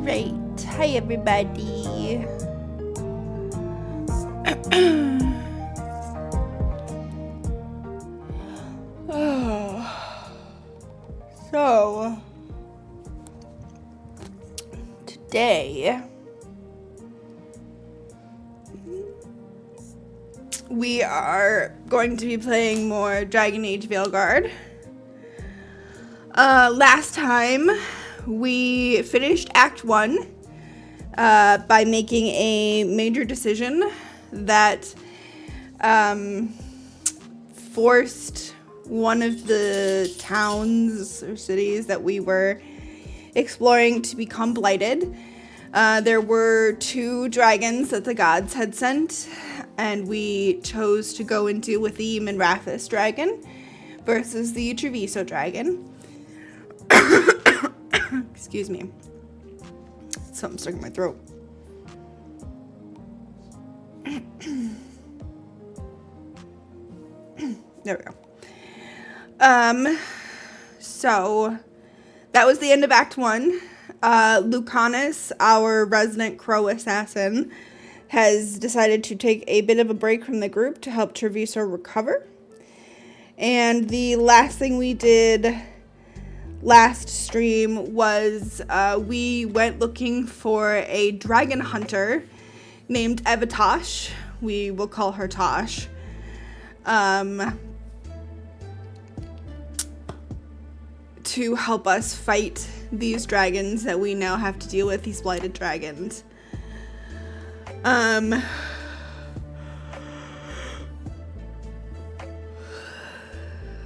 Right. Hi, everybody. So, today, we are going to be playing more Dragon Age Veilguard. Last time, we finished Act 1 by making a major decision that forced one of the towns or cities that we were exploring to become blighted. There were 2 dragons that the gods had sent, and we chose to go and deal with the Minrathous dragon versus the Treviso dragon. Excuse me. Something stuck in my throat. There we go. So that was the end of Act 1. Lucanus, our resident crow assassin, has decided to take a bit of a break from the group to help Treviso recover. And the last thing we did last stream was we went looking for a dragon hunter named Evatosh. We will call her Tosh. To help us fight these dragons that we now have to deal with, these blighted dragons.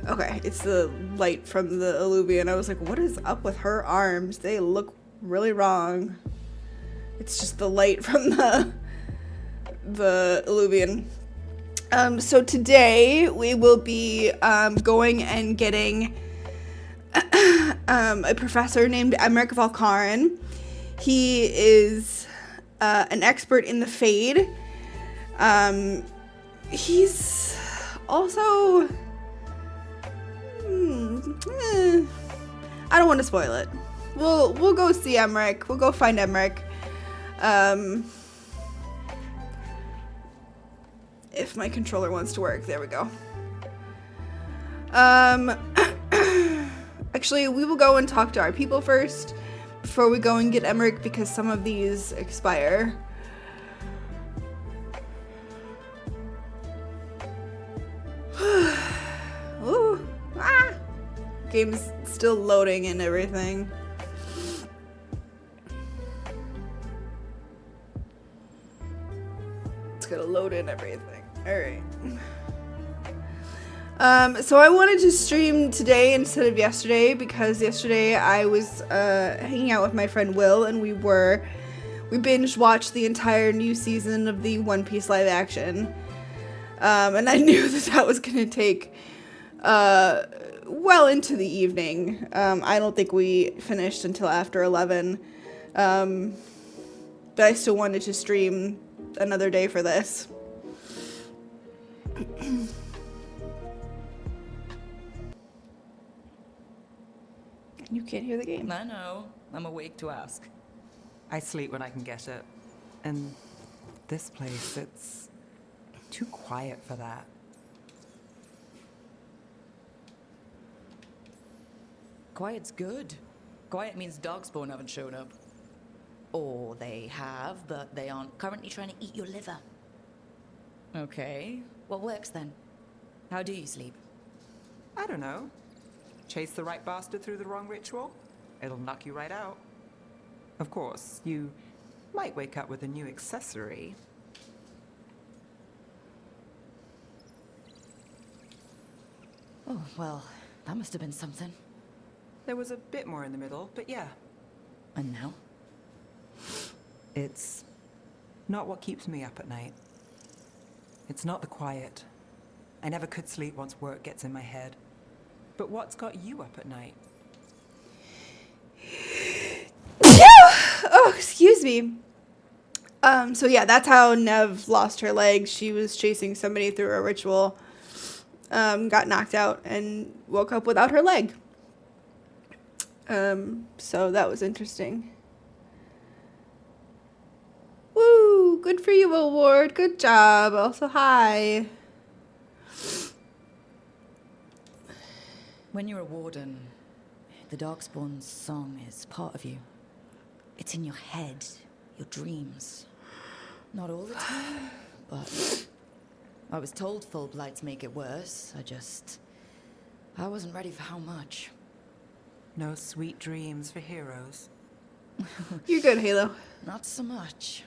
Okay, it's the light from the Alluvian. I was like, what is up with her arms? They look really wrong. It's just the light from the Alluvian. So today we will be going and getting a professor named Emmerich Valkarin. He is an expert in the Fade. He's also I don't want to spoil it. We'll go see Emmerich. We'll go find Emmerich. If my controller wants to work, there we go. Actually, we will go and talk to our people first before we go and get Emmerich, because some of these expire. Ooh, game's still loading and everything. It's gonna load in everything. Alright. So I wanted to stream today instead of yesterday, because yesterday I was hanging out with my friend Will, and we binge watched the entire new season of the One Piece live action. And I knew that was gonna take well into the evening. I don't think we finished until after 11. But I still wanted to stream another day for this. You can't hear the game. I know. I'm awake to ask. I sleep when I can get it. And this place, it's too quiet for that. Quiet's good. Quiet means Darkspawn haven't shown up. Or they have, but they aren't currently trying to eat your liver. Okay. What works then? How do you sleep? I don't know. Chase the right bastard through the wrong ritual? It'll knock you right out. Of course, you might wake up with a new accessory. Oh, well, that must have been something. There was a bit more in the middle, but yeah. And now? It's not what keeps me up at night. It's not the quiet. I never could sleep once work gets in my head. But what's got you up at night? Oh, excuse me. So yeah, that's how Nev lost her leg. She was chasing somebody through a ritual, got knocked out, and woke up without her leg. So that was interesting. Woo! Good for you, Will Ward. Good job. Also, hi. When you're a warden, the Darkspawn's song is part of you. It's in your head, your dreams. Not all the time, but I was told full blights make it worse. I wasn't ready for how much. No sweet dreams for heroes. You're good, Halo. Not so much.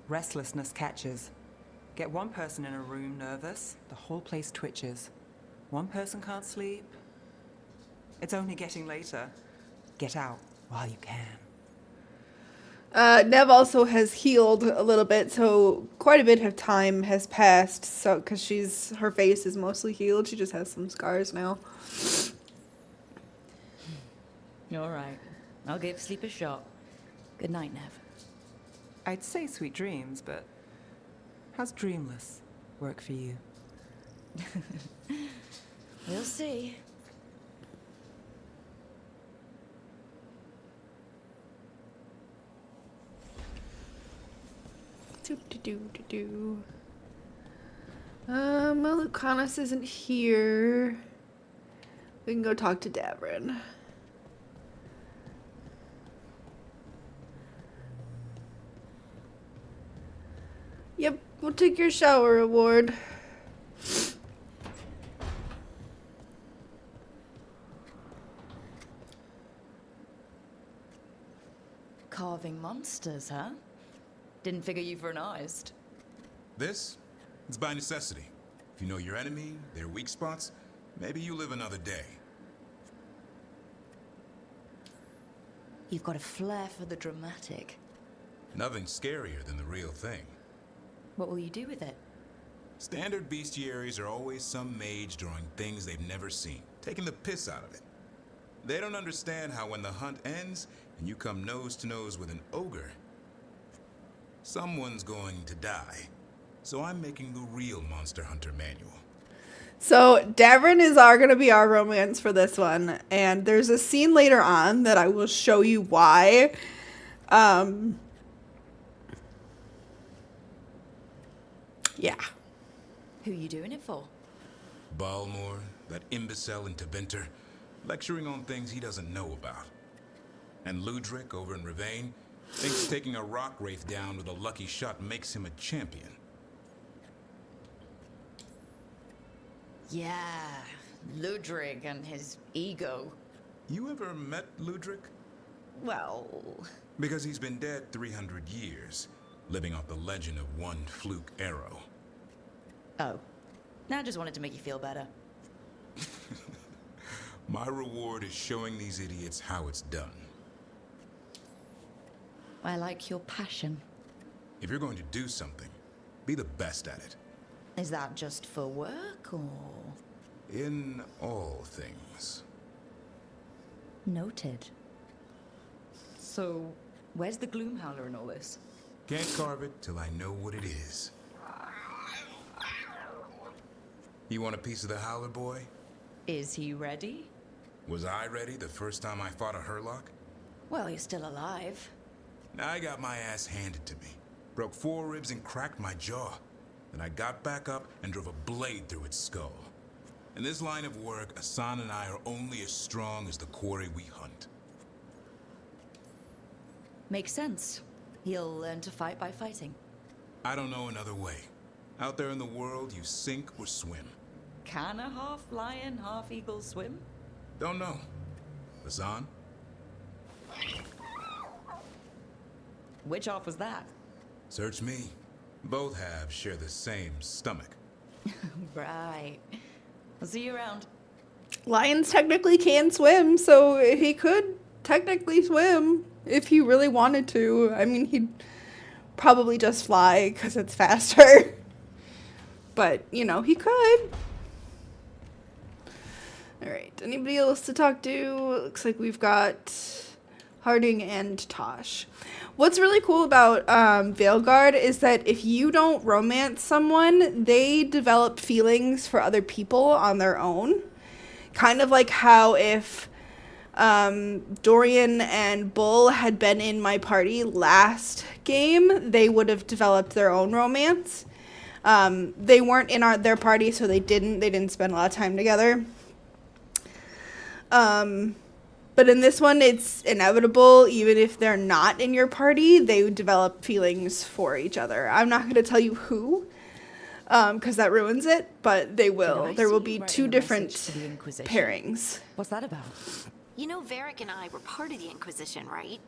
Restlessness catches. Get one person in a room nervous, the whole place twitches. One person can't sleep. It's only getting later. Get out while you can. Nev also has healed a little bit, so quite a bit of time has passed. So, because her face is mostly healed, she just has some scars now. All right. I'll give sleep a shot. Good night, Nev. I'd say sweet dreams, but how's dreamless work for you? We'll see. Do. Well, Lucanus isn't here. We can go talk to Davrin. Yep, we'll take your shower award. Carving monsters, huh? Didn't figure you for an artist. This? It's by necessity. If you know your enemy, their weak spots, maybe you live another day. You've got a flair for the dramatic. Nothing scarier than the real thing. What will you do with it? Standard bestiaries are always some mage drawing things they've never seen, taking the piss out of it. They don't understand how when the hunt ends and you come nose to nose with an ogre, someone's going to die. So I'm making the real Monster Hunter manual. So Davrin is going to be our romance for this one, and there's a scene later on that I will show you why. Yeah. Who you doing it for? Balmor, that imbecile in Teventer, lecturing on things he doesn't know about. And Ludric over in Ravane thinks taking a rock wraith down with a lucky shot makes him a champion. Yeah, Ludrig and his ego. You ever met Ludric? Well... Because he's been dead 300 years, living off the legend of one fluke arrow. Oh. I just wanted to make you feel better. My reward is showing these idiots how it's done. I like your passion. If you're going to do something, be the best at it. Is that just for work, or...? In all things. Noted. So, where's the Gloomhowler in all this? Can't carve it till I know what it is. You want a piece of the Howler boy? Is he ready? Was I ready the first time I fought a Hurlock? Well, you're still alive. I got my ass handed to me. Broke 4 ribs and cracked my jaw. Then I got back up and drove a blade through its skull. In this line of work, Asan and I are only as strong as the quarry we hunt. Makes sense. He'll learn to fight by fighting. I don't know another way. Out there in the world, you sink or swim. Can a half-lion, half-eagle swim? Don't know. Asan? Which half was that? Search me. Both halves share the same stomach. Right. I'll see you around. Lions technically can swim, so he could technically swim if he really wanted to. I mean, he'd probably just fly because it's faster. But, you know, he could. All right. Anybody else to talk to? Looks like we've got Harding and Tosh. What's really cool about Veilguard is that if you don't romance someone, they develop feelings for other people on their own. Kind of like how if Dorian and Bull had been in my party last game, they would have developed their own romance. They weren't in their party, so they didn't spend a lot of time together. But in this one, it's inevitable. Even if they're not in your party, they develop feelings for each other. I'm not going to tell you who, because that ruins it, but they will. There will be 2 different pairings. What's that about? You know, Varric and I were part of the Inquisition, right?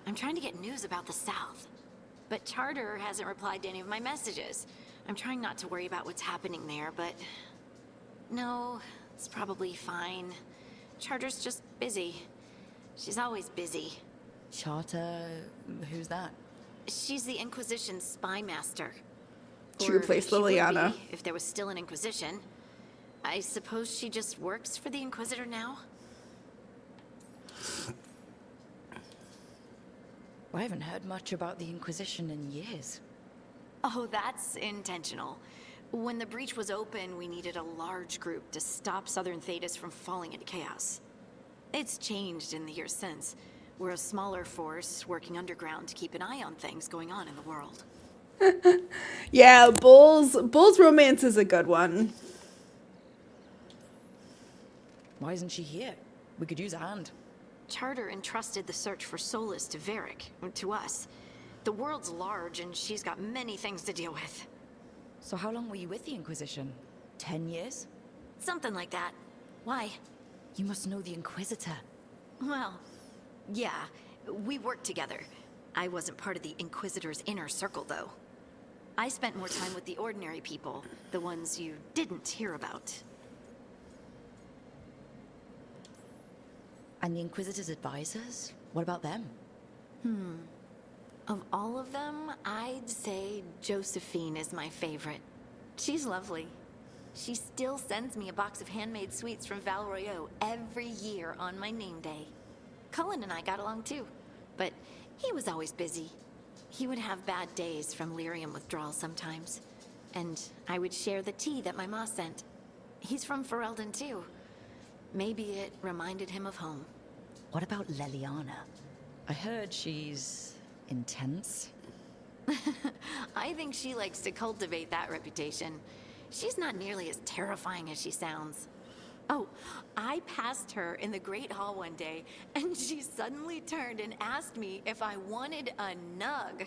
I'm trying to get news about the South. but Charter hasn't replied to any of my messages. I'm trying not to worry about what's happening there, but... No, it's probably fine. Charter's just busy. She's always busy. Charter? Who's that? She's the Inquisition's spy master. She Or replaced she would Liliana. be if there was still an Inquisition. I suppose she just works for the Inquisitor now? I haven't heard much about the Inquisition in years. Oh, that's intentional. When the breach was open, we needed a large group to stop Southern Thetis from falling into chaos. It's changed in the years since. We're a smaller force working underground to keep an eye on things going on in the world. Yeah, Bull's romance is a good one. Why isn't she here? We could use a hand. Charter entrusted the search for Solus to Varric, to us. The world's large and she's got many things to deal with. So how long were you with the Inquisition? 10 years? Something like that. Why? You must know the Inquisitor. Well, yeah, we worked together. I wasn't part of the Inquisitor's inner circle, though. I spent more time with the ordinary people, the ones you didn't hear about. And the Inquisitor's advisors? What about them? Of all of them, I'd say Josephine is my favorite. She's lovely. She still sends me a box of handmade sweets from Val Royeaux every year on my name day. Cullen and I got along too, but he was always busy. He would have bad days from lyrium withdrawal sometimes, and I would share the tea that my ma sent. He's from Ferelden too. Maybe it reminded him of home. What about Leliana? I heard she's intense. I think she likes to cultivate that reputation. She's not nearly as terrifying as she sounds. Oh, I passed her in the Great Hall one day, and she suddenly turned and asked me if I wanted a nug.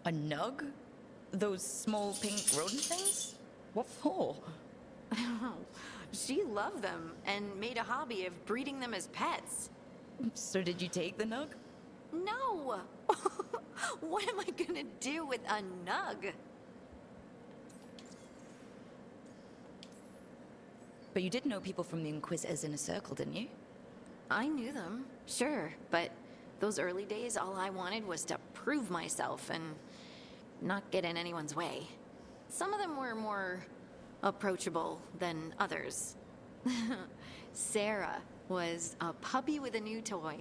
A nug? Those small pink rodent things? What for? She loved them and made a hobby of breeding them as pets. So did you take the nug? No! What am I gonna do with a nug? But you did know people from the Inquisitor's inner circle, didn't you? I knew them, sure, but those early days, all I wanted was to prove myself and not get in anyone's way. Some of them were more approachable than others. Sarah was a puppy with a new toy.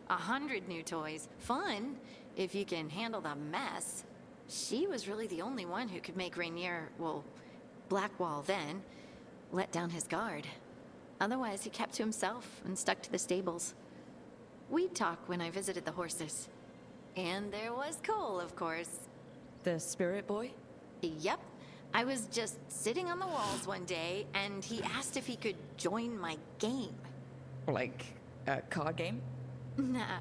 100 new toys. Fun, if you can handle the mess. She was really the only one who could make Rainier, well, Blackwall then, let down his guard. Otherwise, he kept to himself and stuck to the stables. We'd talk when I visited the horses. And there was Cole, of course. The spirit boy? Yep. I was just sitting on the walls one day, and he asked if he could join my game. Like a card game? Nah,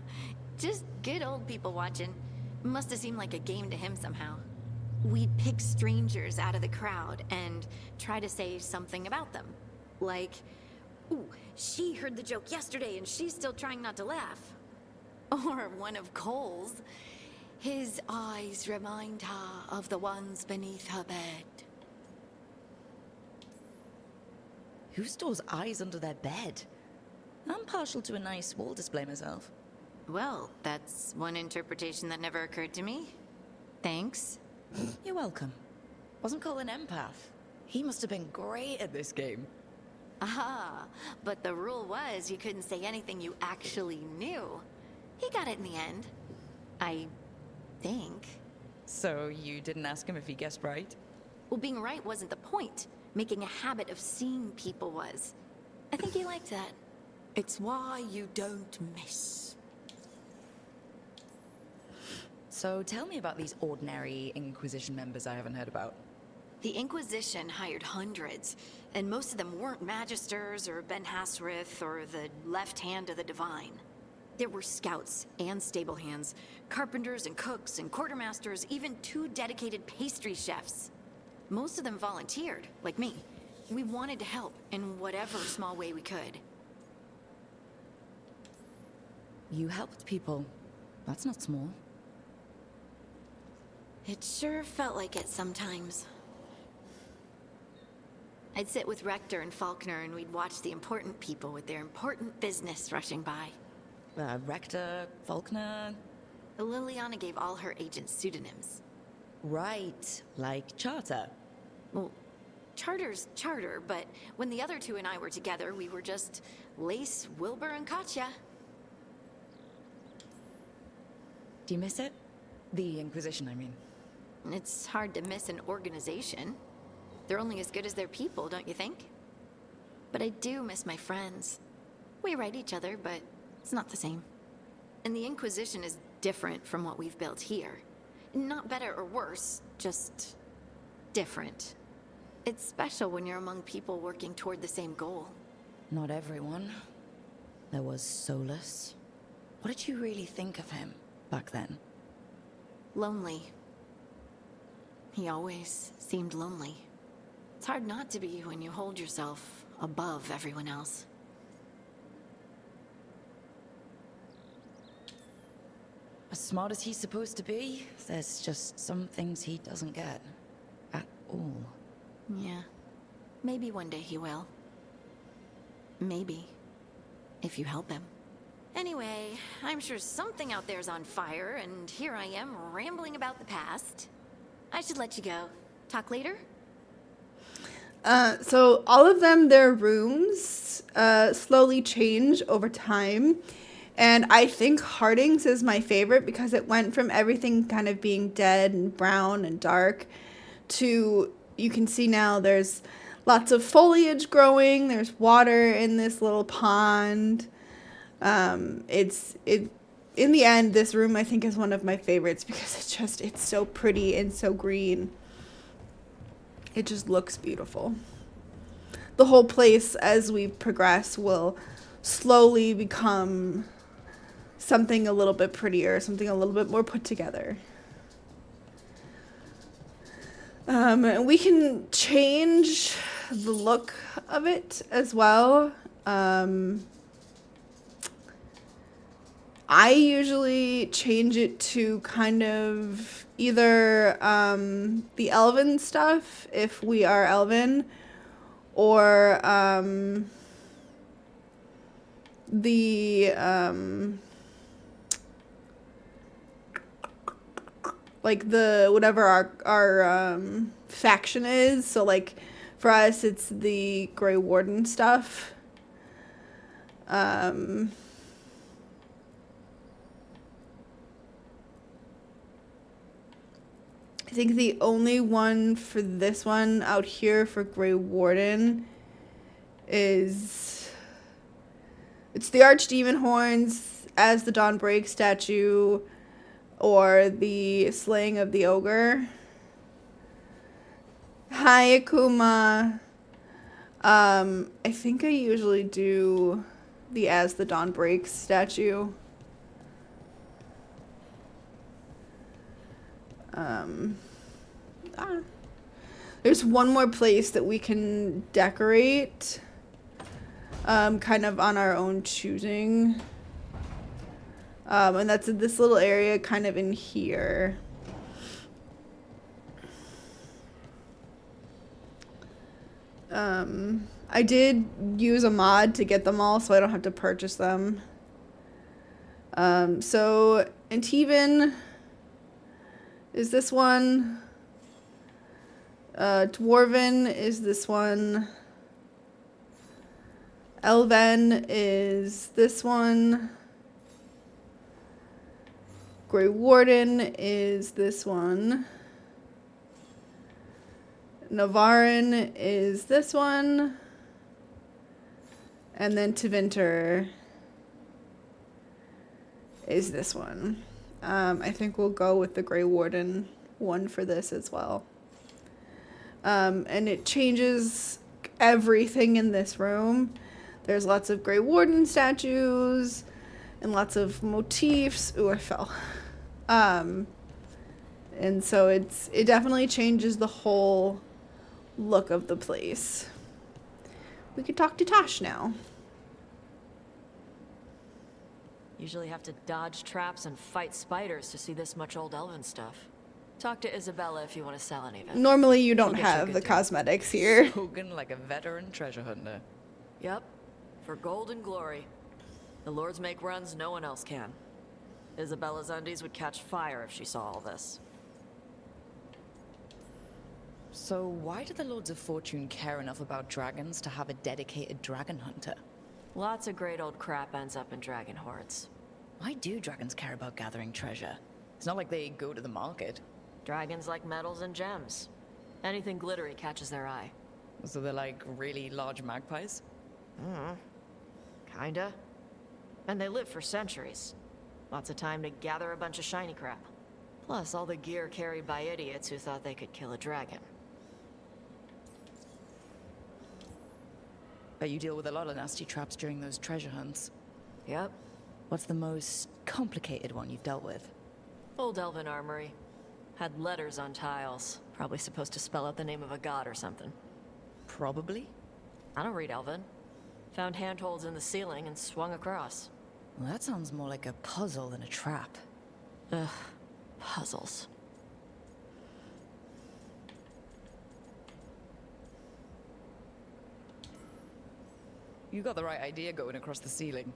just good old people watching. Must have seemed like a game to him somehow. We'd pick strangers out of the crowd and try to say something about them. Like, ooh, she heard the joke yesterday and she's still trying not to laugh. Or one of Cole's. His eyes remind her of the ones beneath her bed. Who stores eyes under their bed? I'm partial to a nice wall display myself. Well, that's one interpretation that never occurred to me. Thanks. You're welcome. Wasn't Cole an empath? He must have been great at this game. Ah, but the rule was you couldn't say anything you actually knew. He got it in the end. I think. So you didn't ask him if he guessed right? Well, being right wasn't the point. Making a habit of seeing people was. I think he liked that. It's why you don't miss. So tell me about these ordinary Inquisition members I haven't heard about. The Inquisition hired hundreds, and most of them weren't Magisters or Ben Hasrith or the left hand of the Divine. There were scouts and stable hands, carpenters and cooks and quartermasters, even 2 dedicated pastry chefs. Most of them volunteered, like me. We wanted to help in whatever small way we could. You helped people. That's not small. It sure felt like it sometimes. I'd sit with Rector and Faulkner and we'd watch the important people with their important business rushing by. Rector, Faulkner. Liliana gave all her agents pseudonyms. Right, like Charter. Well, Charter's Charter, but when the other two and I were together, we were just Lace, Wilbur, and Katya. Do you miss it? The Inquisition, I mean. It's hard to miss an organization. They're only as good as their people, don't you think? But I do miss my friends. We write each other, but it's not the same. And the Inquisition is different from what we've built here. Not better or worse, just different. It's special when you're among people working toward the same goal. Not everyone. There was Solus. What did you really think of him back then? Lonely. He always seemed lonely. It's hard not to be when you hold yourself above everyone else. As smart as he's supposed to be, there's just some things he doesn't get. At all. Yeah. Maybe one day he will. Maybe. If you help him. Anyway, I'm sure something out there's on fire, and here I am rambling about the past. I should let you go. Talk later? So all of them, their rooms slowly change over time. And I think Harding's is my favorite because it went from everything kind of being dead and brown and dark to, you can see now there's lots of foliage growing. There's water in this little pond. In the end, this room I think is one of my favorites because it's so pretty and so green. It just looks beautiful. The whole place, as we progress, will slowly become something a little bit prettier, something a little bit more put together. We can change the look of it as well. I usually change it to kind of either the elven stuff, if we are elven, or like the whatever our faction is. So like for us it's the Grey Warden stuff. I think the only one for this one out here for Grey Warden is it's the Archdemon horns as the Dawn Break statue or the Slaying of the Ogre. Hi, Akuma. I think I usually do the As the Dawn Breaks statue. There's one more place that we can decorate, kind of on our own choosing. And that's this little area kind of in here. I did use a mod to get them all, so I don't have to purchase them. So Antivan is this one. Dwarven is this one. Elven is this one. Grey Warden is this one. Navarin is this one. And then Tevinter is this one. I think we'll go with the Grey Warden one for this as well. And it changes everything in this room. There's lots of Grey Warden statues and lots of motifs. Ooh, I fell. And so it definitely changes the whole look of the place. We could talk to Tosh now. Usually have to dodge traps and fight spiders to see this much old elven stuff. Talk to Isabella if you want to sell any of it. Normally you don't We'll get you a have good the deal. cosmetics here. Spoken like a veteran treasure hunter. Yep. For gold and glory. The lords make runs no one else can. Isabella's undies would catch fire if she saw all this. So why do the Lords of Fortune care enough about dragons to have a dedicated dragon hunter? Lots of great old crap ends up in dragon hordes. Why do dragons care about gathering treasure? It's not like they go to the market. Dragons like metals and gems. Anything glittery catches their eye. So they're like really large magpies? Kinda. And they live for centuries. Lots of time to gather a bunch of shiny crap. Plus all the gear carried by idiots who thought they could kill a dragon. Bet you deal with a lot of nasty traps during those treasure hunts. Yep. What's the most complicated one you've dealt with? Old elven armory. Had letters on tiles. Probably supposed to spell out the name of a god or something. Probably. I don't read elven. Found handholds in the ceiling and swung across. Well, that sounds more like a puzzle than a trap. Ugh. Puzzles. You got the right idea going across the ceiling.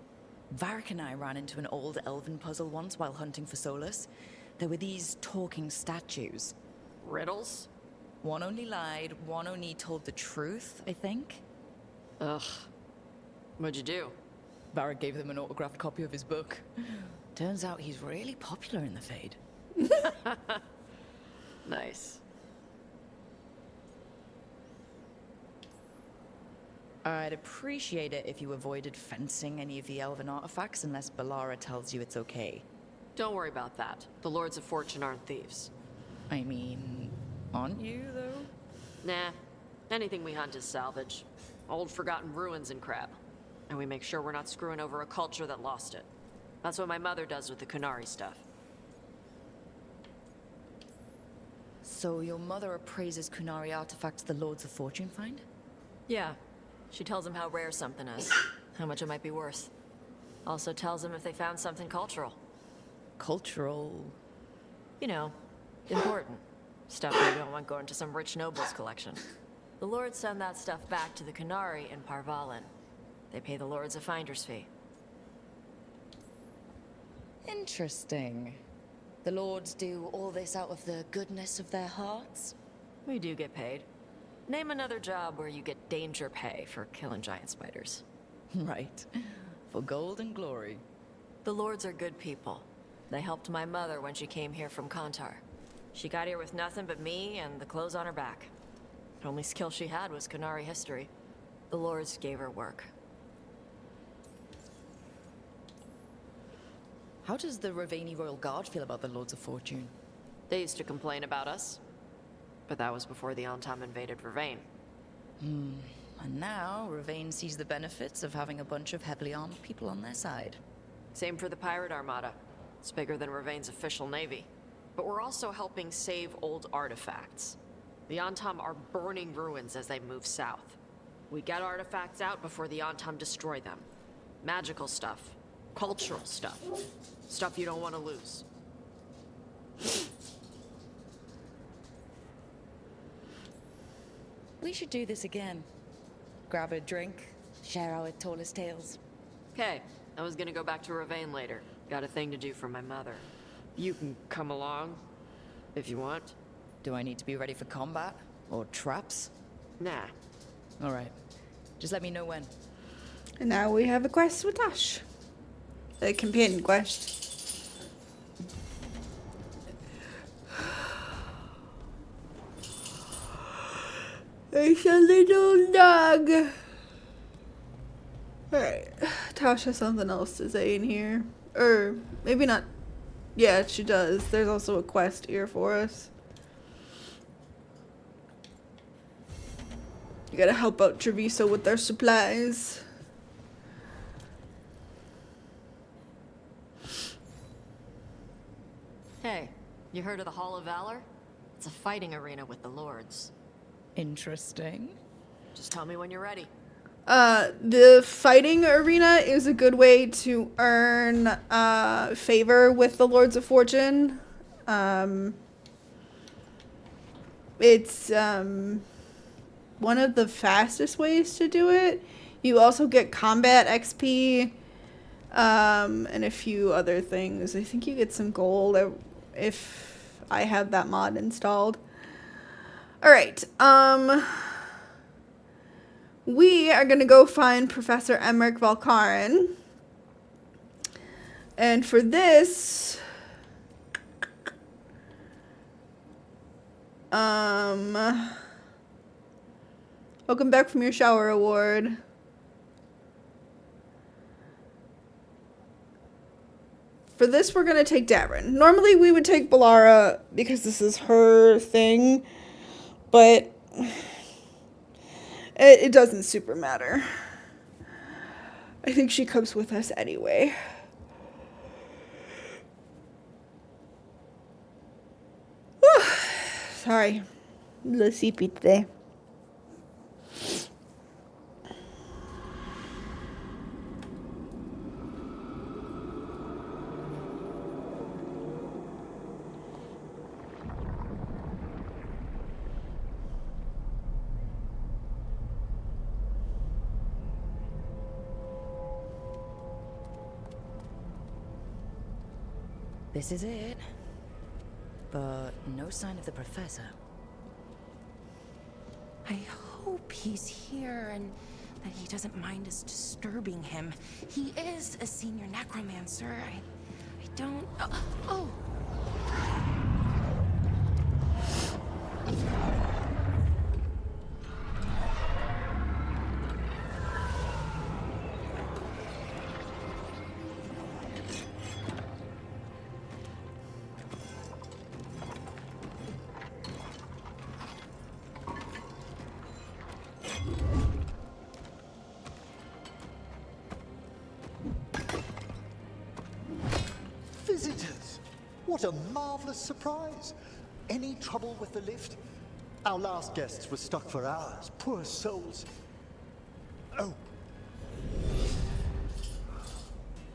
Varric and I ran into an old elven puzzle once while hunting for Solus. There were these talking statues. Riddles? One only lied, one only told the truth, I think. Ugh. What'd you do? Varric gave them an autographed copy of his book. Turns out he's really popular in the Fade. Nice. I'd appreciate it if you avoided fencing any of the elven artifacts unless Balara tells you it's okay. Don't worry about that. The Lords of Fortune aren't thieves. I mean, aren't you, though? Nah. Anything we hunt is salvage. Old forgotten ruins and crap. And we make sure we're not screwing over a culture that lost it. That's what my mother does with the Kunari stuff. So your mother appraises Kunari artifacts the Lords of Fortune find? Yeah. She tells them how rare something is, how much it might be worth. Also tells them if they found something cultural. Cultural... You know, important. Stuff you don't want going to some rich noble's collection. The lords send that stuff back to the Kunari in Parvalin. They pay the lords a finder's fee. Interesting. The Lords do all this out of the goodness of their hearts? We do get paid. Name another job where you get danger pay for killing giant spiders. Right. For gold and glory. The lords are good people. They helped my mother when she came here from Kontar. She got here with nothing but me and the clothes on her back. The only skill she had was Kunari history. The lords gave her work. How does the Ravani Royal Guard feel about the Lords of Fortune? They used to complain about us. But that was before the Antam invaded Ravane. And now, Ravane sees the benefits of having a bunch of heavily armed people on their side. Same for the Pirate Armada. It's bigger than Ravane's official navy. But we're also helping save old artifacts. The Antam are burning ruins as they move south. We get artifacts out before the Antam destroy them. Magical stuff. Cultural stuff. Stuff you don't want to lose. We should do this again. Grab a drink, share our tallest tales. Okay, I was gonna go back to Ravane later. Got a thing to do for my mother. You can come along, if you want. Do I need to be ready for combat? Or traps? Nah. Alright. Just let me know when. And now we have a quest with Tash. A companion quest. It's a little dog. Alright. Tash has something else to say in here. Or maybe not. Yeah, she does. There's also a quest here for us. You gotta help out Treviso with their supplies. Hey, you heard of the Hall of Valor? It's a fighting arena with the lords. Interesting. Just tell me when you're ready. The fighting arena is a good way to earn favor with the Lords of Fortune. it's one of the fastest ways to do it. You also get combat XP, and a few other things. I think you get some gold if I have that mod installed. All right. We are gonna go find Professor Emmerich Valkarin, and for this, welcome back from your shower award. For this, we're gonna take Davrin. Normally, we would take Balara because this is her thing, but it doesn't super matter. I think she comes with us anyway. Sorry, a little sleepy today. This is it. But no sign of the professor. I hope he's here and that he doesn't mind us disturbing him. He is a senior necromancer. I don't... Oh! Visitors! What a marvelous surprise! Any trouble with the lift? Our last guests were stuck for hours. Poor souls. Oh.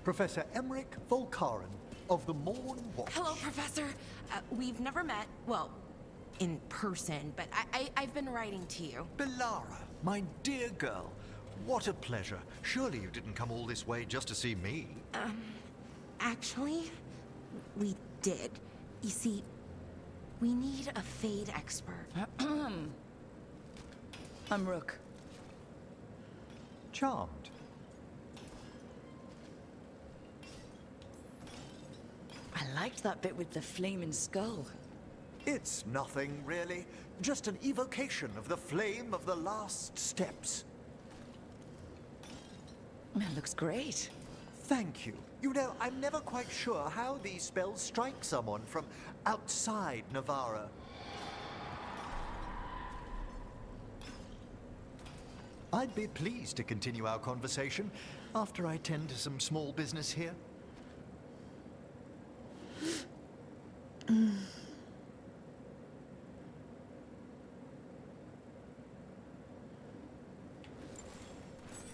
Professor Emmerich Valkarin of the Morn Watch. Hello, Professor. We've never met, well, in person, but I've been writing to you. Balara, my dear girl. What a pleasure. Surely you didn't come all this way just to see me. Actually, we did. You see, we need a Fade expert. I'm Rook. Charmed. I liked that bit with the flaming skull. It's nothing, really. Just an evocation of the flame of the last steps. That looks great. Thank you. You know, I'm never quite sure how these spells strike someone from outside Navarra. I'd be pleased to continue our conversation after I tend to some small business here.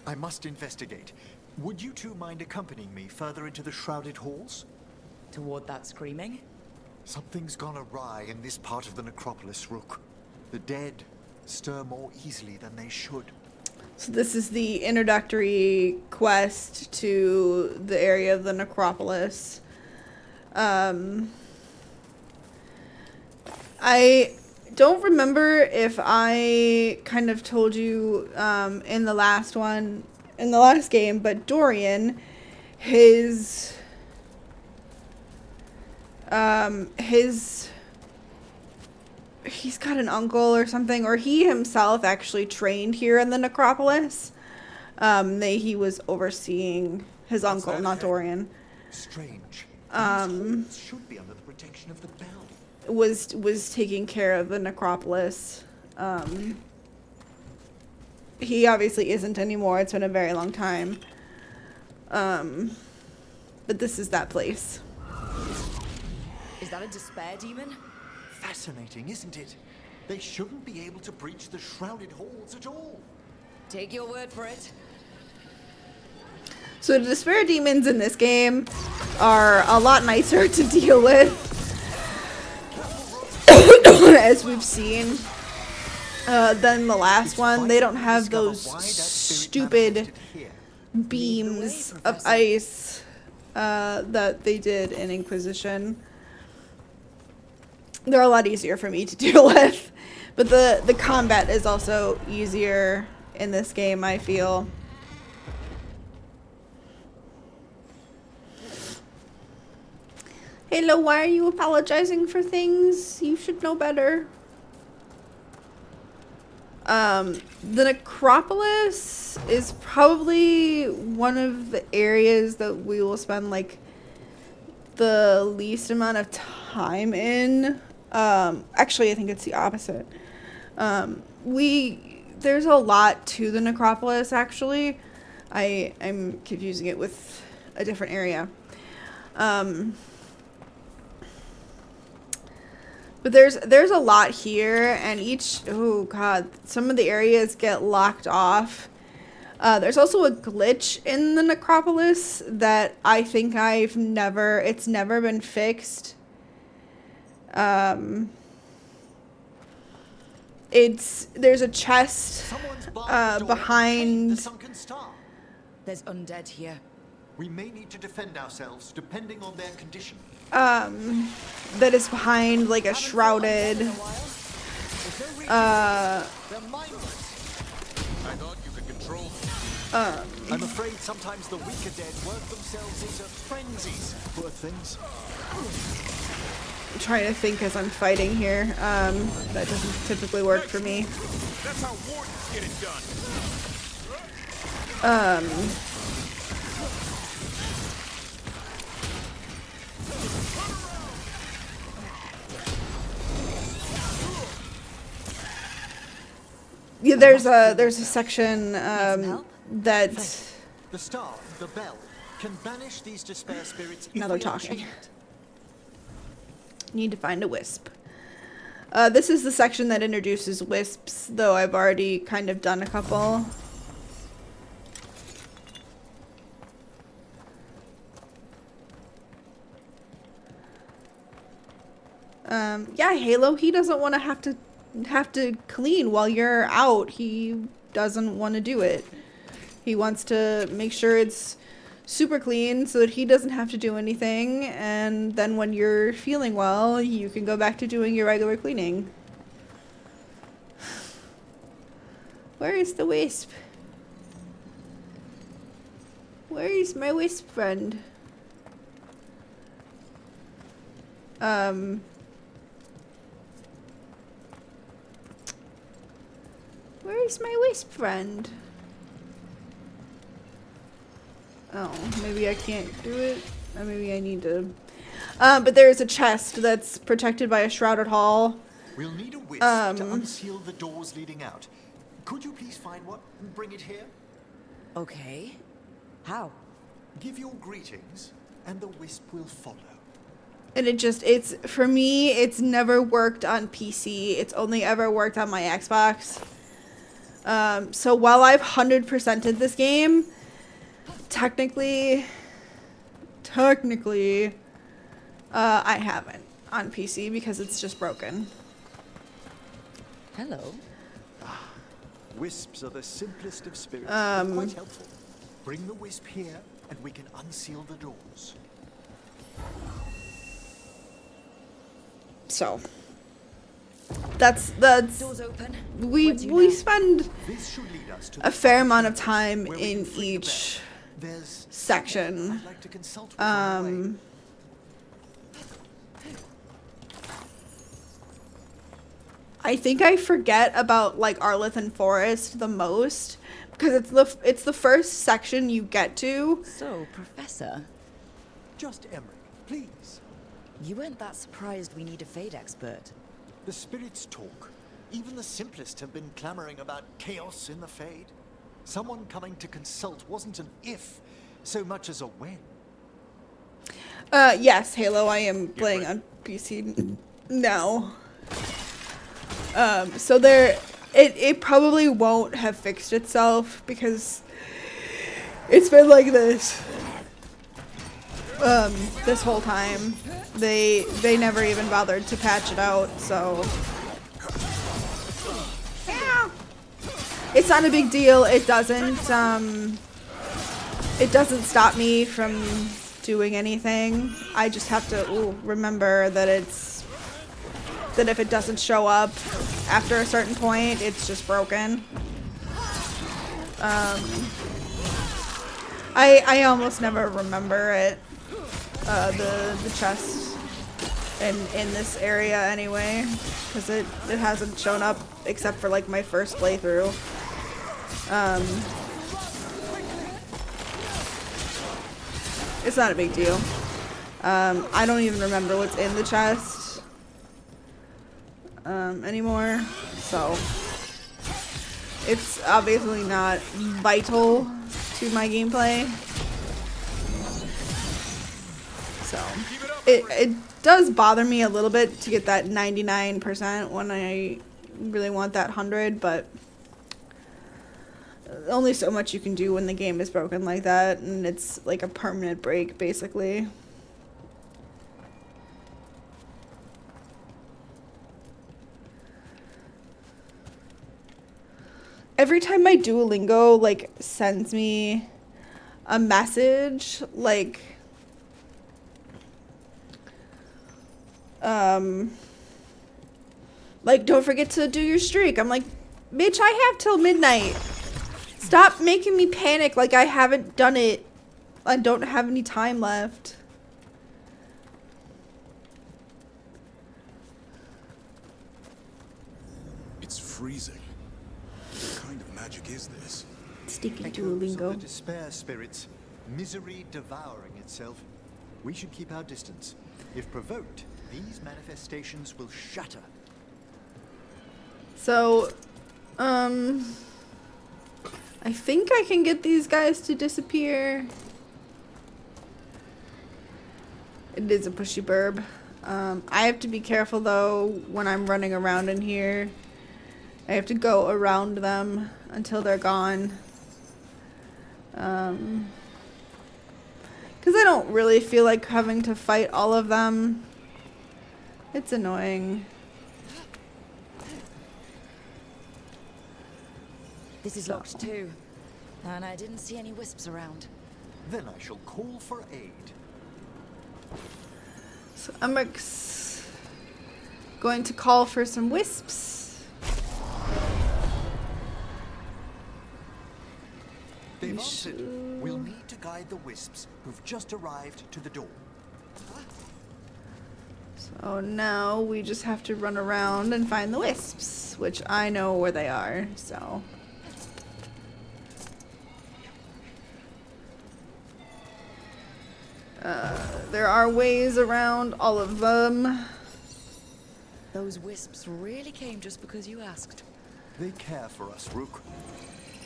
I must investigate. Would you two mind accompanying me further into the shrouded halls? Toward that screaming? Something's gone awry in this part of the necropolis, Rook. The dead stir more easily than they should. So this is the introductory quest to the area of the necropolis. I don't remember if I kind of told you in the last game, but Dorian, he's got an uncle or something, or he himself actually trained here in the necropolis. He was overseeing his uncle, not Dorian. Strange. These halls should be under the protection of the bell. Was taking care of the necropolis. He obviously isn't anymore. It's been a very long time. But this is that place. Is that a despair demon? Fascinating, isn't it? They shouldn't be able to breach the shrouded halls at all. Take your word for it. So the despair demons in this game are a lot nicer to deal with. as we've seen, than the last one. They don't have those stupid beams of ice that they did in Inquisition. They're a lot easier for me to deal with. But the combat is also easier in this game, I feel. Halo, why are you apologizing for things? You should know better. The necropolis is probably one of the areas that we will spend like the least amount of time in. Actually, I think it's the opposite. There's a lot to the necropolis, actually. I'm confusing it with a different area. But there's a lot here, and oh god, some of the areas get locked off. There's also a glitch in the necropolis that I think it's never been fixed. There's a chest behind. The sunken star. There's undead here. We may need to defend ourselves depending on their condition. That is behind like a shrouded They're mindless. I thought you could control I'm afraid sometimes the weaker dead work themselves into frenzies. Poor things. I'm trying to think as I'm fighting here. That doesn't typically work for me. That's how wardens get it done. Yeah, there's a section that The star, the bell, can banish these despair spirits. now if they're we are talking. chained. Need to find a wisp. This is the section that introduces wisps, though I've already kind of done a couple. Yeah, Halo, he doesn't want to have to clean while you're out. He doesn't want to do it. He wants to make sure it's super clean so that he doesn't have to do anything, and then when you're feeling well, you can go back to doing your regular cleaning. Where is the wisp? Where is my wisp friend? Where is my wisp friend? Oh, maybe I can't do it. Or maybe I need to. But there's a chest that's protected by a shrouded hall. We'll need a wisp to unseal the doors leading out. Could you please find one and bring it here? Okay. How? Give your greetings, and the wisp will follow. And it's for me, it's never worked on PC. It's only ever worked on my Xbox. So while I've 100%ed this game, technically, I haven't on PC because it's just broken. Hello. Wisps are the simplest of spirits, but quite helpful. Bring the wisp here, and we can unseal the doors. So that's Doors open. we spend This should lead us to a the fair amount of time where we in can free the each bell. There's section. someone I'd like to consult with on the way. I think I forget about like Arlithan Forest the most because it's the first section you get to. So, Professor, Just Emmerich, please. you weren't that surprised we need a Fade expert. The spirits talk. Even the simplest have been clamoring about chaos in the Fade. Someone coming to consult wasn't an if, so much as a when. Yes, Halo, I am playing on PC now. So it probably won't have fixed itself because it's been like this this whole time. They never even bothered to patch it out, so yeah. It's not a big deal. It doesn't stop me from doing anything. I just have to remember that if it doesn't show up after a certain point, it's just broken. I almost never remember it. The chest in this area anyway, because it hasn't shown up except for like my first playthrough. It's not a big deal. I don't even remember what's in the chest anymore, so it's obviously not vital to my gameplay. So it does bother me a little bit to get that 99% when I really want that 100, but only so much you can do when the game is broken like that, and it's like a permanent break basically. Every time my Duolingo like sends me a message like don't forget to do your streak, I'm like, bitch, I have till midnight. Stop making me panic like I haven't done it. I don't have any time left. It's freezing. What kind of magic is this? Sticky Echoes of Duolingo. the despair spirits, misery devouring itself. We should keep our distance. If provoked, these manifestations will shatter. So, I think I can get these guys to disappear. It is a pushy burb. I have to be careful though when I'm running around in here. I have to go around them until they're gone. Because I don't really feel like having to fight all of them. It's annoying. This is locked too, and I didn't see any wisps around. Then I shall call for aid. So I'm going to call for some wisps. They've answered. We'll need to guide the wisps who've just arrived to the door. So now we just have to run around and find the wisps, which I know where they are, so. There are ways around all of them. Those wisps really came just because you asked. They care for us, Rook.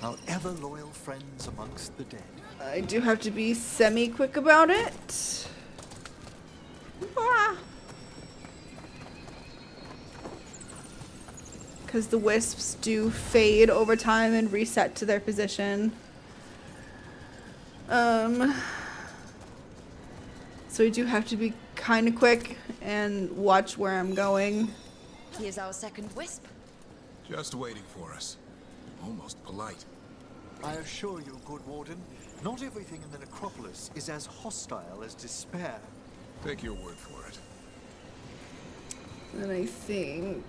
Our ever-loyal friends amongst the dead. I do have to be semi-quick about it. Because the wisps do fade over time and reset to their position. So I do have to be kind of quick and watch where I'm going. Here's our second wisp. Just waiting for us. Almost polite. I assure you, good warden, not everything in the necropolis is as hostile as despair. Take your word for it. And I think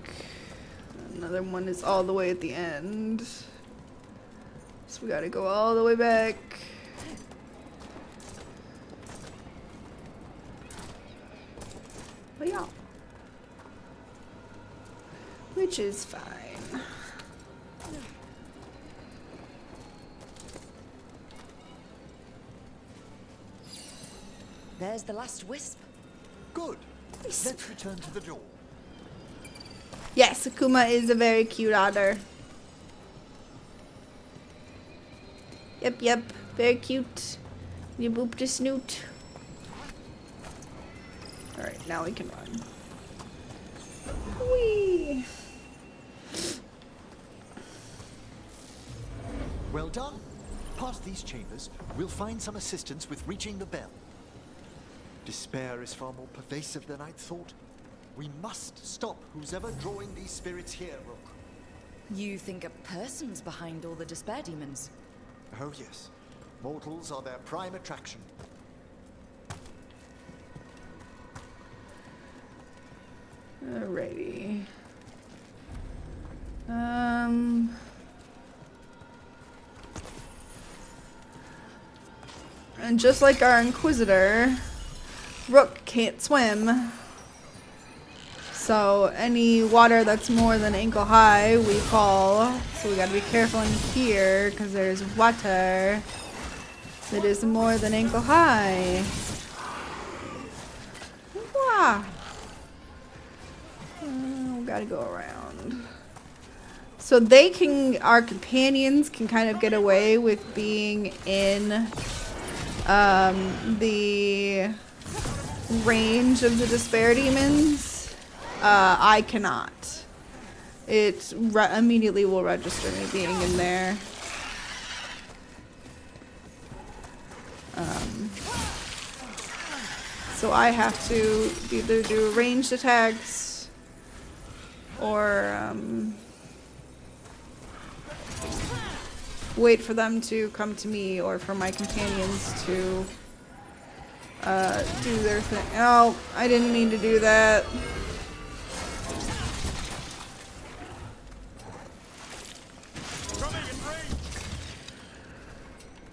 another one is all the way at the end. So we gotta go all the way back. But yeah. Which is fine. There's the last wisp. Good. Let's return to the door. Yes, Akuma is a very cute otter. Yep, very cute. You booped a snoot. Alright, now we can run. Whee! Well done. Past these chambers, we'll find some assistance with reaching the bell. Despair is far more pervasive than I'd thought. We must stop who's ever drawing these spirits here, Rook. You think a person's behind all the despair demons? Oh yes. Mortals are their prime attraction. Alrighty. And just like our Inquisitor, Rook can't swim. So any water that's more than ankle high, we fall. So we gotta be careful in here, because there's water that is more than ankle high. Wow. Gotta go around. So they can, our companions can kind of get away with being in the range of the despair demons. I cannot. It immediately will register me being in there. So I have to either do ranged attacks or wait for them to come to me, or for my companions to do their thing. Oh, I didn't mean to do that.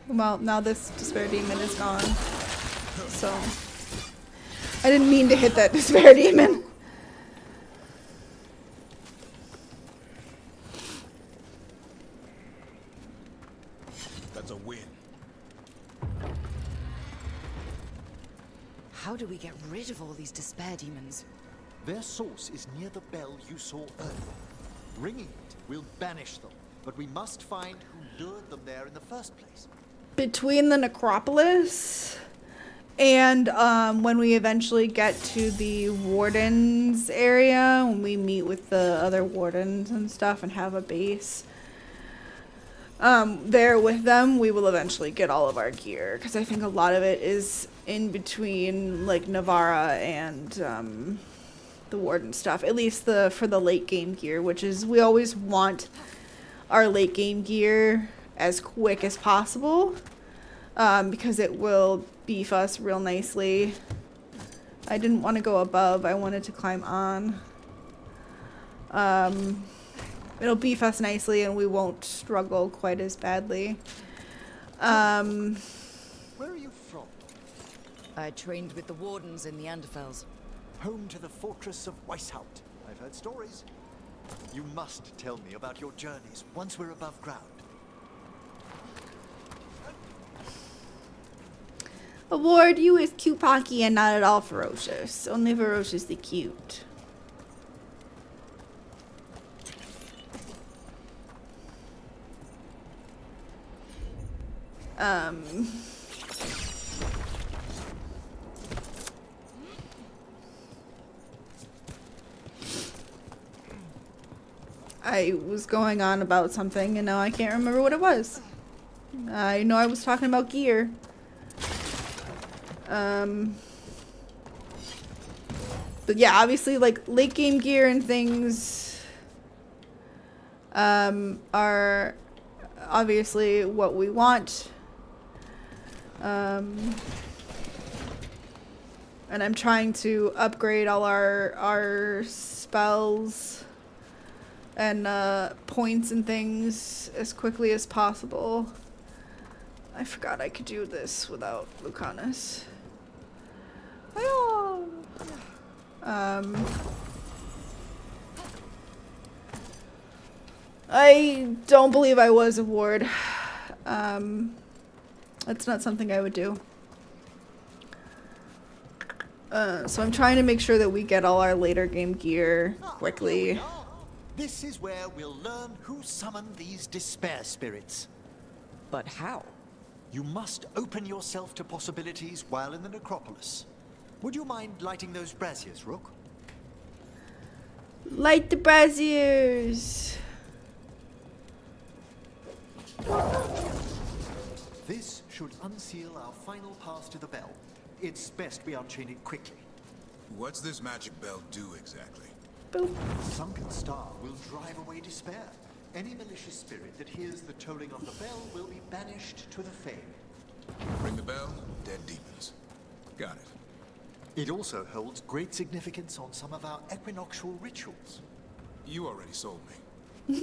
Well, now this despair demon is gone. So I didn't mean to hit that despair demon. That's a win. How do we get rid of all these despair demons? Their source is near the bell you saw earlier. Ringing it will banish them, but we must find who lured them there in the first place. Between the necropolis and when we eventually get to the wardens area, when we meet with the other wardens and stuff and have a base there with them, we will eventually get all of our gear, because I think a lot of it is in between like Navarra and the warden stuff, at least for the late game gear, which is, we always want our late game gear as quick as possible, because it will beef us real nicely. I didn't want to go above, I wanted to climb on. It'll beef us nicely and we won't struggle quite as badly. Where are you from? I trained with the wardens in the Anderfels. Home to the fortress of Weishaupt. I've heard stories. You must tell me about your journeys once we're above ground. Award, you is cute Pocky and not at all ferocious. Only ferociously cute. I was going on about something and now I can't remember what it was. I know I was talking about gear. But yeah, obviously like late game gear and things are obviously what we want. And I'm trying to upgrade all our spells and points and things as quickly as possible. I forgot I could do this without Lucanus. I don't believe I was a ward. That's not something I would do. So I'm trying to make sure that we get all our later game gear quickly. This is where we'll learn who summoned these despair spirits. But how? You must open yourself to possibilities while in the necropolis. Would you mind lighting those braziers, Rook? Light the braziers! This should unseal our final pass to the bell. it's best we unchain it quickly. What's this magic bell do exactly? Boop. The sunken star will drive away despair. Any malicious spirit that hears the tolling of the bell will be banished to the Fae. Ring the bell, dead demons. Got it. It also holds great significance on some of our equinoctial rituals. You already sold me.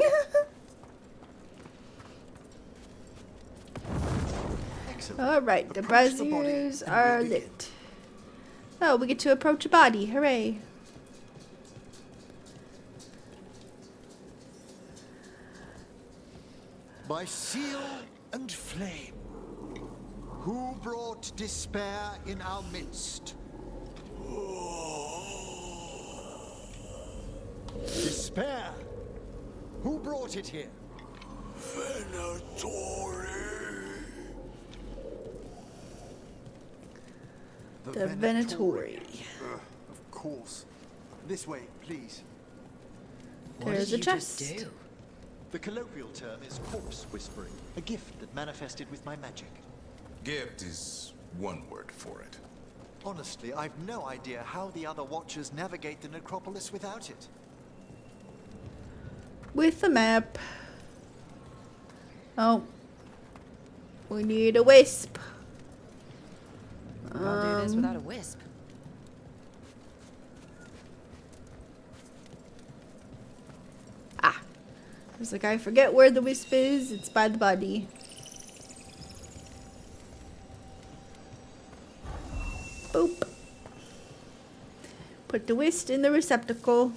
Excellent. Alright, the Approach the body braziers and are we'll begin. lit. Oh, we get to approach a body. Hooray. By seal and flame, who brought despair in our midst? Despair? Who brought it here? The Venatori. Of course. This way, please. There's a chest. The colloquial term is corpse whispering, a gift that manifested with my magic. Gift is one word for it. Honestly, I've no idea how the other Watchers navigate the necropolis without it. With the map. Oh. We need a wisp. Can't do this without a wisp. Ah. I was like, I forget where the wisp is. It's by the body. Boop. Put the wisp in the receptacle.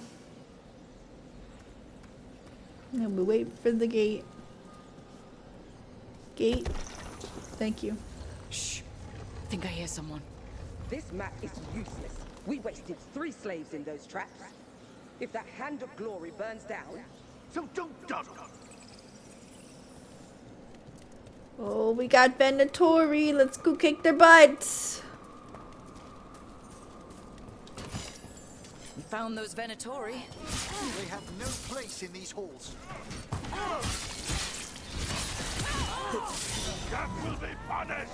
And we wait for the gate. Gate. Thank you. Shh. I think I hear someone. This map is useless. We wasted 3 slaves in those traps. If that Hand of Glory burns down, so don't dawdle. Oh, we got Venatori. Let's go kick their butts. We found those Venatori. They have no place in these halls. That will be punished!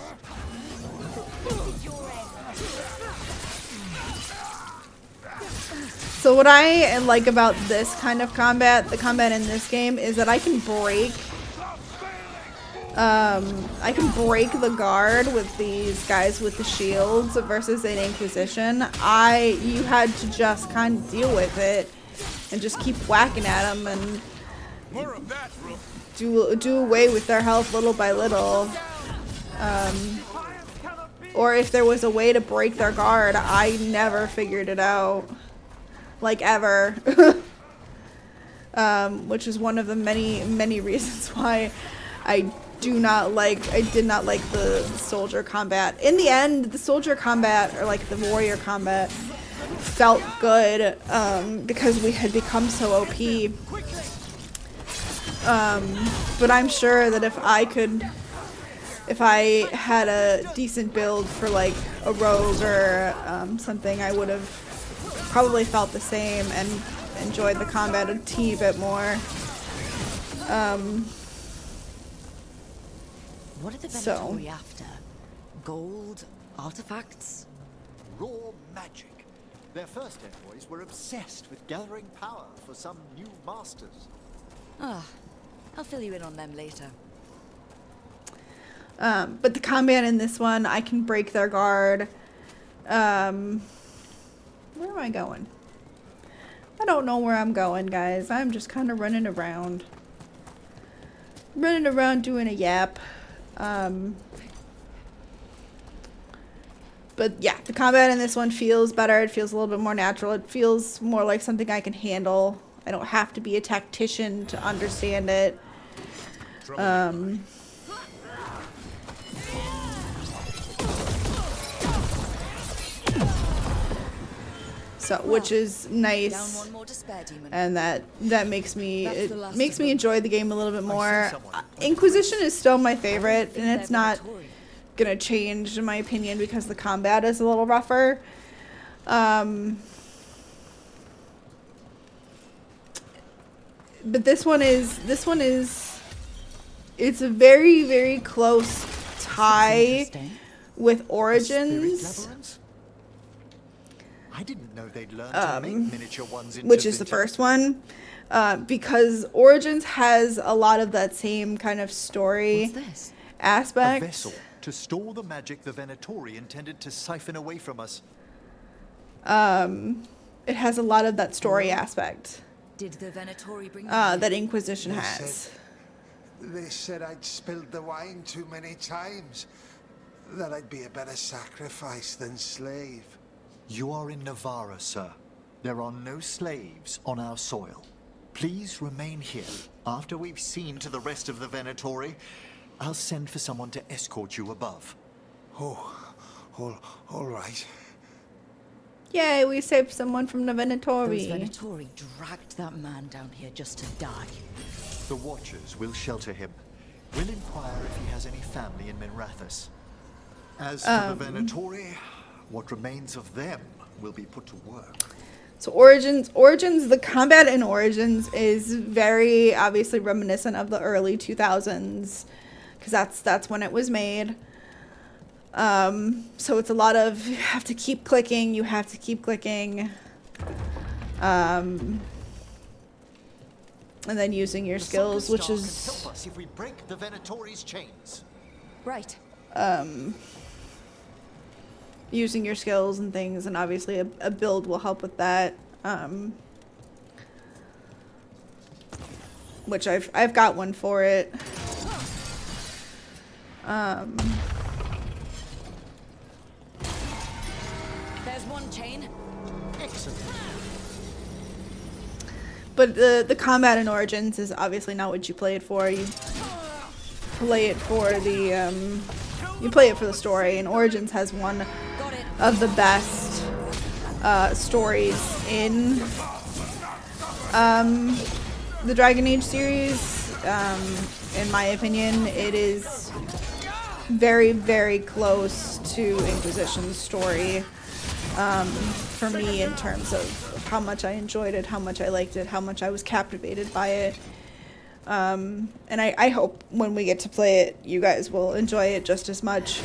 So what I like about this kind of combat, the combat in this game, is that I can break the guard with these guys with the shields versus in Inquisition. You had to just kind of deal with it and just keep whacking at them and More of that, bro. do away with their health little by little. Or if there was a way to break their guard, I never figured it out. Like, ever. Which is one of the many reasons why I did not like the soldier combat. In the end, the soldier combat, or like the warrior combat, felt good because we had become so OP. But I'm sure that if I had a decent build for like a rogue or something, I would have probably felt the same and enjoyed the combat a teeny bit more. What are the So. Venatori after? Gold? Artifacts? Raw magic. Their first envoys were obsessed with gathering power for some new masters. Ah, I'll fill you in on them later. But the combat in this one, I can break their guard. Where am I going? I don't know where I'm going, guys. I'm just kind of running around. Running around doing a yap. But yeah, the combat in this one feels better. It feels a little bit more natural. It feels more like something I can handle. I don't have to be a tactician to understand it. So, which is Down nice, one more despair demon. and that makes me That's the last makes of me them. enjoy the game a little bit more. someone. Inquisition is still my favorite, and it's They're not Venatori. gonna change in my opinion because the combat is a little rougher. But this one is it's a very close tie Interesting. with Spirit Origins, labyrinth? I didn't know they'd learn to make miniature ones into which is the vintage. first one, because Origins has a lot of that same kind of story What's this? A aspect. vessel to store the magic the Venatori intended to siphon away from us. It has a lot of that story aspect Did the Venatori bring that Inquisition They has. They said I'd spilled the wine too many times. That I'd be a better sacrifice than slave. You are in Navarra, sir. There are no slaves on our soil. Please remain here. After we've seen to the rest of the Venatori, I'll send for someone to escort you above. Oh, all right. Yay, we saved someone from the Those Venatori. Venatori dragged that man down here just to die. The Watchers will shelter him. We'll inquire if he has any family in Minrathous. As for the Venatori, what remains of them will be put to work. So Origins, the combat in Origins is very obviously reminiscent of the early 2000s, because that's when it was made. So it's a lot of, you have to keep clicking, and then using your skills, which Can is help us if we break the Venatori's chains. Right. using your skills and things, and obviously a build will help with that. Which I've got one for it. There's one chain. Excellent. But the combat in Origins is obviously not what you play it for. You play it for the story, and Origins has one Got it. of the best stories in the Dragon Age series. In my opinion, it is very, very close to Inquisition's story for me, in terms of how much I enjoyed it, how much I liked it, how much I was captivated by it. And I hope when we get to play it, you guys will enjoy it just as much.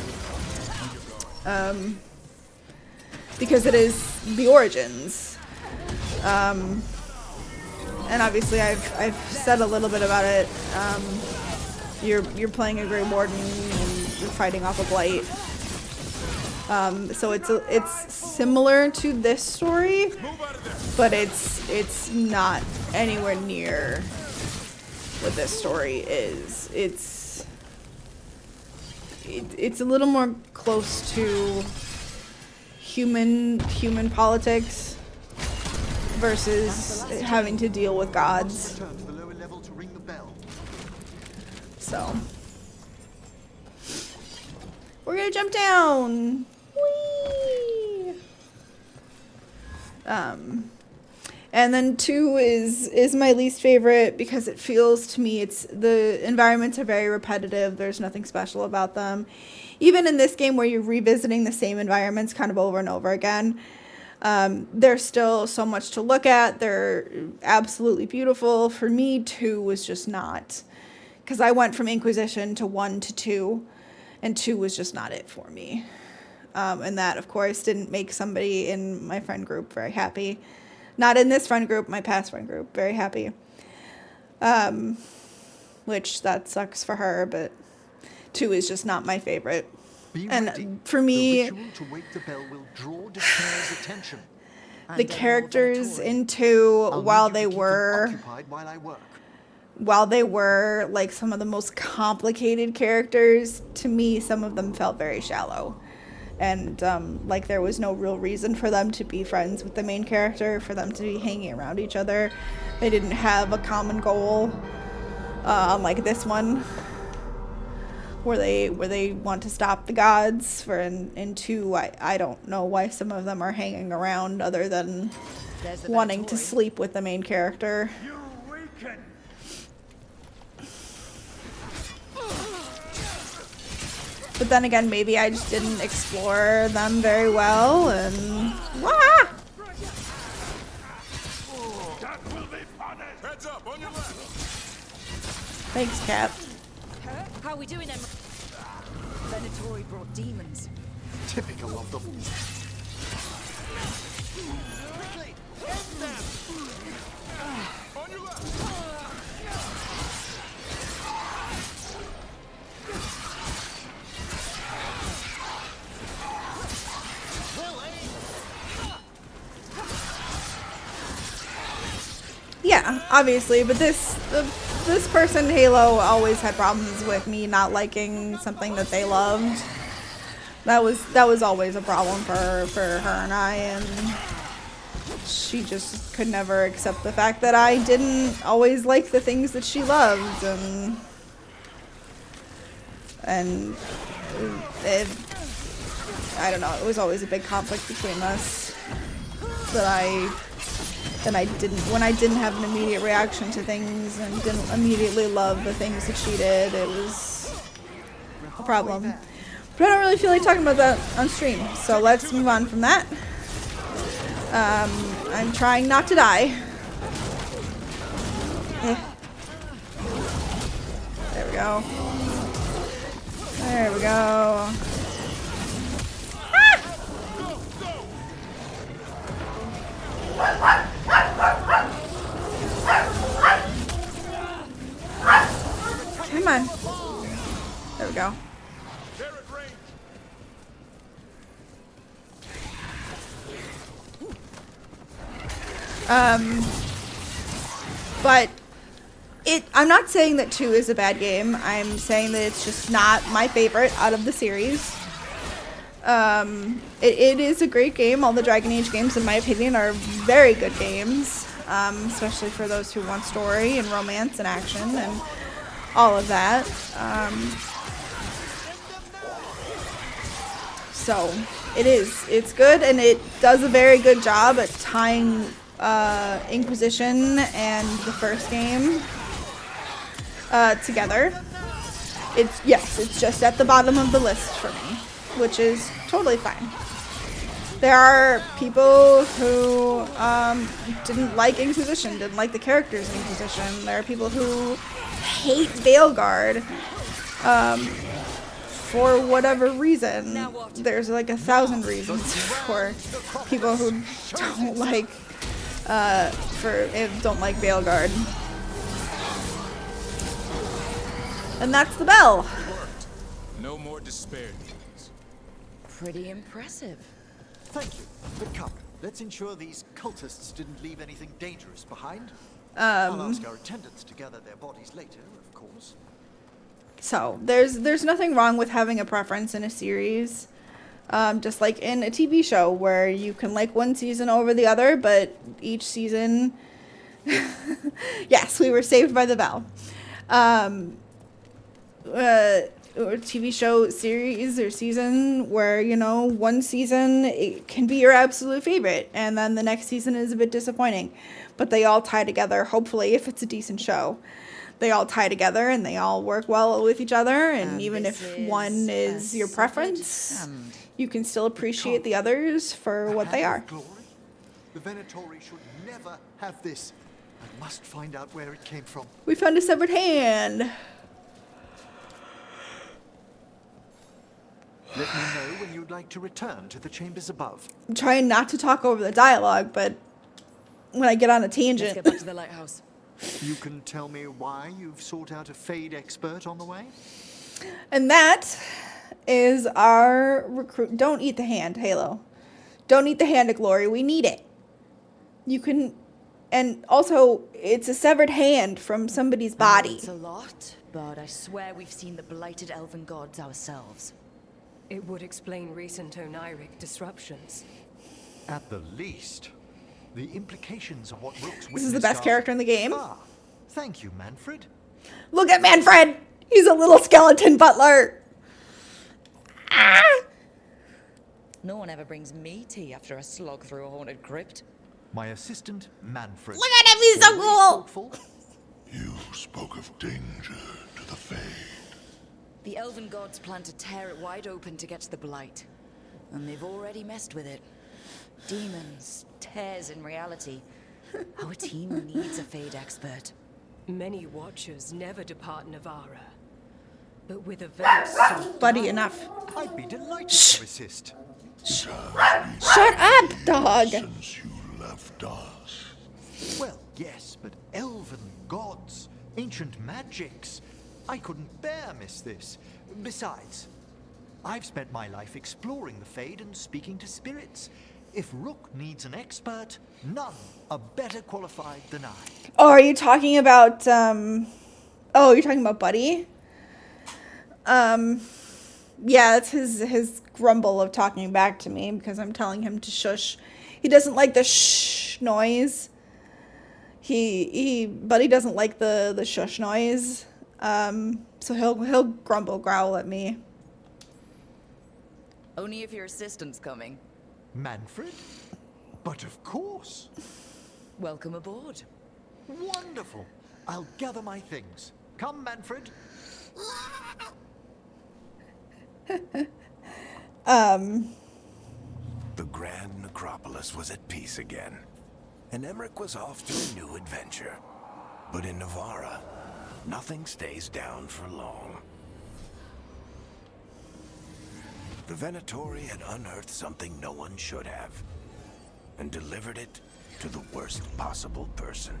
Because it is the Origins. And obviously I've said a little bit about it. You're playing a Grey Warden and you're fighting off a blight. So it's similar to this story, but it's not anywhere near what this story is. It's a little more close to human politics versus having to deal with gods. Return to the lower level to ring the bell. So we're gonna jump down. Whee! And then 2 is my least favorite, because it feels to me the environments are very repetitive. There's nothing special about them. Even in this game where you're revisiting the same environments kind of over and over again, there's still so much to look at. They're absolutely beautiful. For me, 2 was just not, because I went from Inquisition to 1 to 2, and 2 was just not it for me. And that, of course, didn't make somebody in my friend group very happy. Not in this friend group, my past friend group, very happy. Which, that sucks for her, but 2 is just not my favorite. Be And ready. for me, The ritual to wake the bell will draw Despair's attention. the characters in 2, I'll while need you they to keep them were... occupied while I work. While they were like some of the most complicated characters, to me, some of them felt very shallow. And like there was no real reason for them to be friends with the main character, for them to be hanging around each other. They didn't have a common goal, unlike this one, where they want to stop the gods. For in 2, I don't know why some of them are hanging around other than There's the wanting to Venatori. sleep with the main character. But then again, maybe I just didn't explore them very well, and... Wah! Heads up, on your left. Thanks, Cap. How are we doing, Emerald? Venatori brought demons. Typical of them. On your left. Yeah, obviously, but this person, Halo, always had problems with me not liking something that they loved. That was always a problem for her and I, and she just could never accept the fact that I didn't always like the things that she loved, and I don't know, it was always a big conflict between us that I didn't, when I didn't have an immediate reaction to things and didn't immediately love the things that she did, it was a problem. But I don't really feel like talking about that on stream, so let's move on from that. I'm trying not to die. There we go. There we go. Come on. There we go. But I'm not saying that 2 is a bad game. I'm saying that it's just not my favorite out of the series. It is a great game. All the Dragon Age games, in my opinion, are very good games. Especially for those who want story and romance and action and all of that. So it's good, and it does a very good job at tying Inquisition and the first game together. It's just at the bottom of the list for me, which is totally fine. There are people who didn't like Inquisition, didn't like the characters in Inquisition. There are people who hate Veilguard for whatever reason. There's like 1,000 reasons for people who don't like don't like Veilguard. And that's the bell. No more despair needs. Pretty impressive. Thank you. But come, let's ensure these cultists didn't leave anything dangerous behind. I'll ask our attendants to gather their bodies later, of course. So there's nothing wrong with having a preference in a series. Just like in a TV show where you can like one season over the other, but each season... Yes, we were saved by the bell. Or TV show series or season where, you know, one season it can be your absolute favorite and then the next season is a bit disappointing. But they all tie together, hopefully, if it's a decent show. They all tie together and they all work well with each other, and even if one is your preference, you can still appreciate the others for what they are. Glory? The Venatori should never have this. I must find out where it came from. We found a severed hand. Let me know when you'd like to return to the chambers above. I'm trying not to talk over the dialogue, but when I get on a tangent... Let's get back to the lighthouse. You can tell me why you've sought out a Fade expert on the way? And that is our recruit. Don't eat the hand, Halo. Don't eat the hand of glory. We need it. You can... And also, it's a severed hand from somebody's body. It's a lot, but I swear we've seen the blighted elven gods ourselves. It would explain recent oniric disruptions. At the least. The implications of what Rook's This is the best character in the game. Ah, thank you, Manfred. Look at Manfred! He's a little skeleton butler! Ah! No one ever brings me tea after a slog through a haunted crypt. My assistant, Manfred. Look at him, he's so cool! You spoke of danger to the Fade. The elven gods plan to tear it wide open to get to the blight. And they've already messed with it. Demons, tears in reality. Our team needs a Fade expert. Many watchers never depart Navarra. But with a vent so Buddy, dark, enough. I'd be delighted to assist. Shut up, dog. Since you left us. Well, yes, but elven gods, ancient magics. I couldn't bear miss this. Besides, I've spent my life exploring the Fade and speaking to spirits. If Rook needs an expert, none are better qualified than I. Oh, are you talking about, oh, you're talking about Buddy? Yeah, it's his grumble of talking back to me because I'm telling him to shush. He doesn't like the shh noise. Buddy doesn't like the shush noise. So he'll grumble, growl at me. Only if your assistant's coming. Manfred? But of course. Welcome aboard. Wonderful. I'll gather my things. Come, Manfred. The Grand Necropolis was at peace again, and Emmerich was off to a new adventure. But in Navarra, nothing stays down for long. The Venatori had unearthed something no one should have, and delivered it to the worst possible person.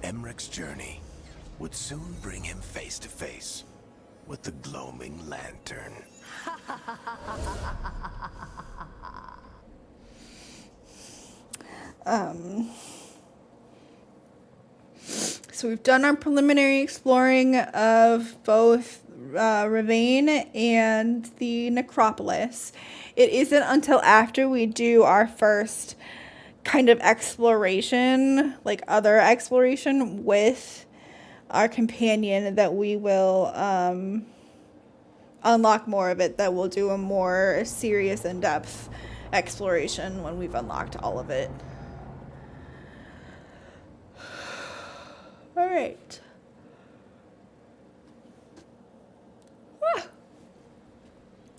Emmerich's journey would soon bring him face to face with the gloaming lantern. So we've done our preliminary exploring of both Ravane and the Necropolis. It isn't until after we do our first kind of exploration, like other exploration with our companion, that we will unlock more of it, that we'll do a more serious, in-depth exploration when we've unlocked all of it. All right.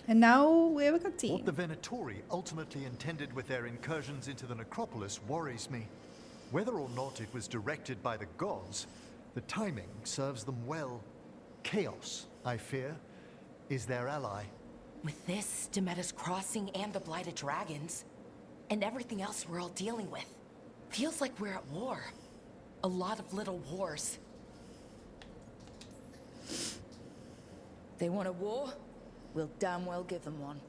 And now we have a cutscene. What the Venatori ultimately intended with their incursions into the Necropolis worries me. Whether or not it was directed by the gods, the timing serves them well. Chaos, I fear, is their ally. With this, Demeter's Crossing and the Blighted Dragons, and everything else we're all dealing with, feels like we're at war. A lot of little wars. They want a war? We'll damn well give them one.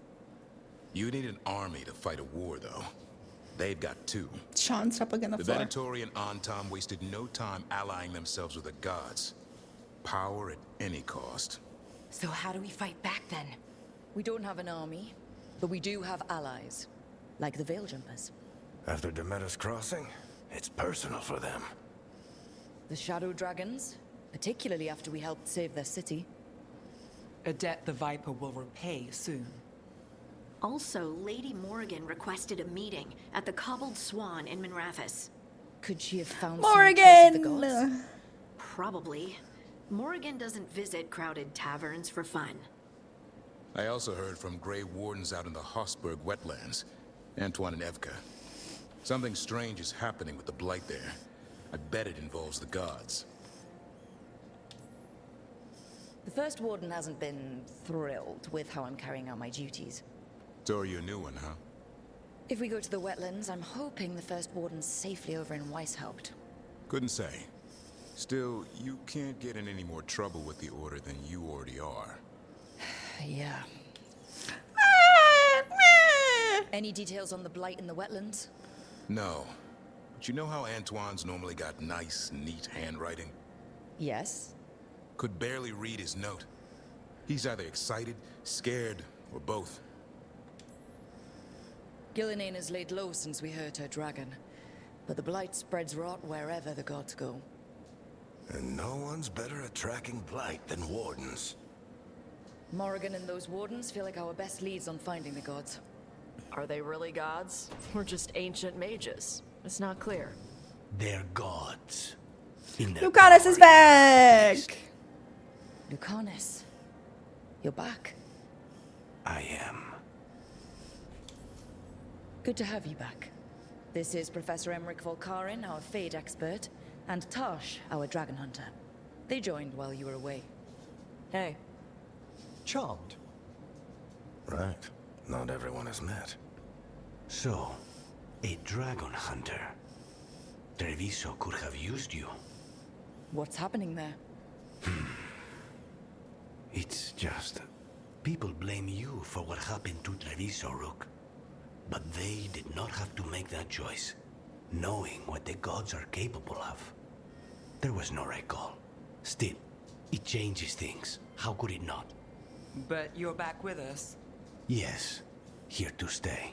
You need an army to fight a war, though. They've got two. Sean, stop looking at the floor. The Venatori and Antam wasted no time allying themselves with the gods. Power at any cost. So how do we fight back then? We don't have an army, but we do have allies, like the Veil Jumpers. After Demeter's Crossing, it's personal for them. The Shadow Dragons, particularly after we helped save their city. A debt the Viper will repay soon. Also, Lady Morrigan requested a meeting at the Cobbled Swan in Minrathous. Could she have found Morrigan! some place of the gods? Probably. Morrigan doesn't visit crowded taverns for fun. I also heard from Grey Wardens out in the Hossberg Wetlands, Antoine and Evka. Something strange is happening with the blight there. I bet it involves the gods. The First Warden hasn't been thrilled with how I'm carrying out my duties. So are you a new one, huh? If we go to the wetlands, I'm hoping the First Warden's safely over in Weishaupt. Couldn't say. Still, you can't get in any more trouble with the Order than you already are. Yeah. Any details on the blight in the wetlands? No. But you know how Antoine's normally got nice, neat handwriting? Yes. Could barely read his note. He's either excited, scared, or both. Gillinane has laid low since we hurt her dragon, but the blight spreads rot wherever the gods go. And no one's better at tracking blight than wardens. Morrigan and those wardens feel like our best leads on finding the gods. Are they really gods? Or just ancient mages? It's not clear. They're gods. In their Lucanus is back! Lucanus, you're back. I am. Good to have you back. This is Professor Emmerich Volkarin, our Fade expert, and Tash, our dragon hunter. They joined while you were away. Hey. Charmed. Right. Not everyone has met. So, a dragon hunter. Treviso could have used you. What's happening there? It's just... people blame you for what happened to Treviso, Rook. But they did not have to make that choice, knowing what the gods are capable of. There was no recall. Still, it changes things. How could it not? But you're back with us. Yes, here to stay.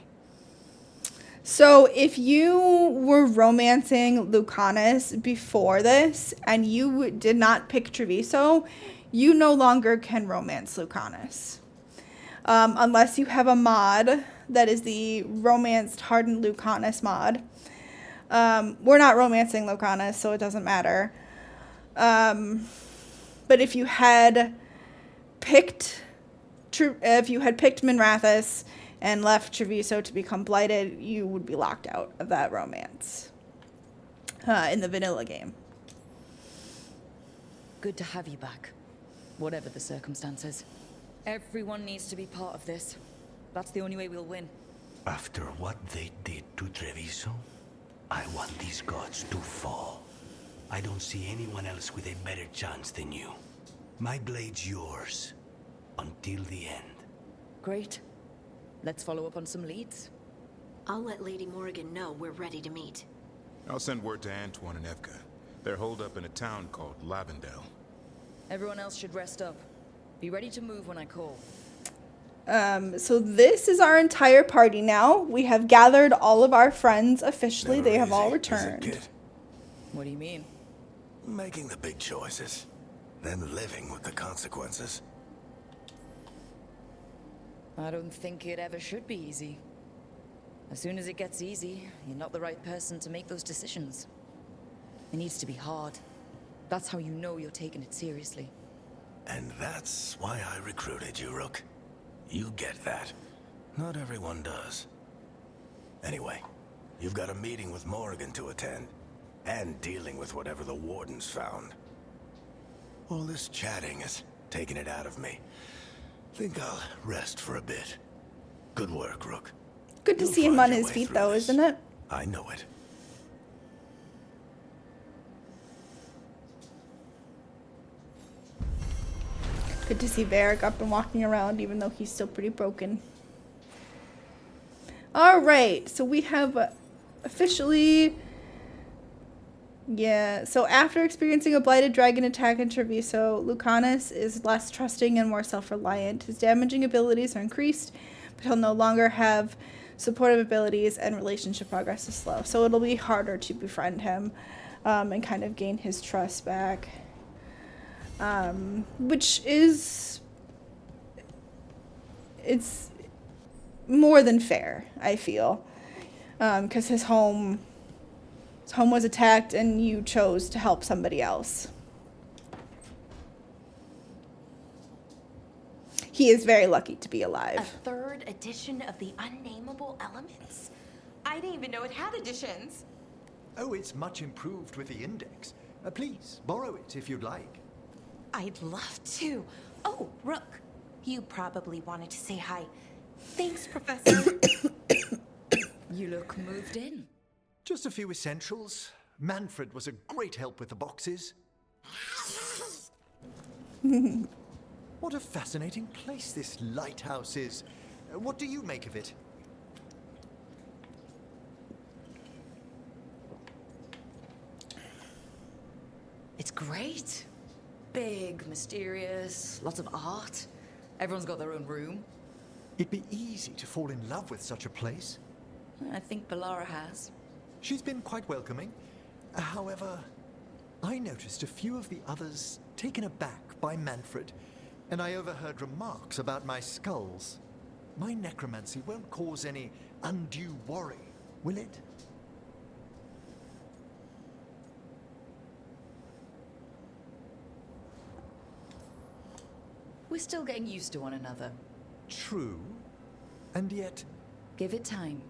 So if you were romancing Lucanus before this and you did not pick Treviso, you no longer can romance Lucanus. Unless you have a mod that is the romanced hardened Lucanus mod. We're not romancing Lucanus, so it doesn't matter. But if you had picked Minrathus and left Treviso to become blighted, you would be locked out of that romance in the vanilla game. Good to have you back, whatever the circumstances. Everyone needs to be part of this. That's the only way we'll win. After what they did to Treviso, I want these gods to fall. I don't see anyone else with a better chance than you. My blade's yours, until the end. Great. Let's follow up on some leads. I'll let Lady Morrigan know we're ready to meet. I'll send word to Antoine and Evka. They're holed up in a town called Lavendale. Everyone else should rest up. Be ready to move when I call. So this is our entire party now. We have gathered all of our friends officially. They have all returned. What do you mean? Making the big choices, then living with the consequences. I don't think it ever should be easy. As soon as it gets easy, you're not the right person to make those decisions. It needs to be hard. That's how you know you're taking it seriously. And that's why I recruited you, Rook. You get that. Not everyone does. Anyway, you've got a meeting with Morrigan to attend, and dealing with whatever the Wardens found. All this chatting is taking it out of me. Think I'll rest for a bit. Good work, Rook. Good to see him on his feet, though, isn't it? I know it. Good to see Varric up and walking around, even though he's still pretty broken. Alright, so we have officially... Yeah, so after experiencing a blighted dragon attack in Treviso, Lucanus is less trusting and more self-reliant. His damaging abilities are increased, but he'll no longer have supportive abilities and relationship progress is slow. So it'll be harder to befriend him and kind of gain his trust back. Which is... It's more than fair, I feel. Because his home was attacked and you chose to help somebody else. He is very lucky to be alive. A third edition of the Unnameable Elements? I didn't even know it had editions. Oh, it's much improved with the index. Please, borrow it if you'd like. I'd love to. Oh, Rook, you probably wanted to say hi. Thanks, Professor. You look moved in. Just a few essentials. Manfred was a great help with the boxes. What a fascinating place this lighthouse is. What do you make of it? It's great. Big, mysterious, lots of art. Everyone's got their own room. It'd be easy to fall in love with such a place. I think Bellara has. She's been quite welcoming. However, I noticed a few of the others taken aback by Manfred, and I overheard remarks about my skulls. My necromancy won't cause any undue worry, will it? We're still getting used to one another. True. And yet... Give it time.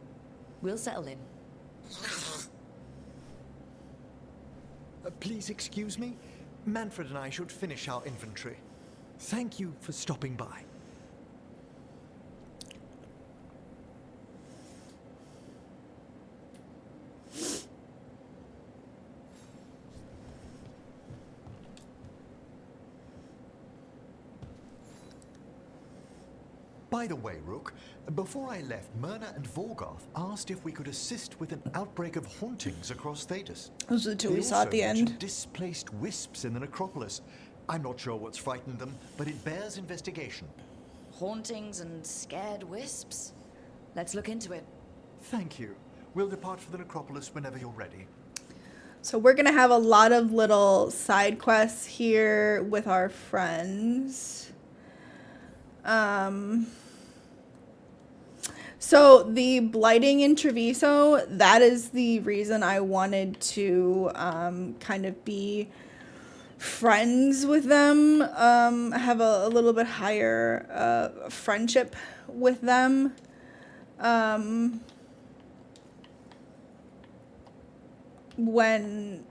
We'll settle in. Please excuse me. Manfred and I should finish our inventory. Thank you for stopping by. By the way, Rook, before I left, Myrna and Veilguard asked if we could assist with an outbreak of hauntings across Thetis. Those are the two we They saw at also the mentioned end. displaced wisps in the necropolis. I'm not sure what's frightened them, but it bears investigation. Hauntings and scared wisps? Let's look into it. Thank you. We'll depart for the necropolis whenever you're ready. So we're going to have a lot of little side quests here with our friends. So the blighting in Treviso, that is the reason I wanted to kind of be friends with them, have a little bit higher friendship with them. When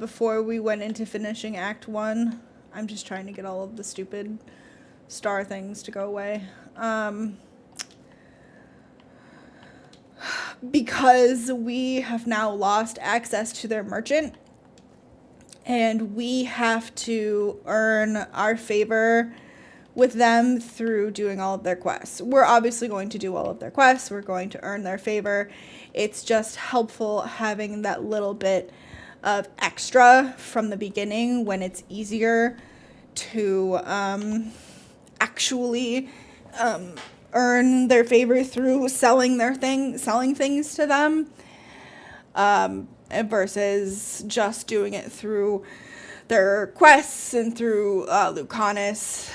before we went into finishing Act 1, I'm just trying to get all of the stupid star things to go away. Because we have now lost access to their merchant, and we have to earn our favor with them through doing all of their quests. We're obviously going to do all of their quests. We're going to earn their favor. It's just helpful having that little bit of extra from the beginning when it's easier to actually earn their favor through selling things to them, versus just doing it through their quests and through Lucanus.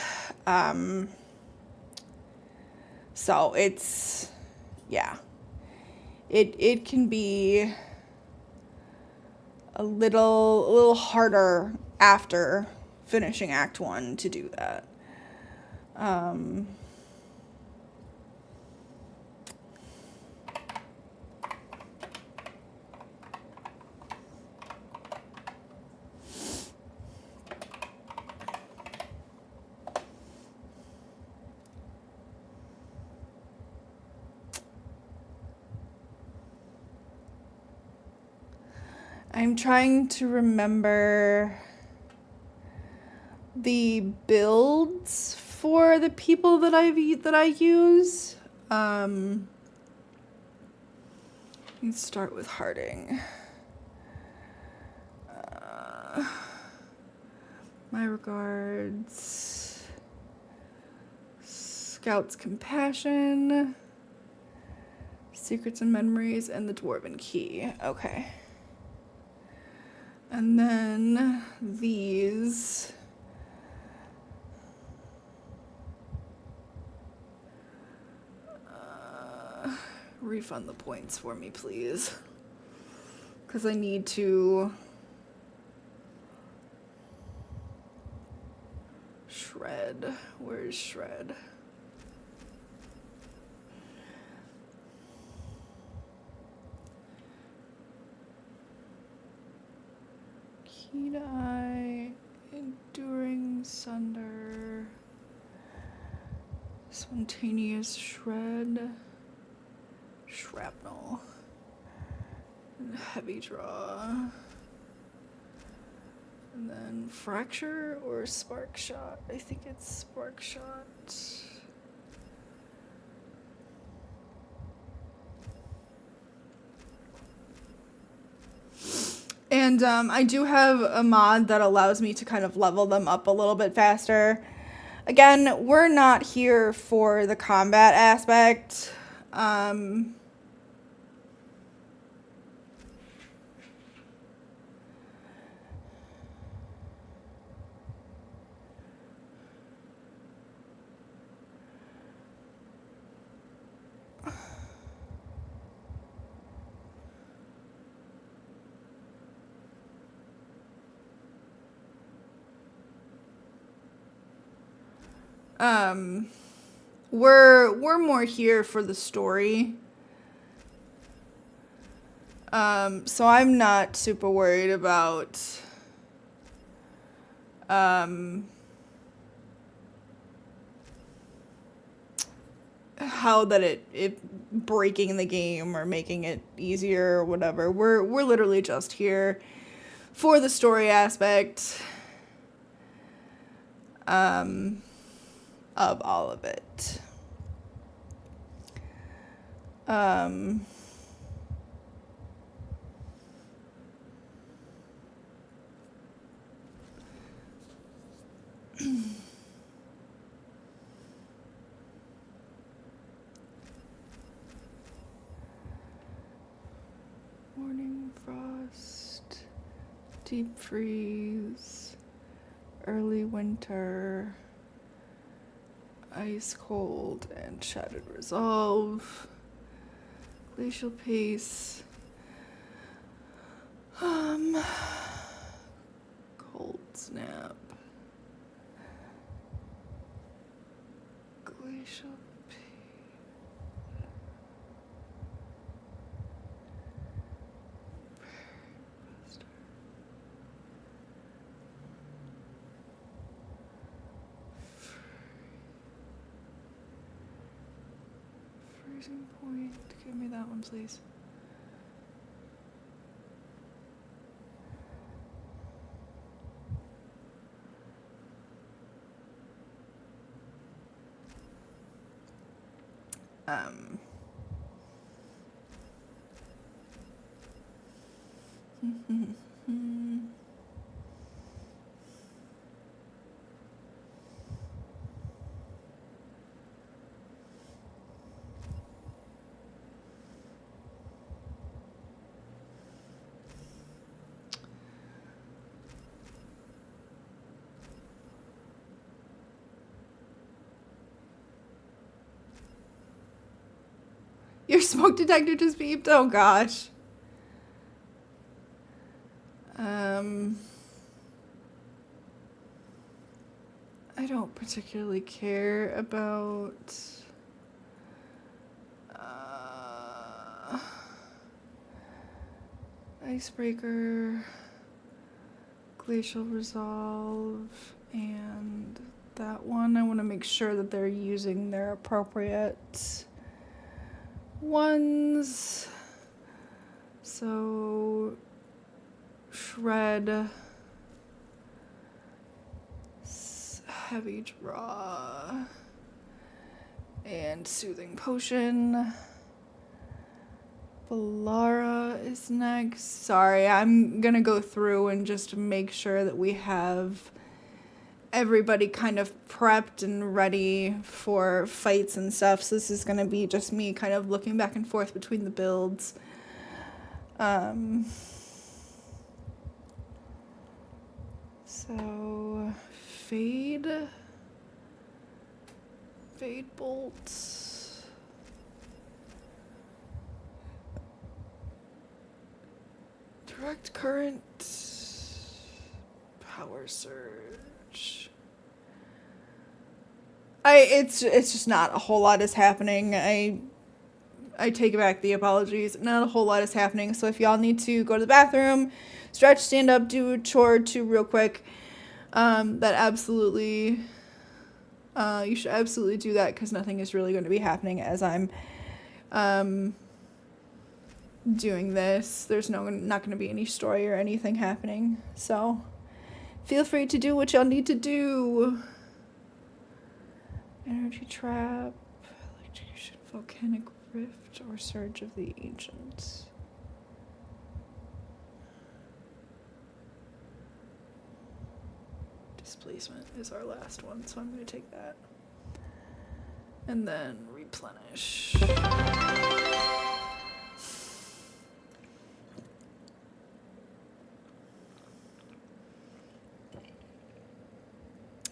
So it's, yeah, it can be a little harder after finishing Act 1 to do that. I'm trying to remember the builds for the people that I use. Let's start with Harding. My regards. Scout's Compassion. Secrets and Memories, and the Dwarven Key. Okay. And then these. Refund the points for me, please. Because I need to shred. Where's shred? Keen Eye, Enduring Sunder, Spontaneous Shred, Shrapnel, and Heavy Draw, and then Fracture or Spark Shot. I think it's Spark Shot. And I do have a mod that allows me to kind of level them up a little bit faster. Again, we're not here for the combat aspect. We're more here for the story. So I'm not super worried about how that it breaking the game or making it easier or whatever. We're literally just here for the story aspect of all of it. Morning frost, deep freeze, early winter, ice cold and shattered resolve, glacial pace, cold snap, glacial freezing point. Give me that one, please. Your smoke detector just beeped? Oh gosh. I don't particularly care about Icebreaker, Glacial Resolve, and that one. I want to make sure that they're using their appropriate ones. So Shred, Heavy Draw, and Soothing Potion. Valara is next. Sorry, I'm gonna go through and just make sure that we have everybody kind of prepped and ready for fights and stuff. So this is gonna be just me kind of looking back and forth between the builds. So Fade Bolt. Direct Current, Power Surge. It's just not a whole lot is happening. I take back the apologies. Not a whole lot is happening. So if y'all need to go to the bathroom, stretch, stand up, do a chore or two real quick, that absolutely, you should absolutely do that because nothing is really going to be happening as I'm doing this. There's not going to be any story or anything happening. So feel free to do what y'all need to do. Energy Trap, Electrocution, Volcanic Rift, or Surge of the Ancients. Displacement is our last one, so I'm going to take that. And then replenish.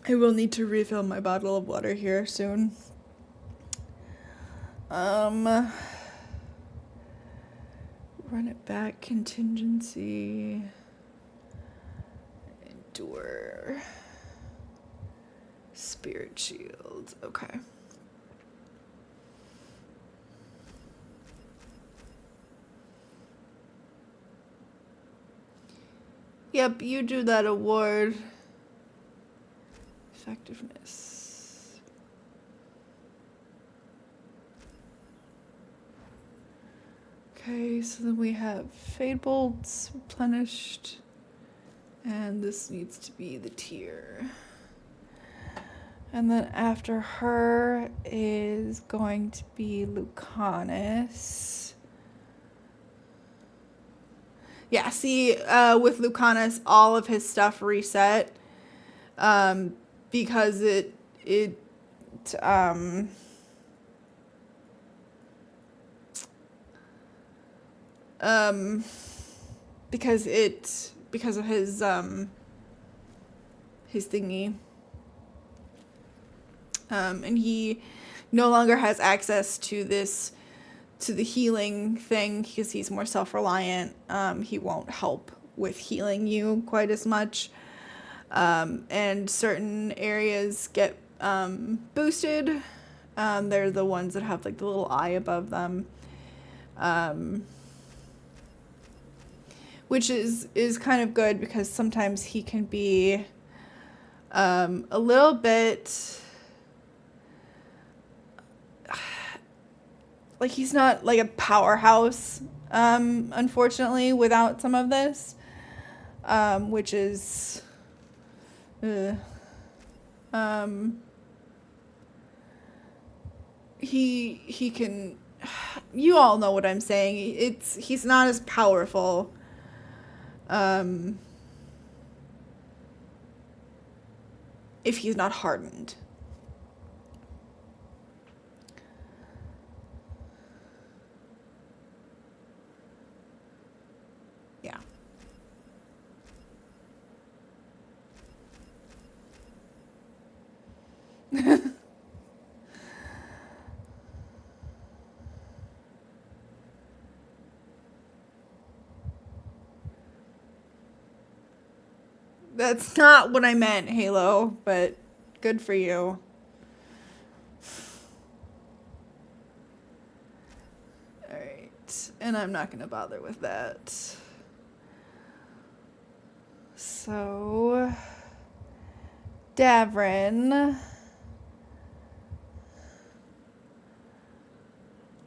I will need to refill my bottle of water here soon. Run it back, contingency. Endure. Spirit shield. Okay. Yep, you do that award. Effectiveness. Okay, so then we have Fade Bolts replenished. And this needs to be the tier. And then after her is going to be Lucanus. Yeah, see, with Lucanus, all of his stuff reset. Because because of his thingy. And he no longer has access to the healing thing because he's more self-reliant. He won't help with healing you quite as much. And certain areas get boosted. They're the ones that have like the little eye above them. Which is kind of good because sometimes he can be a little bit like he's not like a powerhouse, unfortunately, without some of this, which is he can, you all know what I'm saying. He's not as powerful. If he's not hardened. Yeah. That's not what I meant, Halo, but good for you. Alright, and I'm not going to bother with that. So, Davrin.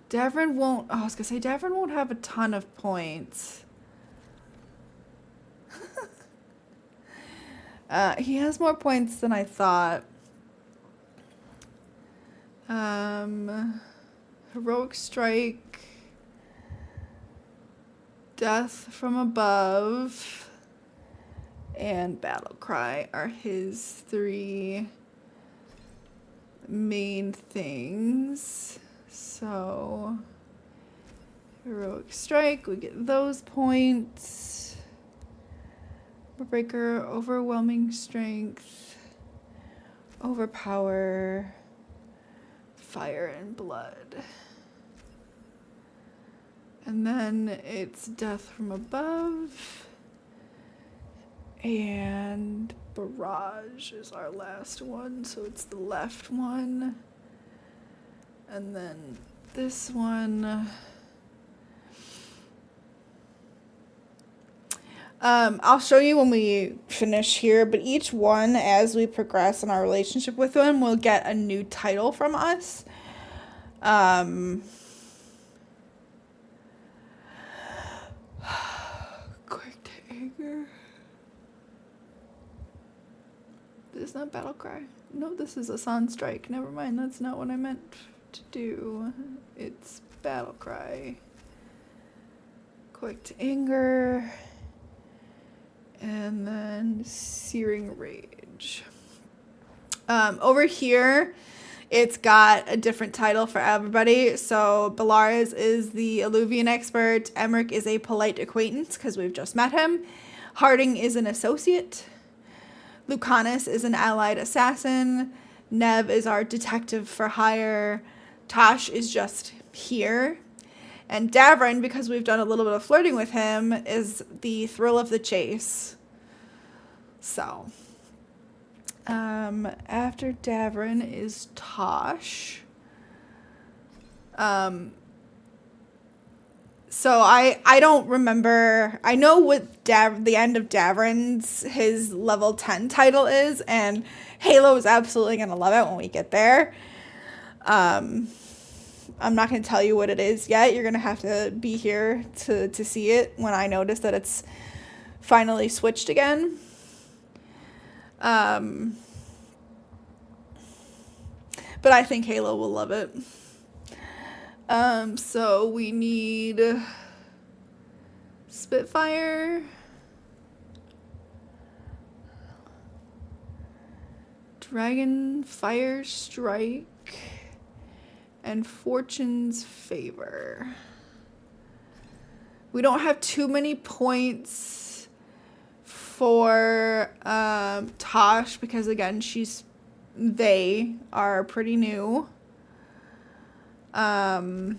Davrin won't, I was going to say, Davrin won't have a ton of points. He has more points than I thought. Heroic Strike, Death from Above, and Battle Cry are his three main things. So, Heroic Strike, we get those points. Breaker, Overwhelming Strength, Overpower, Fire and Blood. And then it's Death from Above. And Barrage is our last one, so it's the left one. And then this one. I'll show you when we finish here, but each one, as we progress in our relationship with them, will get a new title from us. Quick to Anger. This is not Battle Cry. No, this is a Sun Strike. Never mind, that's not what I meant to do. It's Battle Cry. Quick to Anger. And then Searing Rage. Over here, it's got a different title for everybody. So Bellaris is the Alluvian expert. Emmerich is a polite acquaintance because we've just met him. Harding is an associate. Lucanus is an allied assassin. Nev is our detective for hire. Tosh is just here. And Davrin, because we've done a little bit of flirting with him, is the thrill of the chase. So, after Davrin is Tosh. So I don't remember. I know what the end of Davrin's his level 10 title is, and Halo is absolutely gonna love it when we get there. I'm not going to tell you what it is yet. You're going to have to be here to see it when I notice that it's finally switched again. But I think Halo will love it. So we need Spitfire, Dragon Fire Strike, and Fortune's Favor. We don't have too many points for Tosh because, again, they are pretty new. So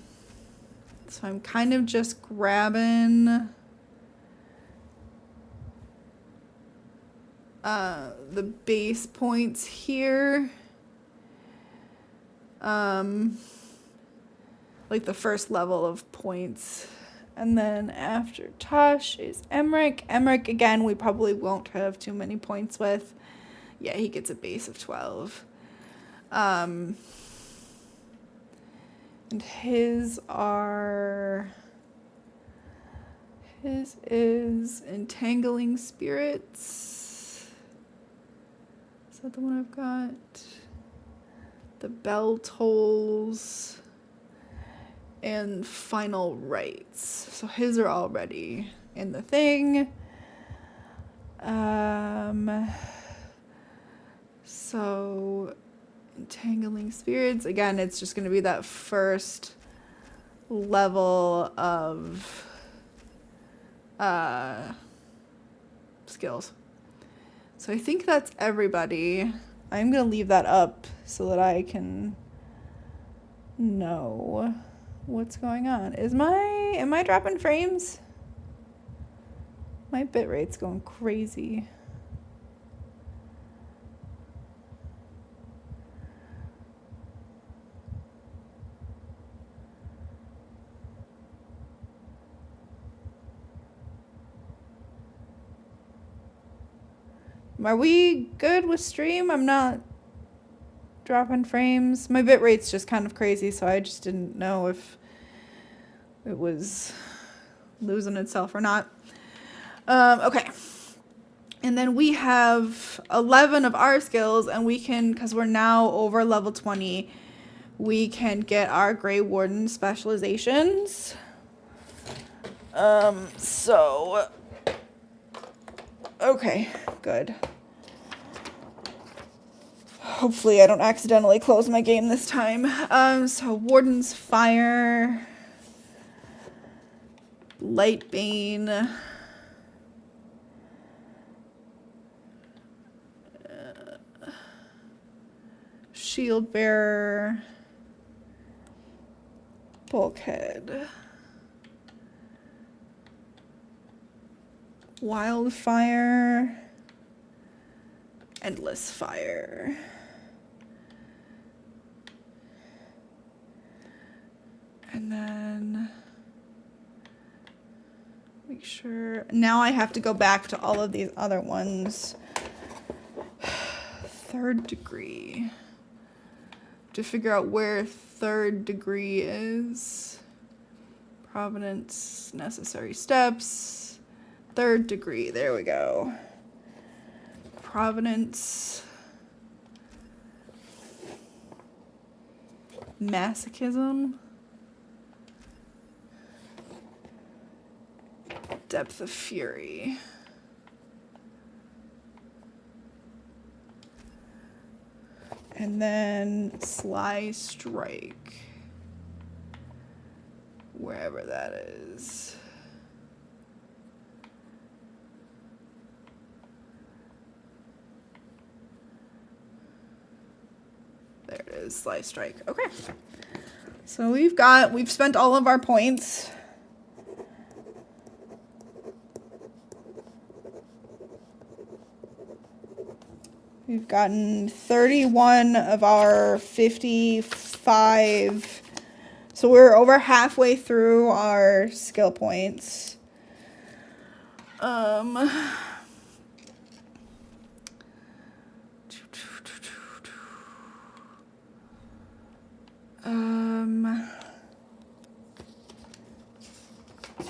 I'm kind of just grabbing the base points here. Like the first level of points. And then after Tosh is Emmerich. Emmerich, again, we probably won't have too many points with. Yeah, he gets a base of 12. And his is Entangling Spirits. Is that the one I've got? The Bell Tolls. And Final Rites. So his are already in the thing. So Entangling Spirits. Again, it's just going to be that first level of skills. So I think that's everybody. I'm going to leave that up so that I can know what's going on. Am I dropping frames? My bit rate's going crazy. Are we good with stream? I'm not dropping frames. My bit rate's just kind of crazy, so I just didn't know if it was losing itself or not. Okay. And then we have 11 of our skills, and we can, because we're now over level 20, we can get our Grey Warden specializations. Okay, good. Hopefully I don't accidentally close my game this time. So Warden's Fire, Lightbane, Shield Bearer, Bulkhead, Wildfire, Endless Fire. And then make sure. Now I have to go back to all of these other ones. 3rd degree. To figure out where 3rd degree is. Providence, necessary steps. 3rd degree. There we go. Providence. Masochism. Depth of Fury. And then Sly Strike. Wherever that is. There it is, Sly Strike. Okay. So we've spent all of our points. We've gotten 31 of our 55. So we're over halfway through our skill points.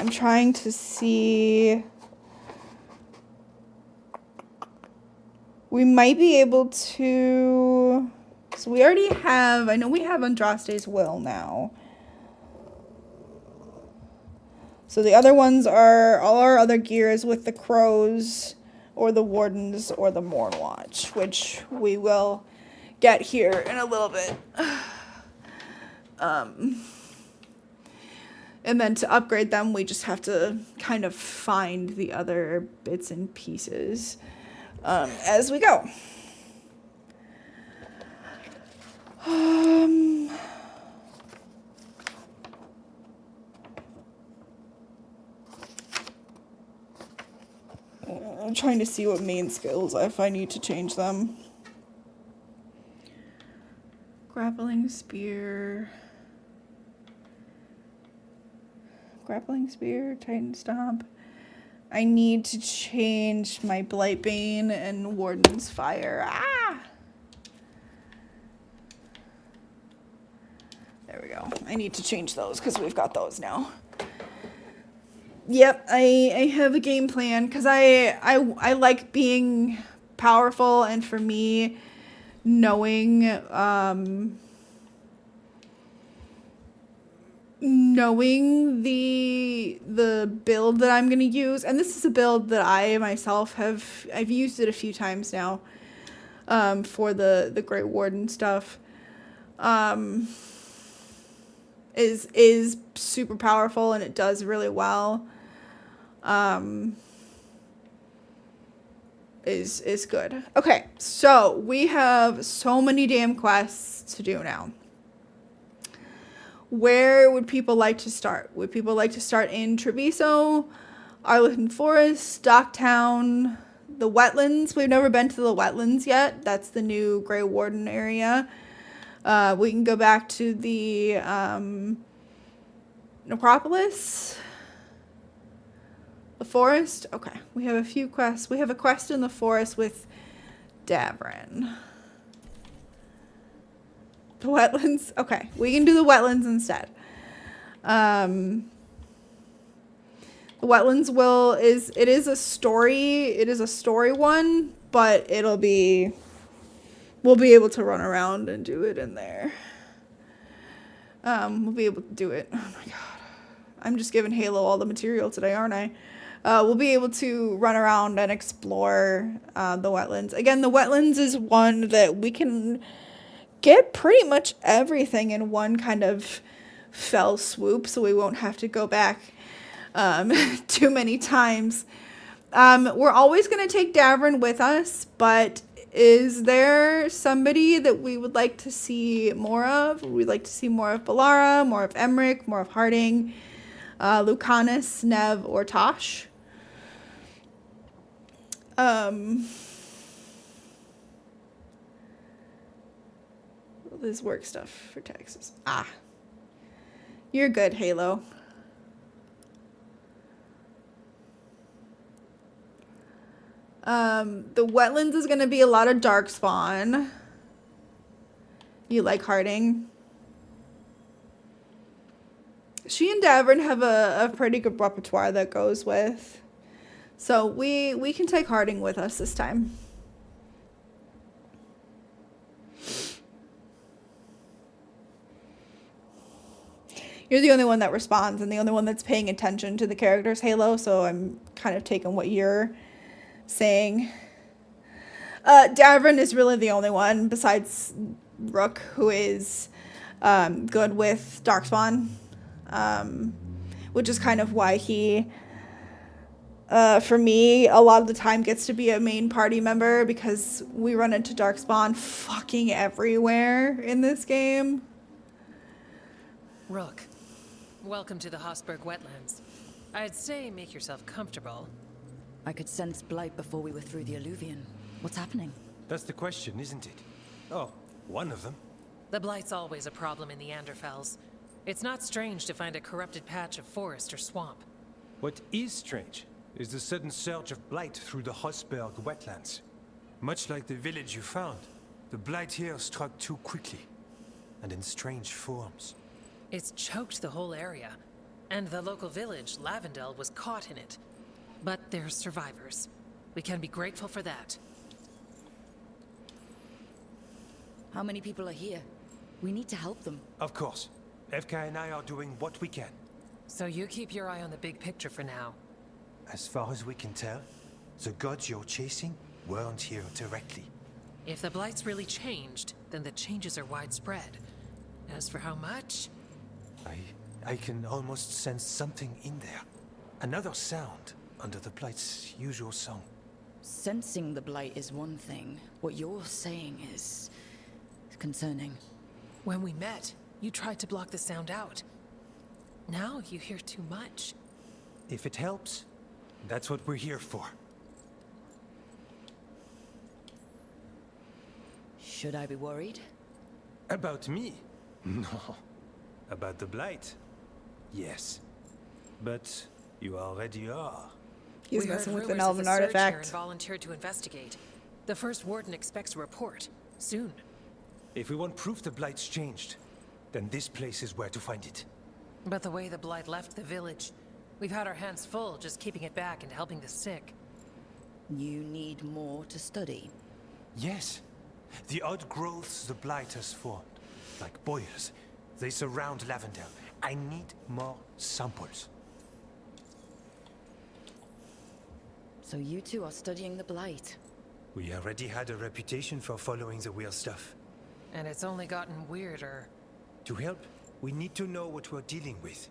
I'm trying to see. We might be able to. So we already have. I know we have Andraste's will now. So the other ones are all our other gears with the crows, or the wardens, or the Morn Watch, which we will get here in a little bit. And then to upgrade them, we just have to kind of find the other bits and pieces as we go. I'm trying to see what main skills, if I need to change them. Grappling spear, Titan stomp. I need to change my Blight Bane and Warden's Fire. Ah! There we go. I need to change those because we've got those now. Yep, I have a game plan because I like being powerful, and for me, knowing the build that I'm gonna use, and this is a build that I myself I've used it a few times now for the Great Warden stuff. Is super powerful, and it does really well. Is good. Okay, so we have so many damn quests to do now. Where would people like to start? Would people like to start in Treviso, Arlington Forest, Docktown, the Wetlands? We've never been to the Wetlands yet. That's the new Grey Warden area. We can go back to the Necropolis. The forest? Okay. We have a few quests. We have a quest in the forest with Davrin. The Wetlands? Okay. We can do the Wetlands instead. The Wetlands it is a story one, but we'll be able to run around and do it in there. We'll be able to do it. Oh my god. I'm just giving Halo all the material today, aren't I? We'll be able to run around and explore the Wetlands. Again, the Wetlands is one that we can get pretty much everything in one kind of fell swoop, so we won't have to go back too many times. We're always going to take Davrin with us, but is there somebody that we would like to see more of? We'd like to see more of Balara, more of Emmerich, more of Harding, Lucanus, Nev, or Tosh. This work stuff for Texas. Ah. You're good, Halo. The Wetlands is going to be a lot of Darkspawn. You like Harding? She and Davrin have a pretty good repertoire that goes with. So we can take Harding with us this time. You're the only one that responds and the only one that's paying attention to the characters, Halo, so I'm kind of taking what you're saying. Davrin is really the only one besides Rook who is good with Darkspawn, which is kind of why he, for me, a lot of the time gets to be a main party member because we run into Darkspawn fucking everywhere in this game. Rook, welcome to the Hossberg Wetlands. I'd say make yourself comfortable. I could sense blight before we were through the alluvion. What's happening? That's the question, isn't it? Oh, one of them. The blight's always a problem in the Anderfells. It's not strange to find a corrupted patch of forest or swamp. What is strange is the sudden surge of blight through the Hossberg Wetlands. Much like the village you found, the blight here struck too quickly, and in strange forms. It's choked the whole area. And the local village, Lavendel, was caught in it. But they're survivors. We can be grateful for that. How many people are here? We need to help them. Of course. FK and I are doing what we can. So you keep your eye on the big picture for now. As far as we can tell, the gods you're chasing weren't here directly. If the blight's really changed, then the changes are widespread. As for how much? I can almost sense something in there. Another sound under the blight's usual song. Sensing the blight is one thing. What you're saying is concerning. When we met, you tried to block the sound out. Now you hear too much. If it helps, that's what we're here for. Should I be worried? About me? No. About the blight? Yes. But you already are. He's We messing heard with an rumors of elven a surge here and artifact. volunteered to investigate. The first warden expects a report. Soon. If we want proof the blight's changed, then this place is where to find it. But the way the blight left the village, we've had our hands full just keeping it back and helping the sick. You need more to study. Yes. The odd growths the blight has formed, like boils, they surround Lavendel. I need more samples. So you two are studying the blight. We already had a reputation for following the weird stuff. And it's only gotten weirder. To help, we need to know what we're dealing with.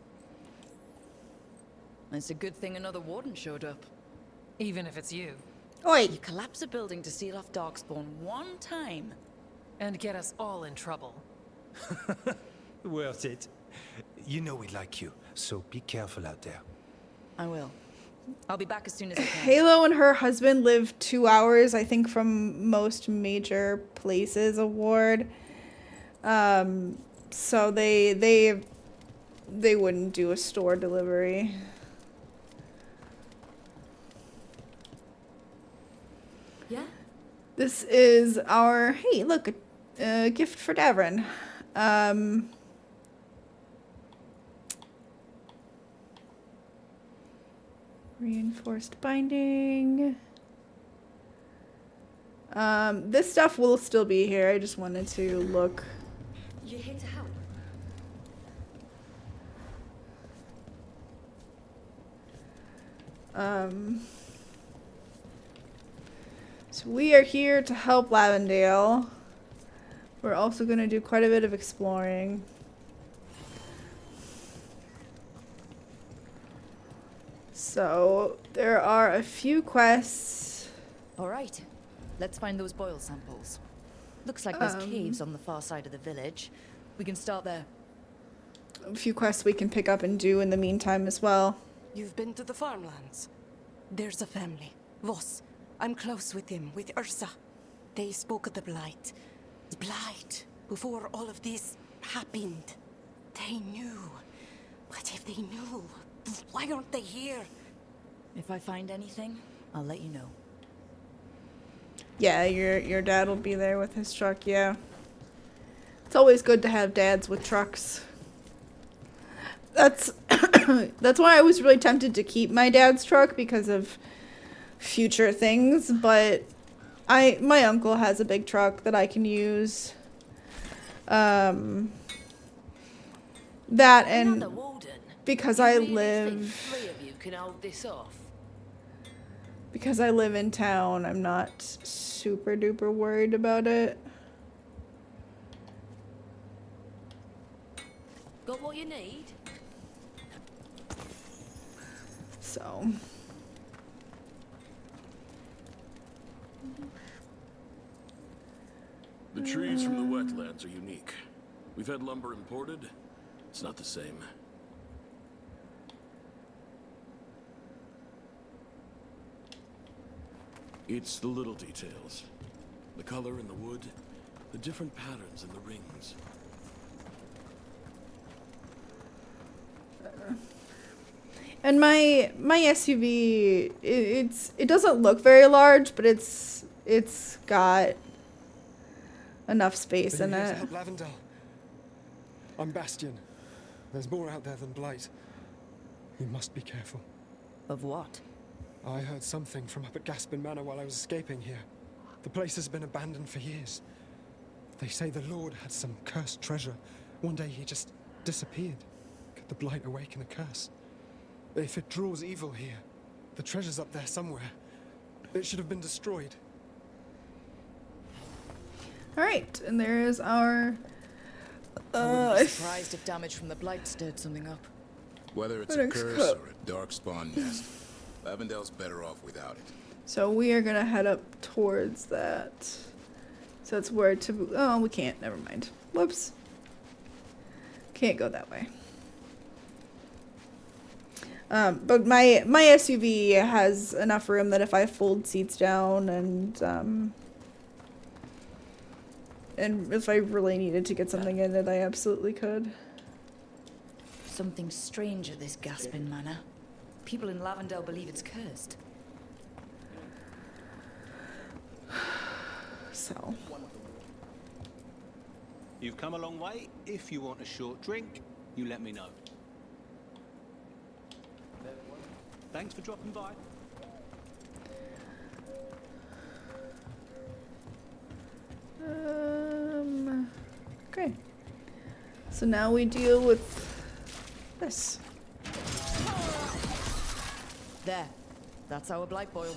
It's a good thing another warden showed up. Even if it's you. Oi! You collapse a building to seal off Darkspawn one time. And get us all in trouble. Worth it. You know we like you, so be careful out there. I will. I'll be back as soon as I can. Halo and her husband live 2 hours, I think, from most major places of Ward. So they wouldn't do a store delivery. Yeah? This is our, hey, look, a gift for Davrin. Reinforced binding. This stuff will still be here. I just wanted to look. You're here to help. So we are here to help Lavendale. We're also going to do quite a bit of exploring. So there are a few quests. All right. Let's find those boil samples. Looks like there's caves on the far side of the village. We can start there. A few quests we can pick up and do in the meantime as well. You've been to the farmlands? There's a family. Voss. I'm close with him, with Ursa. They spoke of the blight. The blight. Before all of this happened. They knew. But if they knew, why aren't they here? If I find anything, I'll let you know. Yeah, your dad will be there with his truck, yeah. It's always good to have dads with trucks. That's that's why I was really tempted to keep my dad's truck because of future things, but my uncle has a big truck that I can use. That and because I live Three of you can hold this off. because I live in town, I'm not super duper worried about it. Got what you need? So The trees from the wetlands are unique. We've had lumber imported. It's not the same. It's the little details. The color in the wood, the different patterns in the rings. and my SUV it doesn't look very large, but it's got enough space in it. Help Lavendel. I'm Bastion. There's more out there than blight. You must be careful. Of what? I heard something from up at Gaspin Manor while I was escaping here. The place has been abandoned for years. They say the Lord had some cursed treasure. One day he just disappeared. Could the blight awaken a curse? If it draws evil here, the treasure's up there somewhere. It should have been destroyed. Alright, and there is our... I wouldn't be surprised if damage from the blight stirred something up. Whether it's a curse or a dark spawn nest, Lavendel's better off without it. So we are gonna head up towards that. So that's where to... Oh, we can't. Never mind. Whoops. Can't go that way. But my SUV has enough room that if I fold seats down and if I really needed to get something in it, I absolutely could. Something strange at this Gaspin Manor. People in Lavendel believe it's cursed. So. You've come a long way. If you want a short drink, you let me know. Thanks for dropping by. Okay. So now we deal with this. There. That's our blight boil.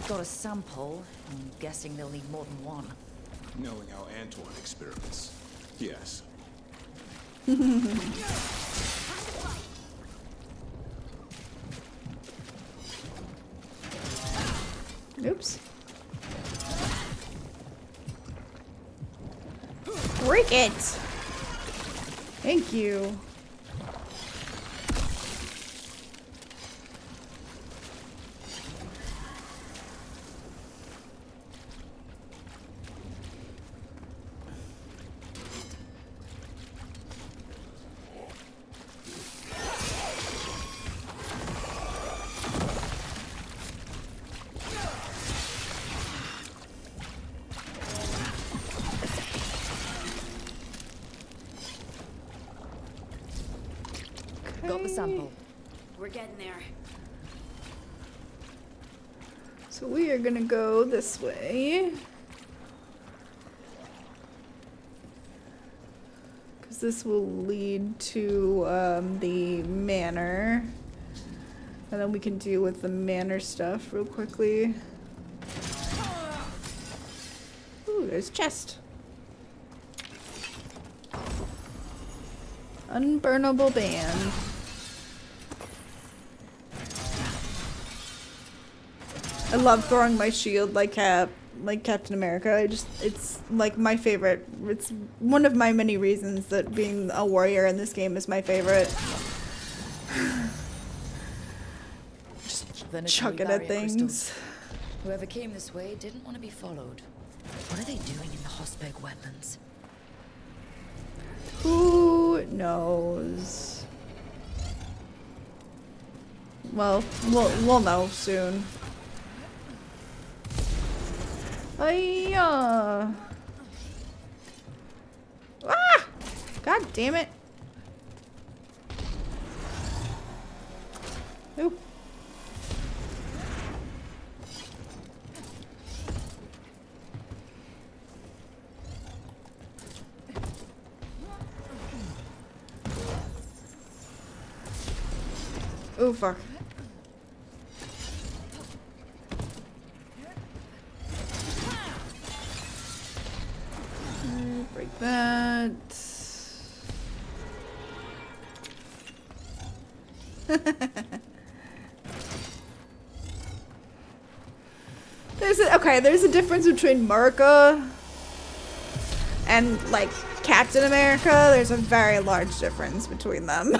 Got a sample. I'm guessing they'll need more than one. Knowing how Antoine experiments, yes. Oops. Break it! Thank you. Got the sample. We're getting there. So we are gonna go this way. Because this will lead to the manor. And then we can deal with the manor stuff real quickly. Ooh, there's a chest. Unburnable band. I love throwing my shield like Captain America. It's like my favorite. It's one of my many reasons that being a warrior in this game is my favorite. Just chuck it at things. Crystals. Whoever came this way didn't want to be followed. What are they doing in the Hossberg Wetlands? Who knows? Well, we'll know soon. Ah! God damn it! Ooh. Oh fuck. Break that. There's a difference between Merca and like Captain America. There's a very large difference between them.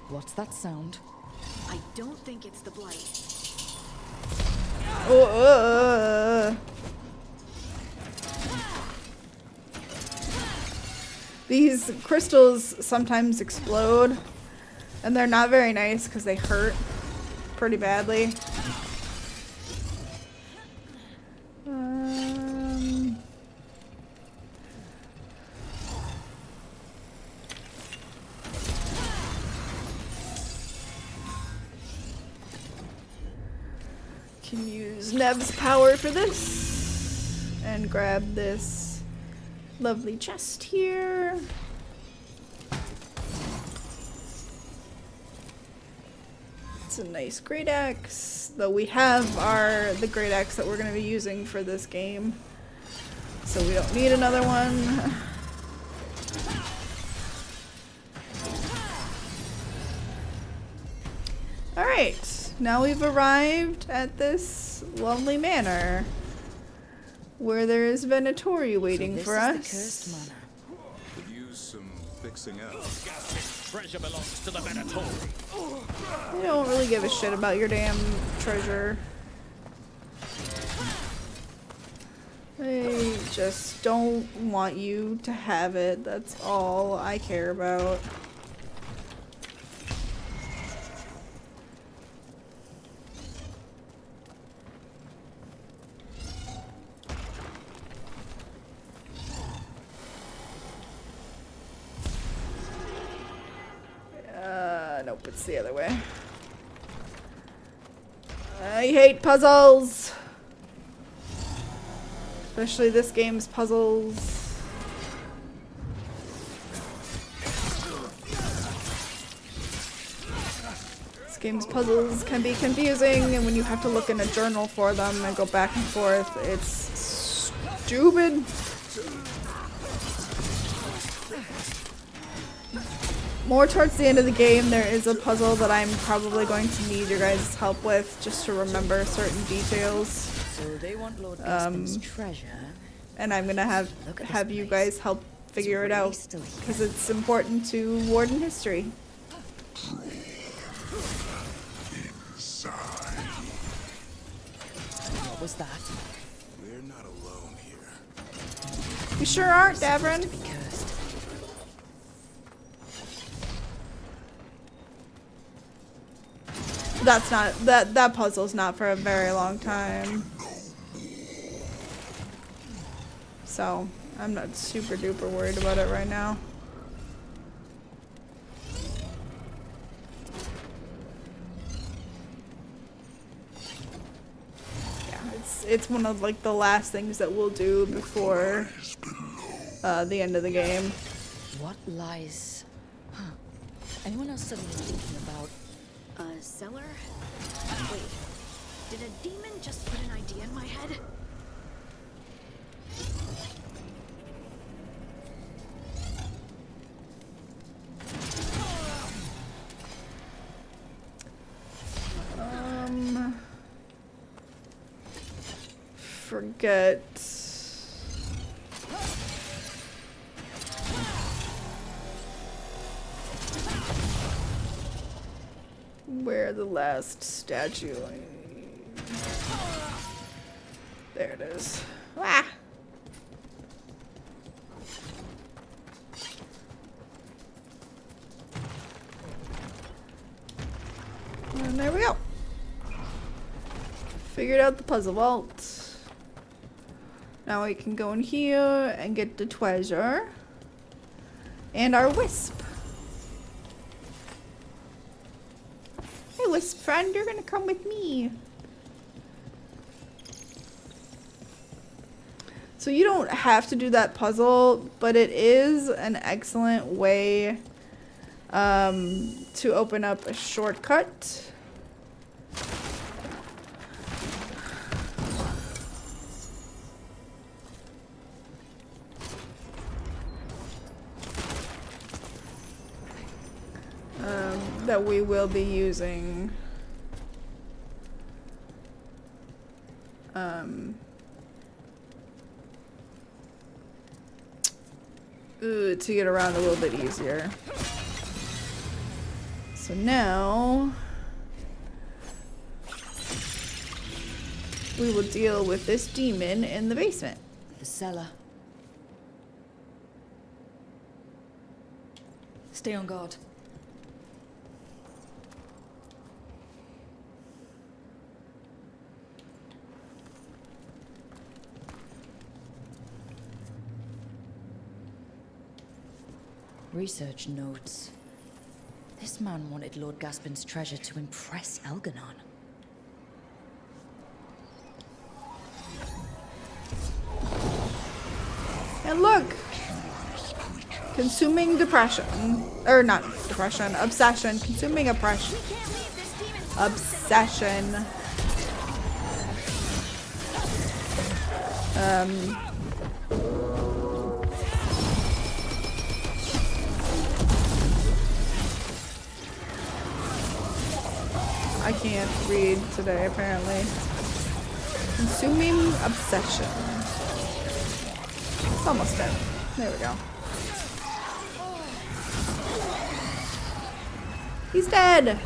What's that sound? I don't think it's the blight. These crystals sometimes explode, and they're not very nice because they hurt pretty badly. Can use Nev's power for this and grab this lovely chest here. It's a nice great axe, though we have the great axe that we're going to be using for this game, so we don't need another one. Alright, now we've arrived at this lovely manor where there is Venatori waiting for us. Could use some fixing up. Treasure belongs to the Venatori. I don't really give a shit about your damn treasure. I just don't want you to have it. That's all I care about. Nope, it's the other way. I hate puzzles! Especially this game's puzzles. This game's puzzles can be confusing, and when you have to look in a journal for them and go back and forth, it's stupid. More towards the end of the game, there is a puzzle that I'm probably going to need your guys' help with, just to remember certain details. So they want Lord Gaspin's treasure. And I'm gonna have you guys help figure it out, because it's important to Warden history. What was that? We're not alone here. You sure aren't, Davrin. That's not that puzzle's not for a very long time. So I'm not super duper worried about it right now. Yeah, it's one of like the last things that we'll do before the end of the game. What lies? Huh. Anyone else suddenly thinking about a cellar? Wait, did a demon just put an idea in my head? Forget. Where the last statue? There it is. Ah! And there we go. Figured out the puzzle vault. Now we can go in here and get the treasure. And our wisp. Hey, wisp friend, you're gonna come with me. So you don't have to do that puzzle, but it is an excellent way to open up a shortcut. That we will be using to get around a little bit easier. So now we will deal with this demon in the basement. The cellar. Stay on guard. Research notes. This man wanted Lord Gaspin's treasure to impress Elganon. And look! Consuming depression. Or not depression, obsession. Consuming oppression. Obsession. I can't read today, apparently. Consuming obsession. It's almost dead. There we go. He's dead!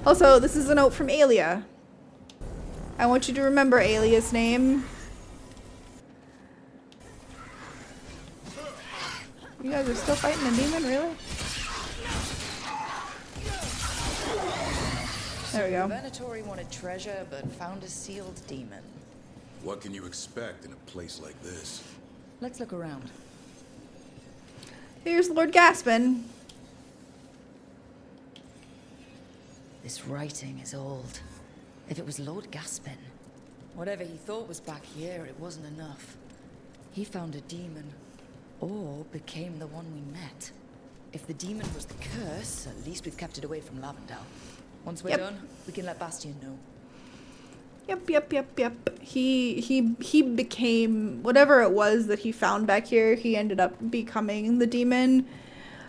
Also, this is a note from Aelia. I want you to remember Aelia's name. You guys are still fighting a demon, really? There we go. The Venatori wanted treasure, but found a sealed demon. What can you expect in a place like this? Let's look around. Here's Lord Gaspin. This writing is old. If it was Lord Gaspin, whatever he thought was back here, it wasn't enough. He found a demon, or became the one we met. If the demon was the curse, at least we've kept it away from Lavendel. Once we're done, we can let Bastion know. Yep. He became whatever it was that he found back here. He ended up becoming the demon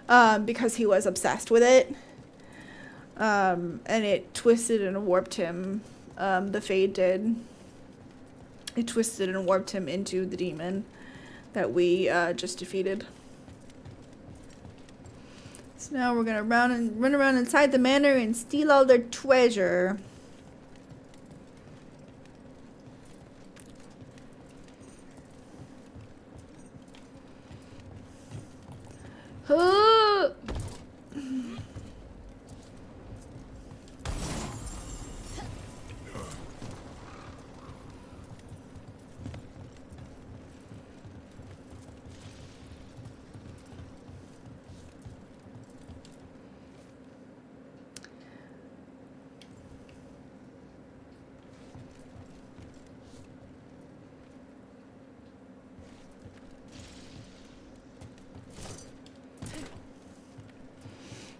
because he was obsessed with it. And it twisted and warped him. The Fade did. It twisted and warped him into the demon that we just defeated. So now we're gonna run around inside the manor and steal all their treasure.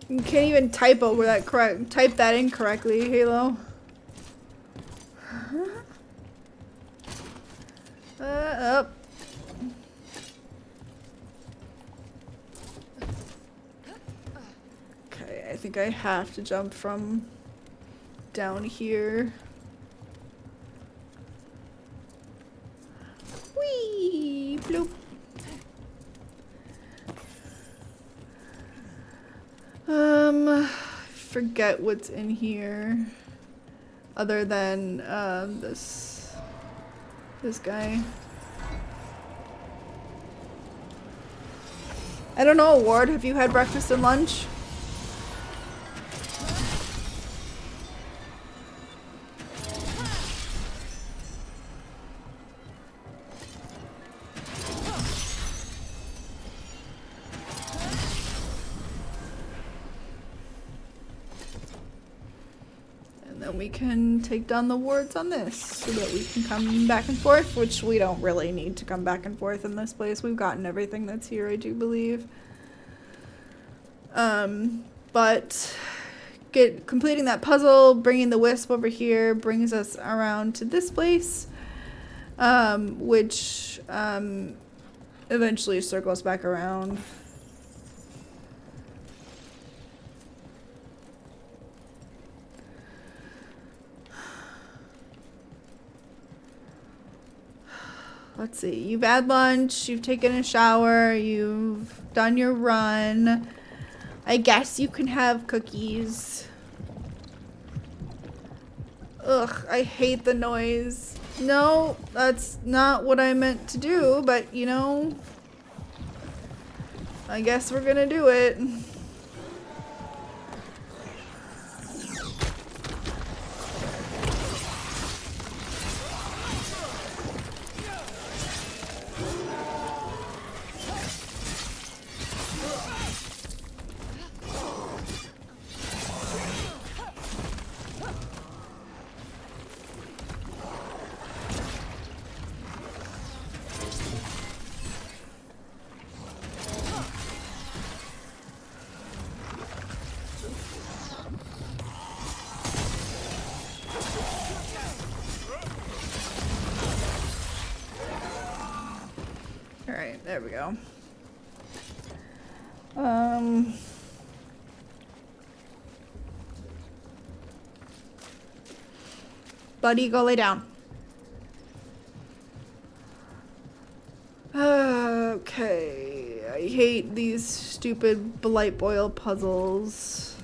You can't even type over that type that incorrectly, Halo. Up. Okay, I think I have to jump from down here. Whee! Bloop. Forget what's in here other than this guy. I don't know, Ward, have you had breakfast and lunch? We can take down the wards on this so that we can come back and forth, which we don't really need to come back and forth in this place. We've gotten everything that's here, I do believe. But completing that puzzle, bringing the wisp over here brings us around to this place, which eventually circles back around. Let's see, you've had lunch, you've taken a shower, you've done your run. I guess you can have cookies. Ugh, I hate the noise. No, that's not what I meant to do, but you know. I guess we're gonna do it. Alright, there we go. Buddy, go lay down. Okay, I hate these stupid blight boil puzzles.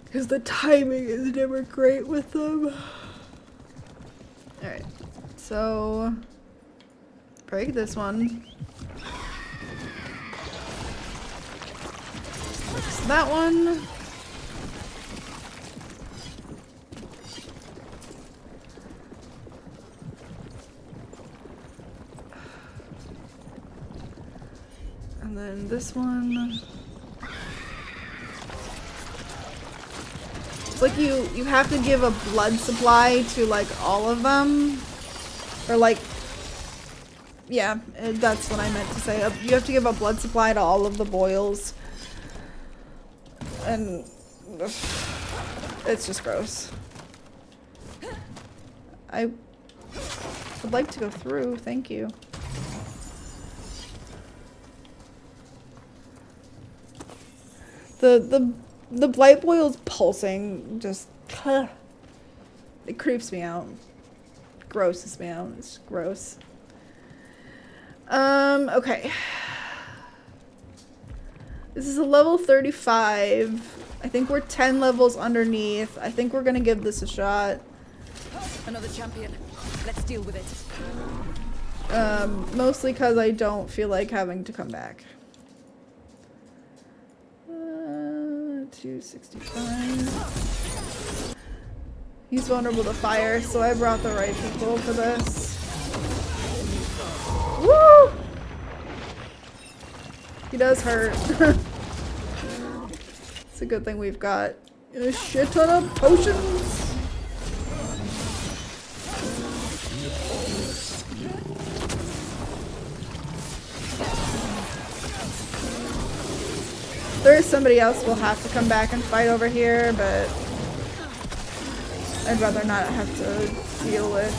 Because the timing is never great with them. Alright, so break this one. Fix that one. And then this one. It's like you have to give a blood supply to like all of them. Or like, yeah, that's what I meant to say. You have to give a blood supply to all of the boils. And it's just gross. I would like to go through, thank you. The blight boil's pulsing just it creeps me out. Grosses me out. It's gross. Okay. This is a level 35. I think we're 10 levels underneath. I think we're gonna give this a shot. Another champion. Let's deal with it. Mostly because I don't feel like having to come back. 265. He's vulnerable to fire, so I brought the right people for this. Woo! He does hurt. It's a good thing we've got a shit ton of potions. There is somebody else we'll have to come back and fight over here, but I'd rather not have to deal with.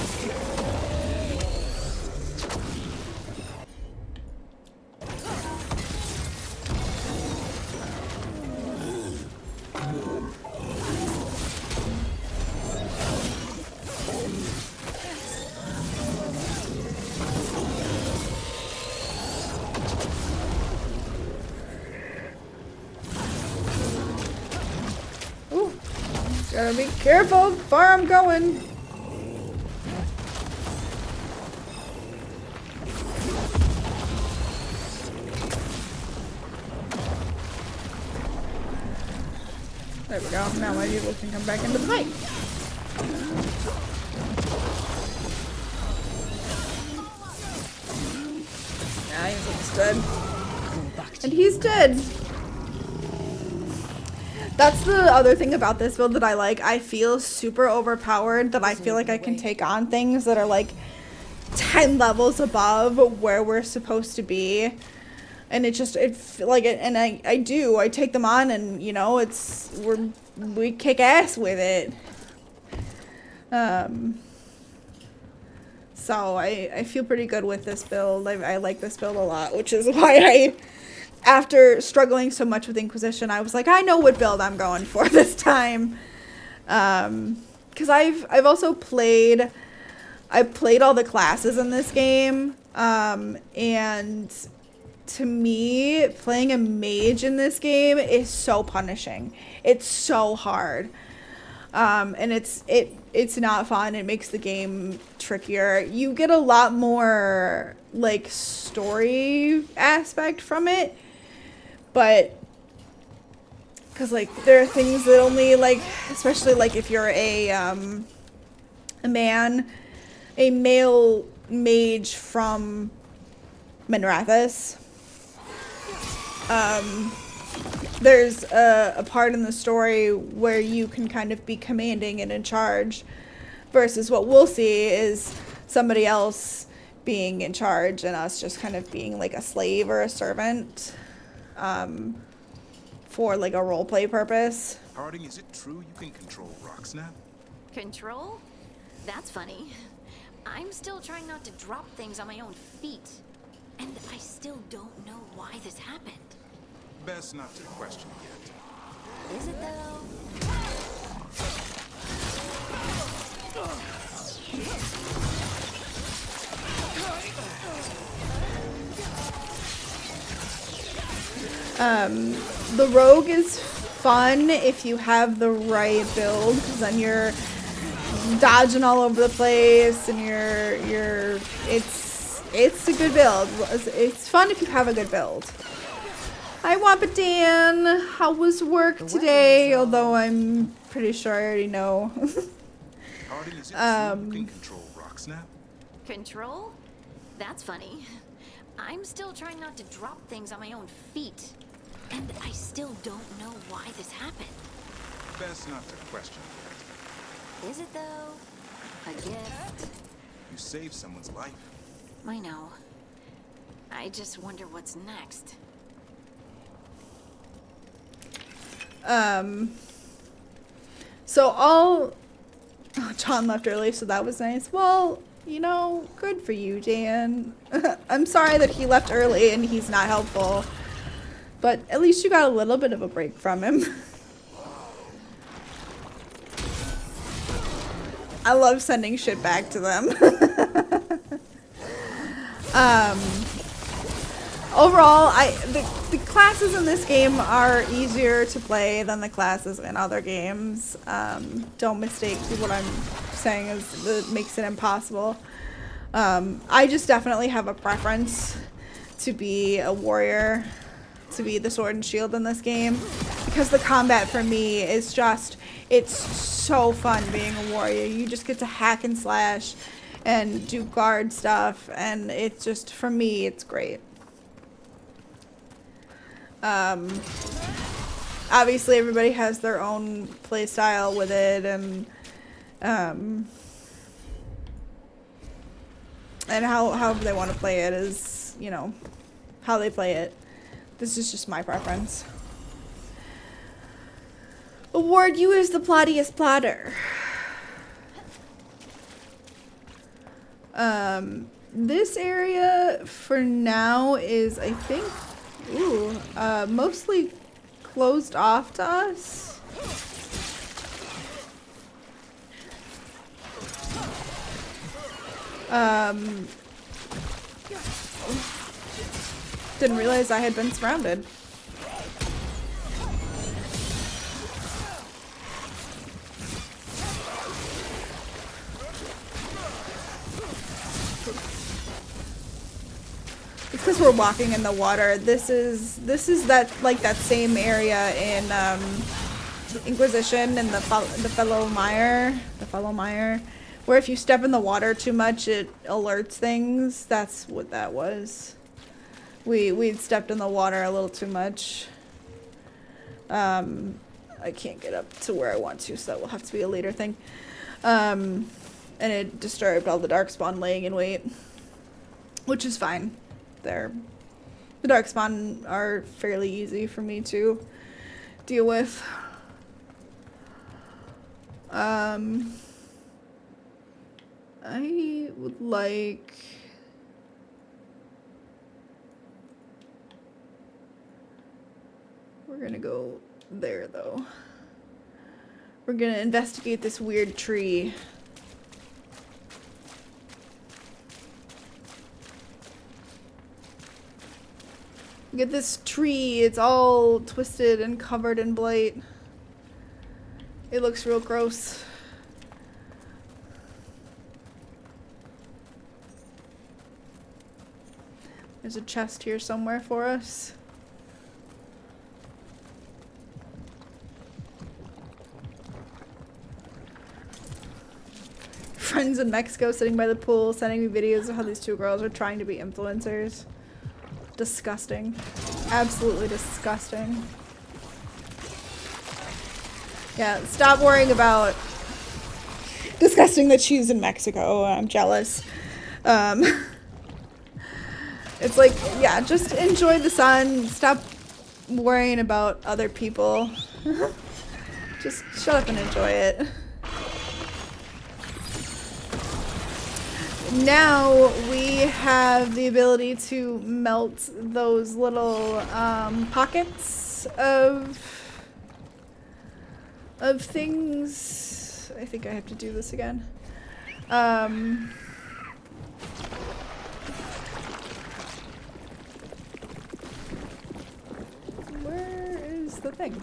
Gotta be careful how far I'm going. There we go. Now my people can come back into the fight. Yeah, he's almost dead. And he's dead. That's the other thing about this build that I like. I feel super overpowered, that I feel like I can take on things that are like 10 levels above where we're supposed to be. And it like it, and I do. I take them on, and you know, we kick ass with it. So I feel pretty good with this build. I like this build a lot, which is why after struggling so much with Inquisition, I was like, I know what build I'm going for this time. Because I've also played all the classes in this game, and to me, playing a mage in this game is so punishing. It's so hard. And it's not fun. It makes the game trickier. You get a lot more like story aspect from it, but because like there are things that only like, especially like if you're a man, a male mage from Minrathous, there's a part in the story where you can kind of be commanding and in charge, versus what we'll see is somebody else being in charge and us just kind of being like a slave or a servant, for like a roleplay purpose. Harding, is it true you can control Rocksnap? Control? That's funny. I'm still trying not to drop things on my own feet. And I still don't know why this happened. Best not to question yet. Is it though? The rogue is fun if you have the right build, because then you're dodging all over the place and it's a good build. It's fun if you have a good build. Hi Wappa Dan, how was work today? Although I'm pretty sure I already know. Harding, is it true you can control Rocksnap? Control? That's funny. I'm still trying not to drop things on my own feet. And I still don't know why this happened. Best not to question yet. Is it though? A gift? You saved someone's life. I know. I just wonder what's next. So John left early, so that was nice. Well, you know, good for you, Dan. I'm sorry that he left early and he's not helpful. But at least you got a little bit of a break from him. I love sending shit back to them. Overall, the classes in this game are easier to play than the classes in other games. Don't mistake what I'm saying as that makes it impossible. I just definitely have a preference to be a warrior, to be the sword and shield in this game, because the combat for me is just, it's so fun being a warrior. You just get to hack and slash and do guard stuff, and it's just, for me, it's great. Obviously everybody has their own play style with it, and however they want to play it is, you know, how they play it. This is just my preference. Award you as the plottiest plotter. This area for now is, I think, mostly closed off to us. Didn't realize I had been surrounded. It's because we're walking in the water. This is that, like, that same area in Inquisition and the Fellow Mire, where if you step in the water too much, it alerts things. That's what that was. We'd stepped in the water a little too much. I can't get up to where I want to, so that will have to be a later thing. And it disturbed all the Darkspawn laying in wait, which is fine. The Darkspawn are fairly easy for me to deal with. I would like... We're gonna go there, though. We're gonna investigate this weird tree. Look at this tree. It's all twisted and covered in blight. It looks real gross. There's a chest here somewhere for us. Friends in Mexico sitting by the pool sending me videos of how these two girls are trying to be influencers. Disgusting. Absolutely disgusting. Yeah, stop worrying about disgusting that she's in Mexico. I'm jealous. It's like, yeah, just enjoy the sun. Stop worrying about other people. Just shut up and enjoy it. Now we have the ability to melt those little pockets of things. I think I have to do this again. Where is the thing?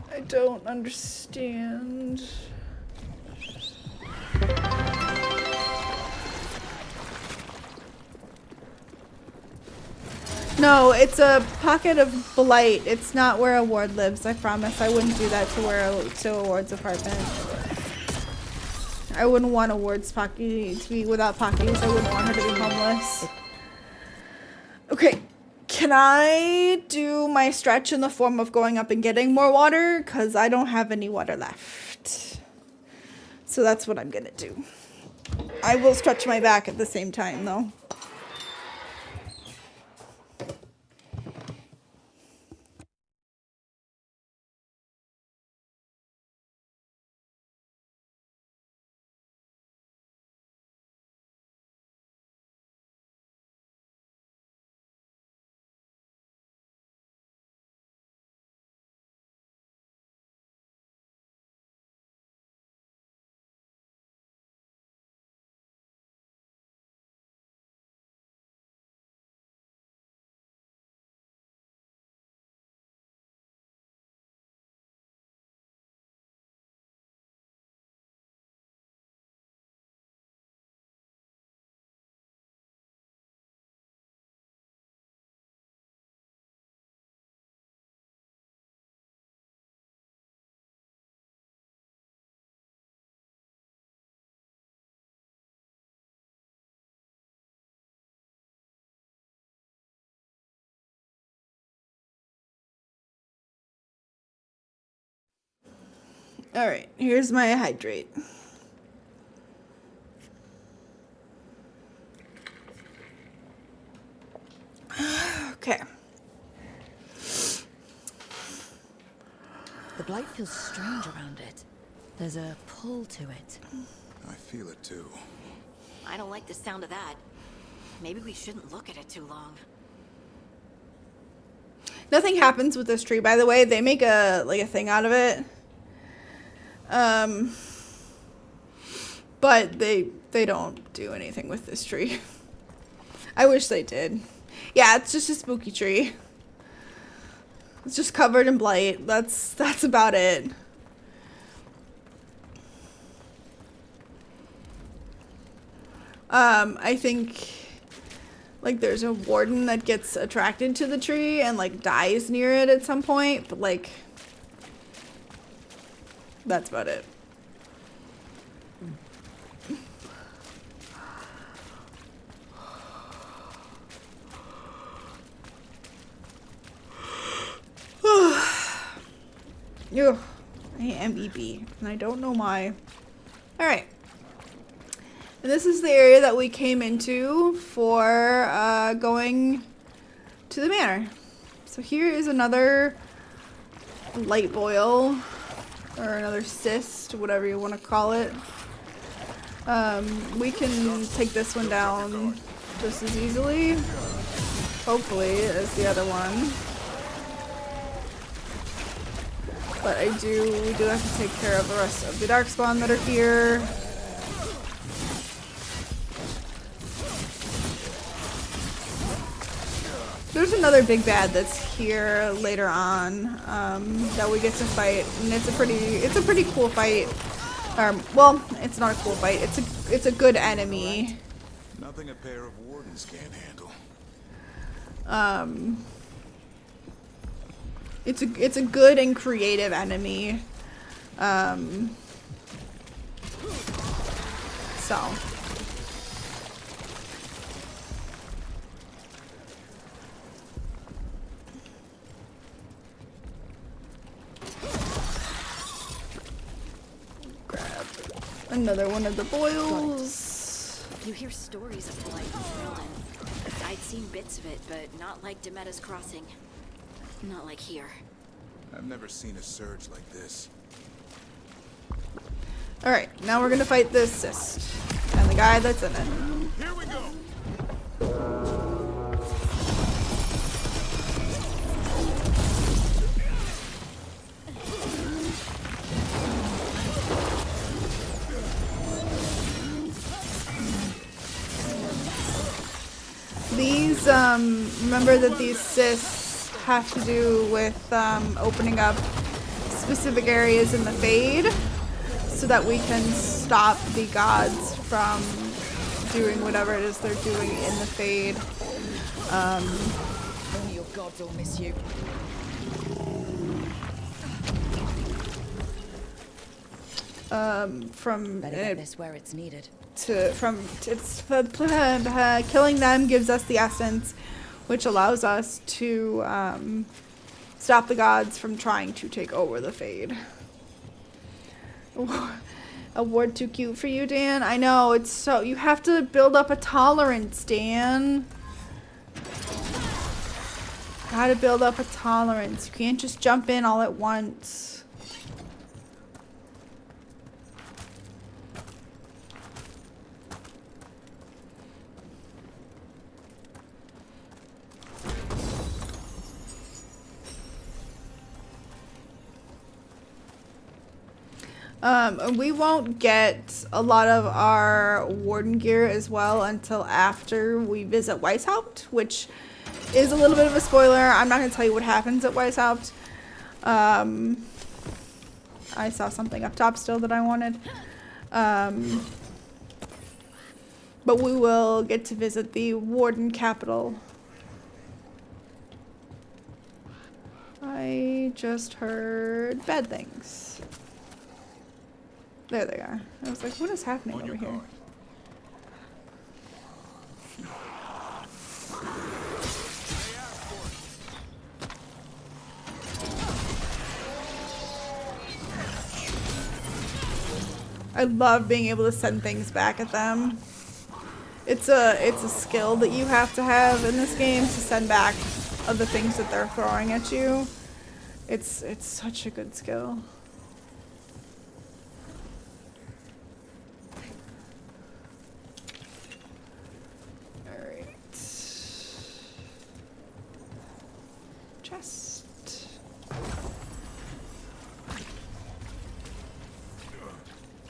I don't understand. No, it's a pocket of blight. It's not where a ward lives. I promise. I wouldn't do that to a ward's apartment. I wouldn't want a ward's pocket to be without pockets. I wouldn't want her to be homeless. Okay. Can I do my stretch in the form of going up and getting more water? Because I don't have any water left. So that's what I'm going to do. I will stretch my back at the same time, though. Alright, here's my hydrate. Okay. The blight feels strange around it. There's a pull to it. I feel it too. I don't like the sound of that. Maybe we shouldn't look at it too long. Nothing happens with this tree, by the way. They make a thing out of it. But they don't do anything with this tree. I wish they did. Yeah, it's just a spooky tree. It's just covered in blight. That's about it. I think like there's a warden that gets attracted to the tree and like dies near it at some point, but like that's about it. Ugh, I am EB, and I don't know why. Alright. And this is the area that we came into for going to the manor. So here is another light boil, or another cyst, whatever you want to call it. We can take this one down just as easily, hopefully, as the other one. But we do have to take care of the rest of the darkspawn that are here. There's another big bad that's here later on that we get to fight, and it's a pretty cool fight. Well, it's not a cool fight. It's a good enemy. Nothing a pair of wardens can't handle. It's a good and creative enemy. So. Grab another one of the boils. You hear stories of blight in Ferelden. I'd seen bits of it, but not like Demetta's Crossing. Not like here. I've never seen a surge like this. Alright, now we're gonna fight this cyst. And the guy that's in it. Here we go! These, remember that these cysts have to do with opening up specific areas in the Fade so that we can stop the gods from doing whatever it is they're doing in the Fade. Only your gods will miss you. From Better get this where it's needed. Killing them gives us the essence, which allows us to stop the gods from trying to take over the Fade. A ward too cute for you, Dan? I know, it's so... You have to build up a tolerance, Dan. Gotta build up a tolerance. You can't just jump in all at once. We won't get a lot of our warden gear as well until after we visit Weishaupt, which is a little bit of a spoiler. I'm not going to tell you what happens at Weishaupt. I saw something up top still that I wanted. But we will get to visit the warden capital. I just heard bad things. There they are. I was like, what is happening over here? I love being able to send things back at them. It's a skill that you have to have in this game to send back other things that they're throwing at you. It's such a good skill.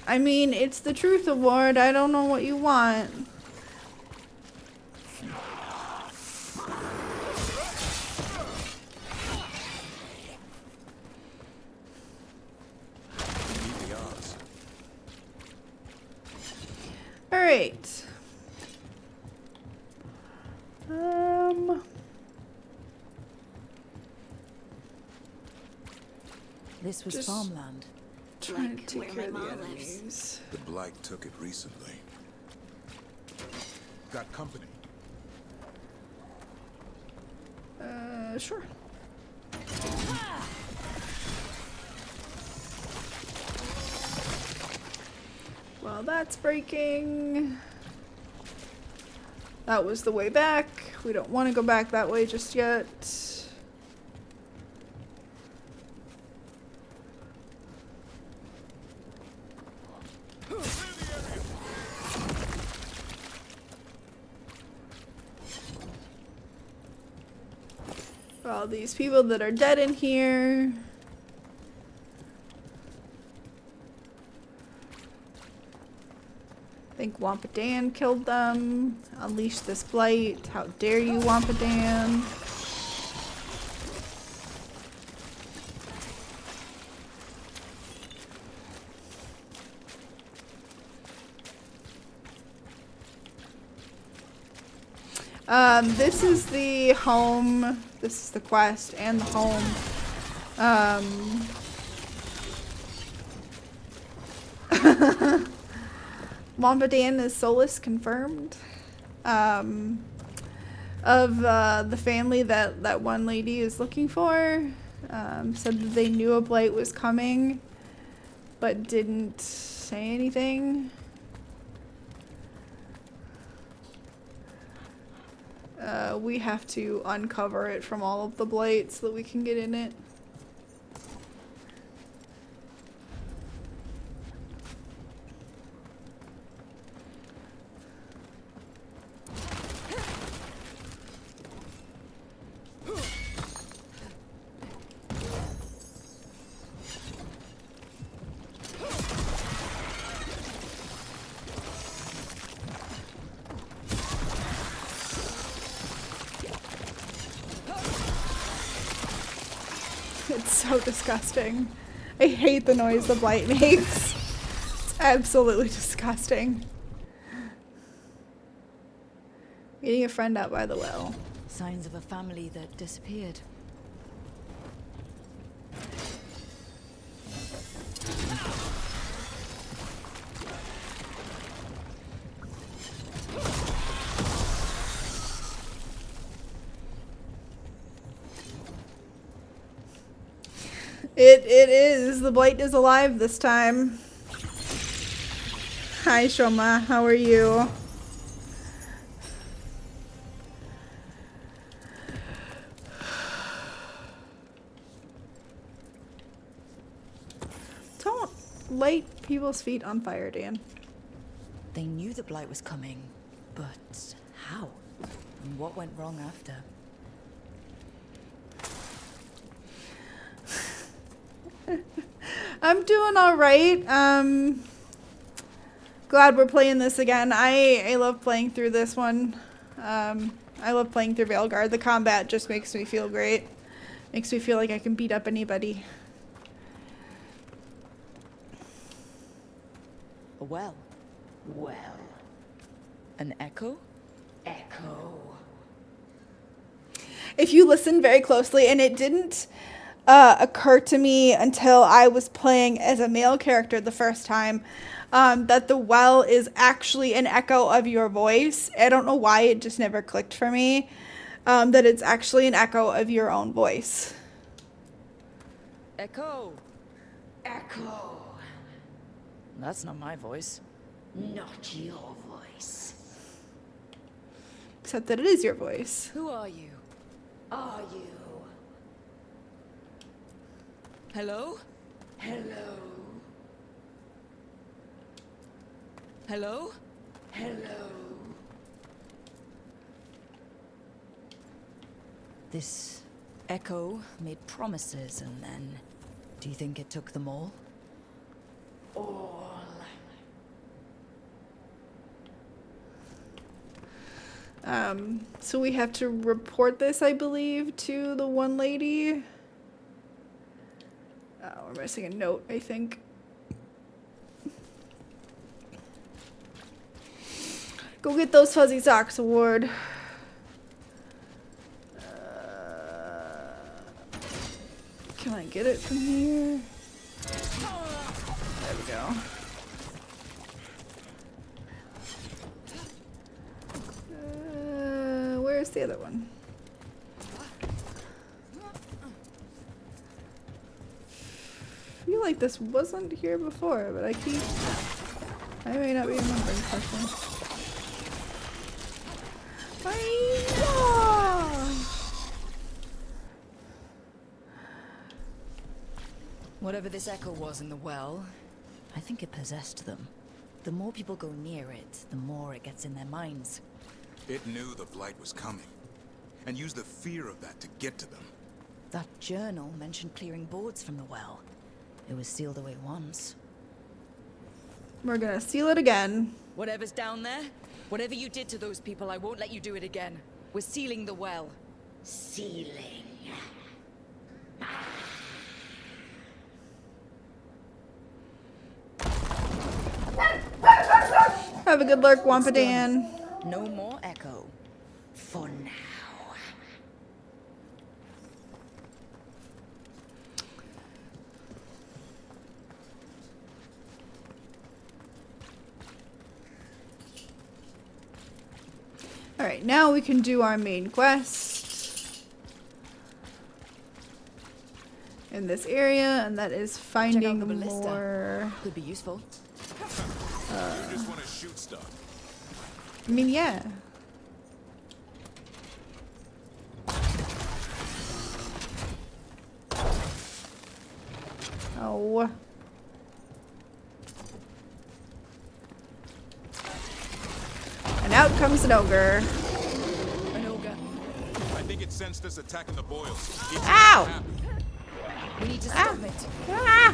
I mean, it's the Truth Award. I don't know what you want. All right. This was farmland. Trying to take care of the enemies. The blight took it recently. Got company. Sure. Well, that's breaking. That was the way back. We don't want to go back that way just yet. All these people that are dead in here. I think Wampa Dan killed them. Unleash this blight. How dare you, Wampa Dan? This is the home. This is the quest and the home. Wampa is Solus confirmed. Of the family that one lady is looking for. Said that they knew a blight was coming, but didn't say anything. We have to uncover it from all of the blight so that we can get in it. It's so disgusting. I hate the noise the blight makes. It's absolutely disgusting. Meeting a friend out by the well. Signs of a family that disappeared. It is. The blight is alive this time. Hi, Shoma. How are you? Don't light people's feet on fire, Dan. They knew the blight was coming, but how? And what went wrong after? I'm doing all right. Glad we're playing this again. I love playing through this one. I love playing through Veilguard. The combat just makes me feel great. Makes me feel like I can beat up anybody. A well. Well, An echo? echo. If you listen very closely, and it didn't occur to me until I was playing as a male character the first time, that the well is actually an echo of your voice. I don't know why, it just never clicked for me. That it's actually an echo of your own voice. Echo! Echo. That's not my voice. Not your voice. Except that it is your voice. Who are you? Are you? Hello? Hello? Hello? Hello? This echo made promises and then... Do you think it took them all? All. So we have to report this, I believe, to the one lady. Oh, we're missing a note, I think. Go get those fuzzy socks, Award. Can I get it from here? There we go. Where's the other one? I feel like this wasn't here before, but I may not be remembering correctly. Whatever this echo was in the well, I think it possessed them. The more people go near it, the more it gets in their minds. It knew the blight was coming, and used the fear of that to get to them. That journal mentioned clearing boards from the well. It was sealed away once. We're gonna seal it again. Whatever's down there, whatever you did to those people, I won't let you do it again. We're sealing the well. Sealing. Have a good lurk, Wampadan. No more echo. For now. Alright, now we can do our main quest in this area, and that is finding more. Could be useful. You just want to shoot stuff. I mean, yeah. Oh. And out comes an ogre. An ogre. I think it sensed us attacking the boils. Ow! We need to stop it. Ah!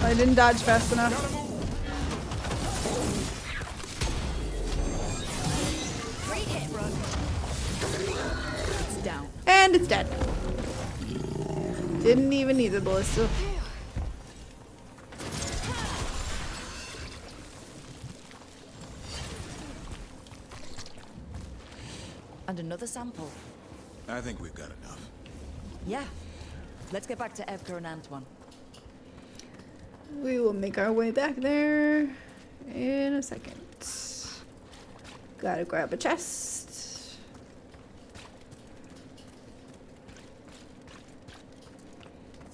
I didn't dodge fast enough. Great hit, Rug. It's down. And it's dead. Didn't even need the ballista. And another sample. I think we've got enough. Yeah. Let's get back to Evka and Antoine. We will make our way back there in a second. Gotta grab a chest.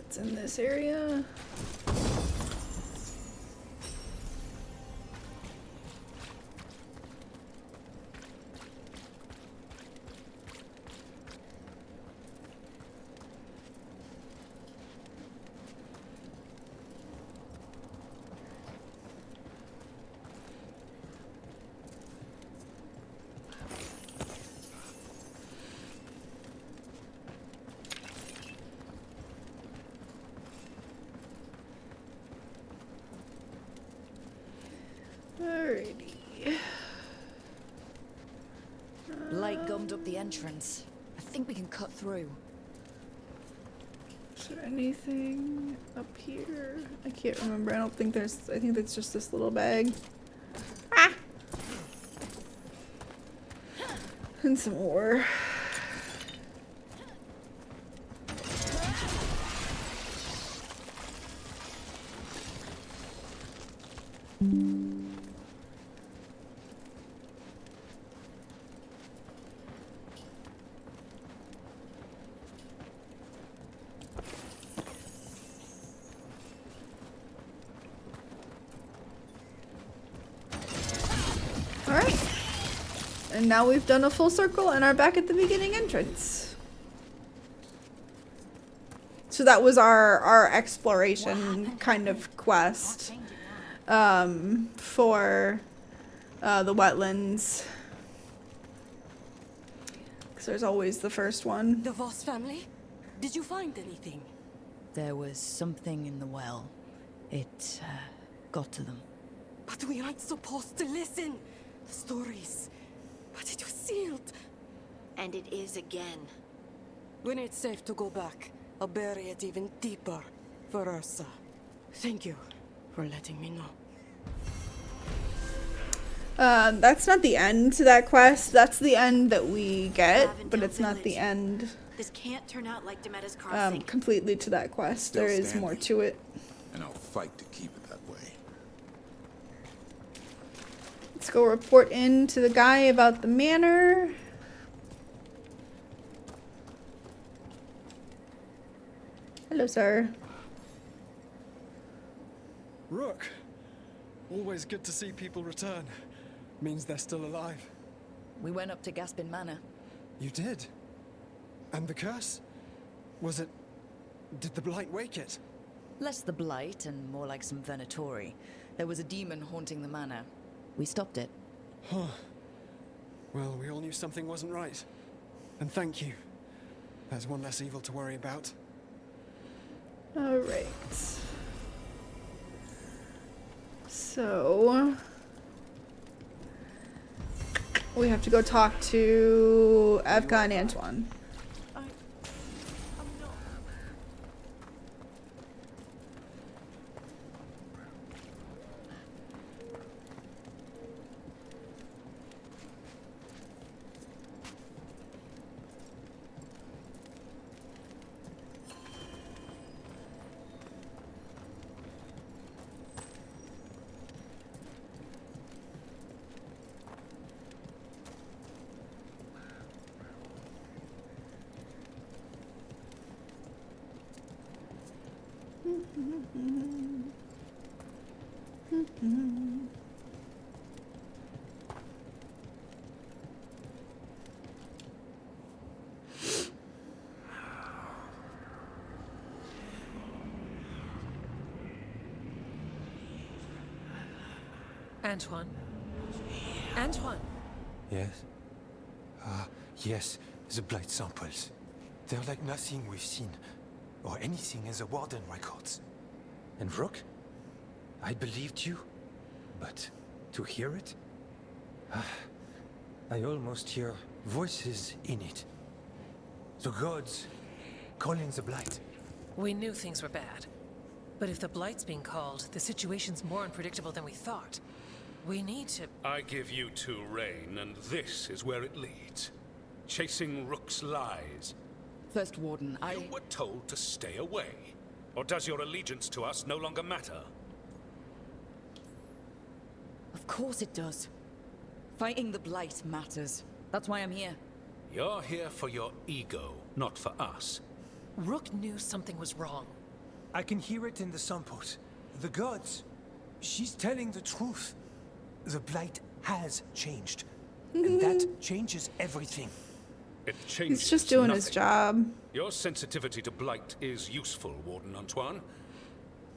It's in this area. Alrighty. Light gummed up the entrance. I think we can cut through. Is there anything up here? I can't remember. I don't think there's. I think that's just this little bag. Ah! And some ore. Alright. And now we've done a full circle and are back at the beginning entrance. So that was our exploration kind of quest for the wetlands. Because there's always the first one. The Voss family? Did you find anything? There was something in the well. It got to them. But we aren't supposed to listen. The stories. But it was sealed. And it is again. When it's safe to go back, I'll bury it even deeper for Ursa. Thank you for letting me know. That's not the end to that quest. That's the end that we get, but it's not the end This can't turn out like Demetta's Crossing. completely to that quest. There is more to it. And I'll fight to keep it that way. Let's go report in to the guy about the manor. Hello, sir. Rook. Always good to see people return. Means they're still alive. We went up to Gaspin Manor. You did? And the curse? Was it... Did the blight wake it? Less the blight and more like some Venatori. There was a demon haunting the manor. We stopped it. Huh. Well, we all knew something wasn't right. And thank you. There's one less evil to worry about. Alright. So... We have to go talk to Evka and Antoine. Antoine? Antoine! Yes? Yes, the blight samples. They're like nothing we've seen, or anything in the Warden records. And Rook? I believed you, but to hear it? I almost hear voices in it. The gods calling the blight. We knew things were bad. But if the blight's being called, the situation's more unpredictable than we thought. We need to... I give you two reign, and this is where it leads. Chasing Rook's lies. First Warden, You were told to stay away. Or does your allegiance to us no longer matter? Of course it does. Fighting the blight matters. That's why I'm here. You're here for your ego, not for us. Rook knew something was wrong. I can hear it in the samples. The gods. She's telling the truth. The blight has changed. And that changes everything. It changes He's just doing his nothing. job. Your sensitivity to blight is useful, Warden Antoine.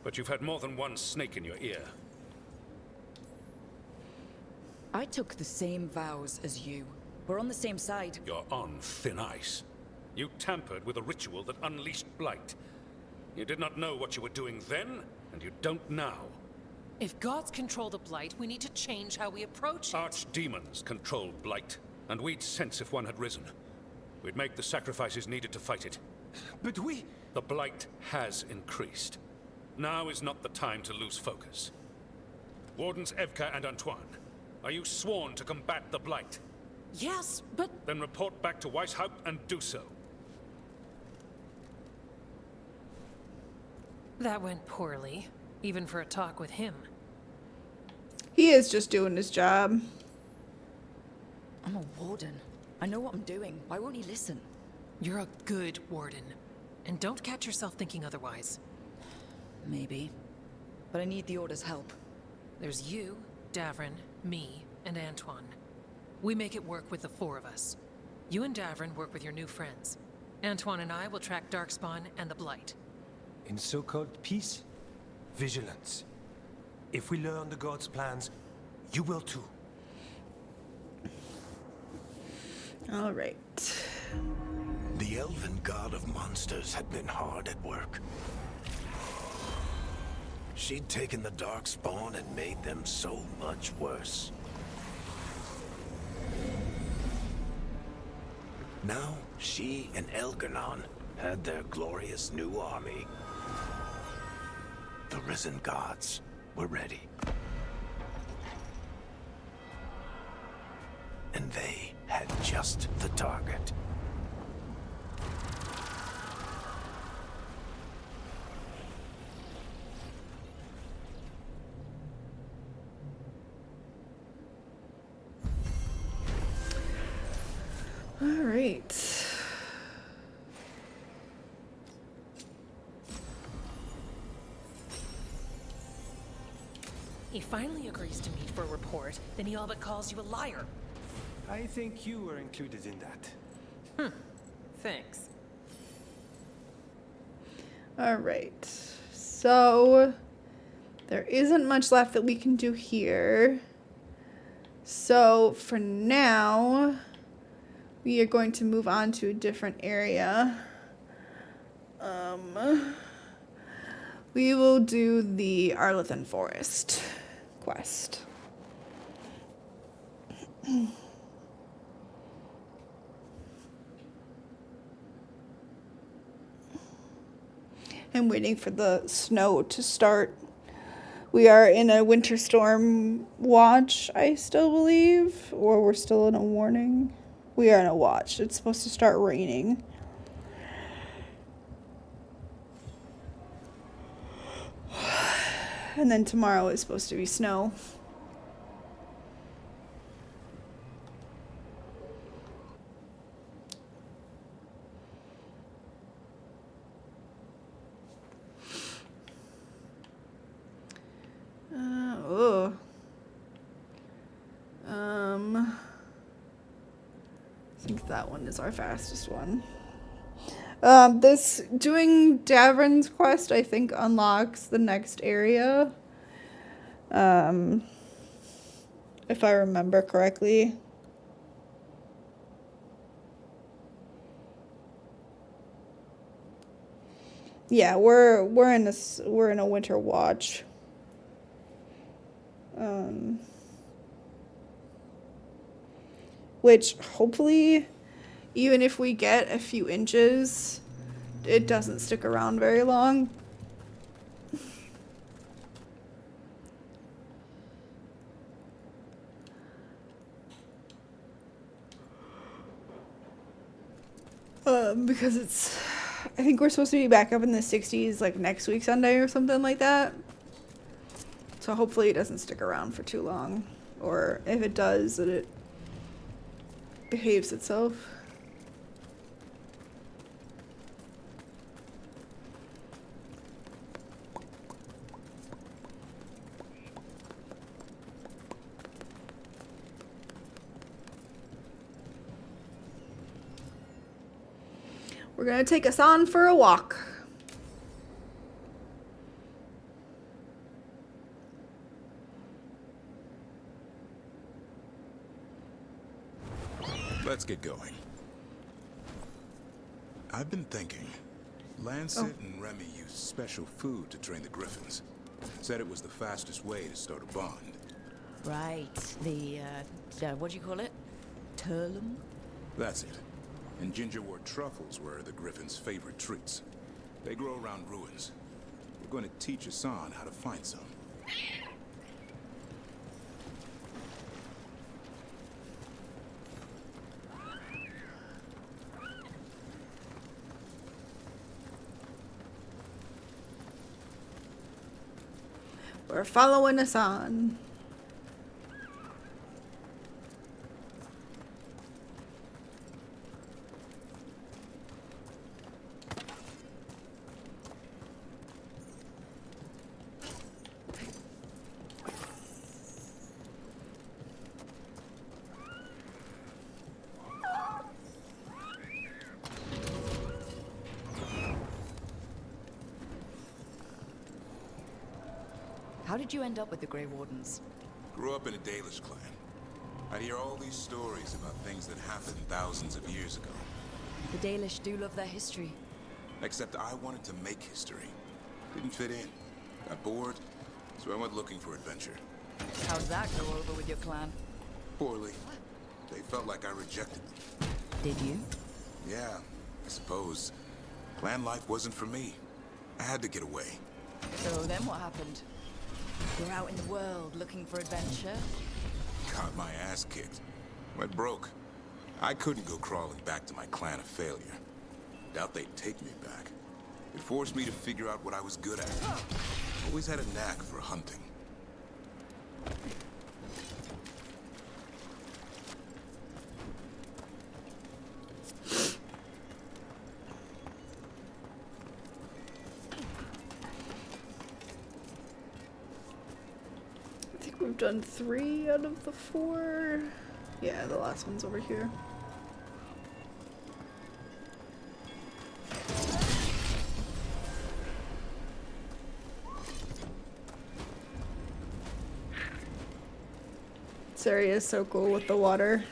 But you've had more than one snake in your ear. I took the same vows as you. We're on the same side. You're on thin ice. You tampered with a ritual that unleashed blight. You did not know what you were doing then, and you don't now. If gods control the blight, we need to change how we approach it. Archdemons control blight, and we'd sense if one had risen. We'd make the sacrifices needed to fight it. But we... The blight has increased. Now is not the time to lose focus. Wardens Evka and Antoine, are you sworn to combat the blight? Yes, but... Then report back to Weishaupt and do so. That went poorly, even for a talk with him. He is just doing his job. I'm a warden. I know what I'm doing. Why won't he listen? You're a good warden. And don't catch yourself thinking otherwise. Maybe. But I need the Order's help. There's you, Davrin, me, and Antoine. We make it work with the four of us. You and Davrin work with your new friends. Antoine and I will track Darkspawn and the Blight. In so-called peace, vigilance. If we learn the gods' plans, you will too. All right. The elven god of monsters had been hard at work. She'd taken the Darkspawn and made them so much worse. Now, she and Elgarnon had their glorious new army. The risen gods were ready. And they had just the target. All right. He finally agrees to meet for a report, then he all but calls you a liar. I think you were included in that. Thanks. All right. So there isn't much left that we can do here. So for now, we are going to move on to a different area. We will do the Arlethan Forest quest. I'm waiting for the snow to start. We are in a winter storm watch, I still believe, or we're still in a warning. We are in a watch. It's supposed to start raining. And then tomorrow is supposed to be snow. I think that one is our fastest one. This doing Davrin's quest, I think, unlocks the next area. If I remember correctly. Yeah, we're in a winter watch. Which hopefully, even if we get a few inches, it doesn't stick around very long. Because I think we're supposed to be back up in the 60s like next week Sunday or something like that. So hopefully it doesn't stick around for too long. Or if it does, that it behaves itself. We're gonna take us on for a walk. Let's get going. I've been thinking. Lancet and Remy used special food to train the griffins. Said it was the fastest way to start a bond. Right. The, what do you call it? Turlum? That's it. And gingerwort truffles were the griffins' favorite treats. They grow around ruins. We're going to teach Hassan how to find some. We're following Hassan. How did you end up with the Grey Wardens? Grew up in a Dalish clan. I'd hear all these stories about things that happened thousands of years ago. The Dalish do love their history. Except I wanted to make history. Didn't fit in. Got bored, so I went looking for adventure. How'd that go over with your clan? Poorly. They felt like I rejected them. Did you? Yeah, I suppose. Clan life wasn't for me. I had to get away. So then what happened? You're out in the world looking for adventure? Got my ass kicked. Went broke. I couldn't go crawling back to my clan of failure. Doubt they'd take me back. It forced me to figure out what I was good at. Always had a knack for hunting. I think we've done 3 out of the 4. Yeah, the last one's over here. This area is so cool with the water.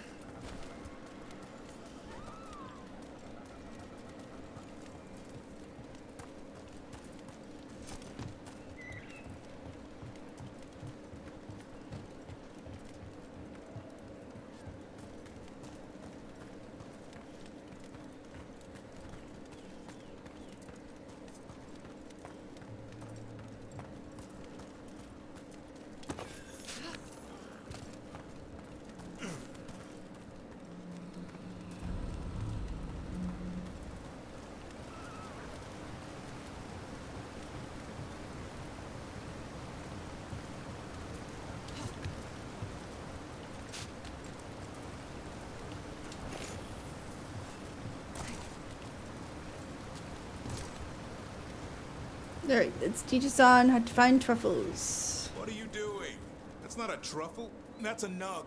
Alright, let's teach us on how to find truffles. What are you doing? That's not a truffle. That's a nug.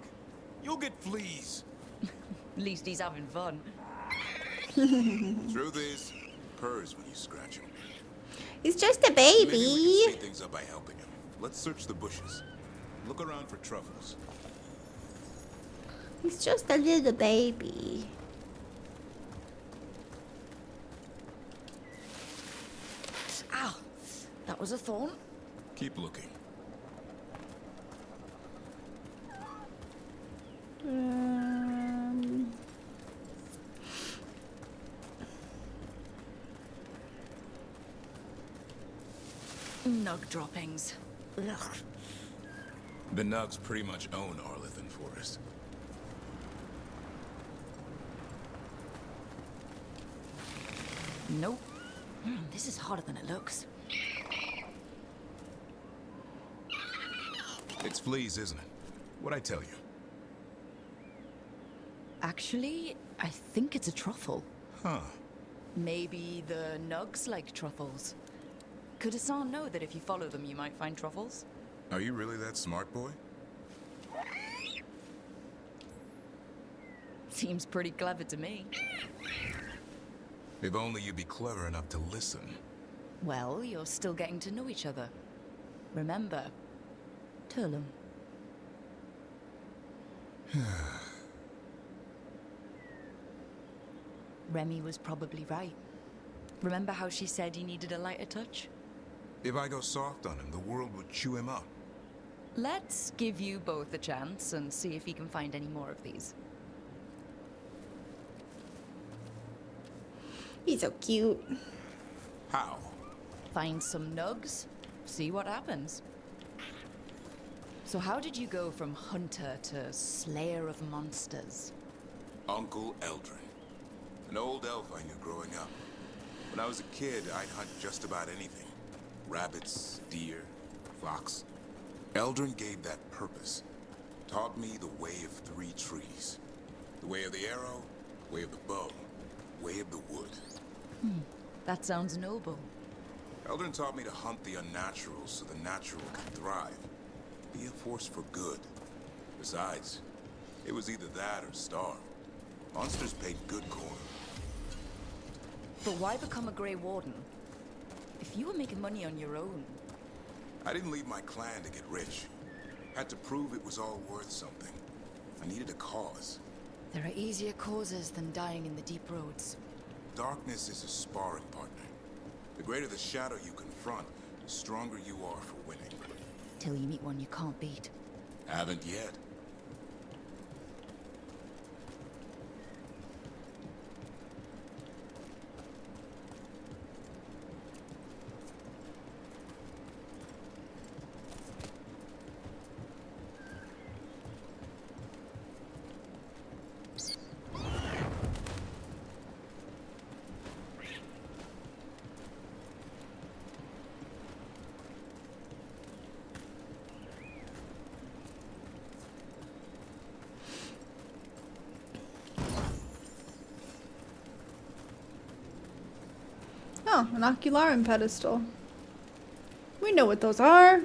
You'll get fleas. At least he's having fun. Truth is, he purrs when you scratch him. He's just a Maybe we baby. can speed things up by helping him. Let's search the bushes. Look around for truffles. He's just a little baby. Ow! That was a thorn. Keep looking. Nug droppings. Ugh. The nugs pretty much own Arlithan Forest. Nope. This is harder than it looks. It's fleas, isn't it? What'd I tell you? Actually, I think it's a truffle. Huh. Maybe the nugs like truffles. Could Hassan know that if you follow them, you might find truffles? Are you really that smart, boy? Seems pretty clever to me. If only you'd be clever enough to listen. Well, you're still getting to know each other. Remember, Turlum. Remy was probably right. Remember how she said he needed a lighter touch? If I go soft on him, the world would chew him up. Let's give you both a chance and see if he can find any more of these. He's so cute. How? Find some nugs, see what happens. So how did you go from hunter to slayer of monsters? Uncle Eldrin. An old elf I knew growing up. When I was a kid, I'd hunt just about anything. Rabbits, deer, fox. Eldrin gave that purpose. Taught me the way of 3 trees. The way of the arrow, way of the bow, way of the wood. That sounds noble. Eldrin taught me to hunt the unnatural so the natural can thrive. Be a force for good. Besides, it was either that or starve. Monsters paid good coin. But why become a Grey Warden? If you were making money on your own... I didn't leave my clan to get rich. Had to prove it was all worth something. I needed a cause. There are easier causes than dying in the deep roads. Darkness is a sparring partner. The greater the shadow you confront, the stronger you are for winning. Till you meet one you can't beat. Haven't yet. Oh, an ocularum pedestal. We know what those are.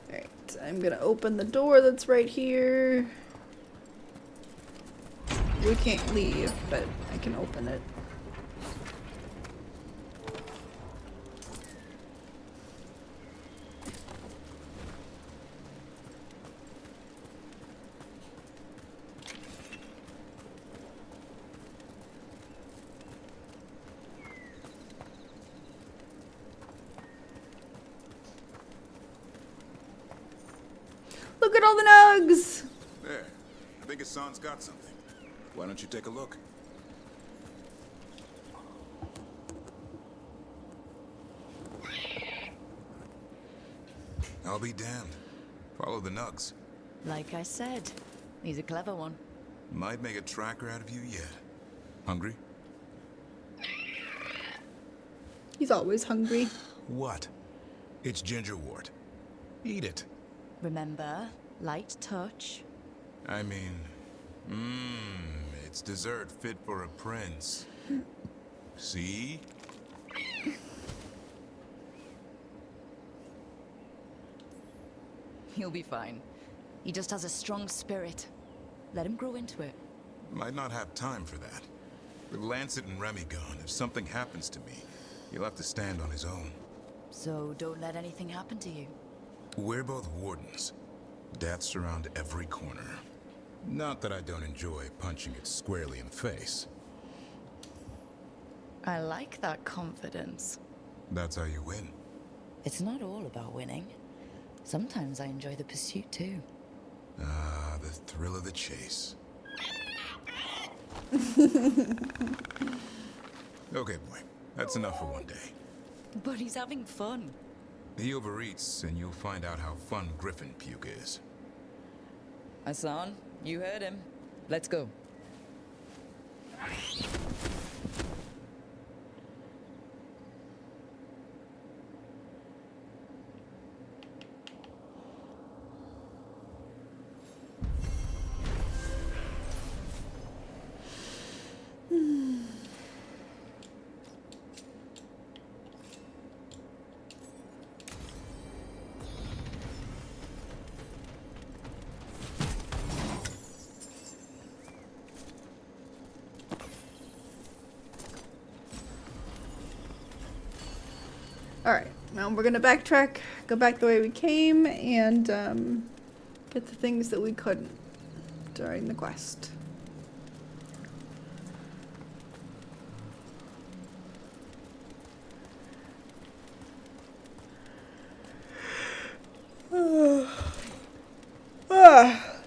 Alright, I'm gonna open the door that's right here. We can't leave, but I can open it. Look at all the nugs! There. I think Hassan's got something. Why don't you take a look? I'll be damned. Follow the nugs. Like I said, he's a clever one. Might make a tracker out of you yet. Hungry? He's always hungry. What? It's gingerwort. Eat it. Remember, light touch. I mean, it's It's dessert fit for a prince. See? He'll be fine. He just has a strong spirit. Let him grow into it. Might not have time for that. With Lancet and Remy gone, if something happens to me, he'll have to stand on his own. So don't let anything happen to you. We're both wardens. Death's around every corner. Not that I don't enjoy punching it squarely in the face. I like that confidence. That's how you win. It's not all about winning. Sometimes I enjoy the pursuit too. Ah, the thrill of the chase. Okay, boy. That's enough for one day. But he's having fun. He overeats, and you'll find out how fun Griffin puke is. Hassan, you heard him. Let's go. Alright, now we're gonna backtrack, go back the way we came, and get the things that we couldn't during the quest. Oh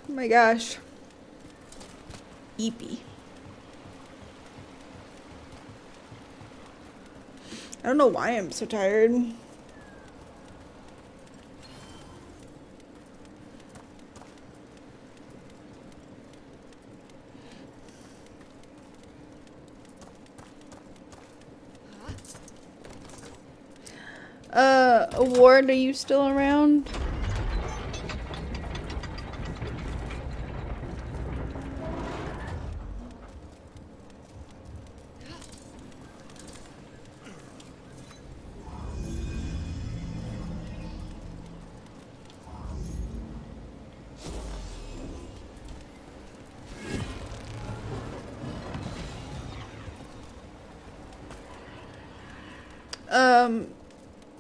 my gosh. Eepy. I don't know why I'm so tired. Ward, are you still around?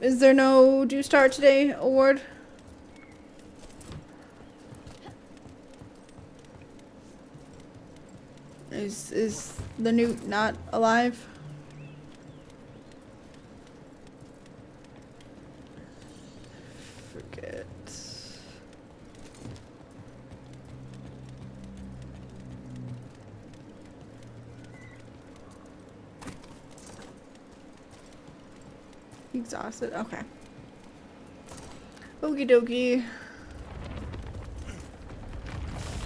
Is there no due start today award? Is the newt not alive? Forget. Exhausted. Okay. Okie dokie.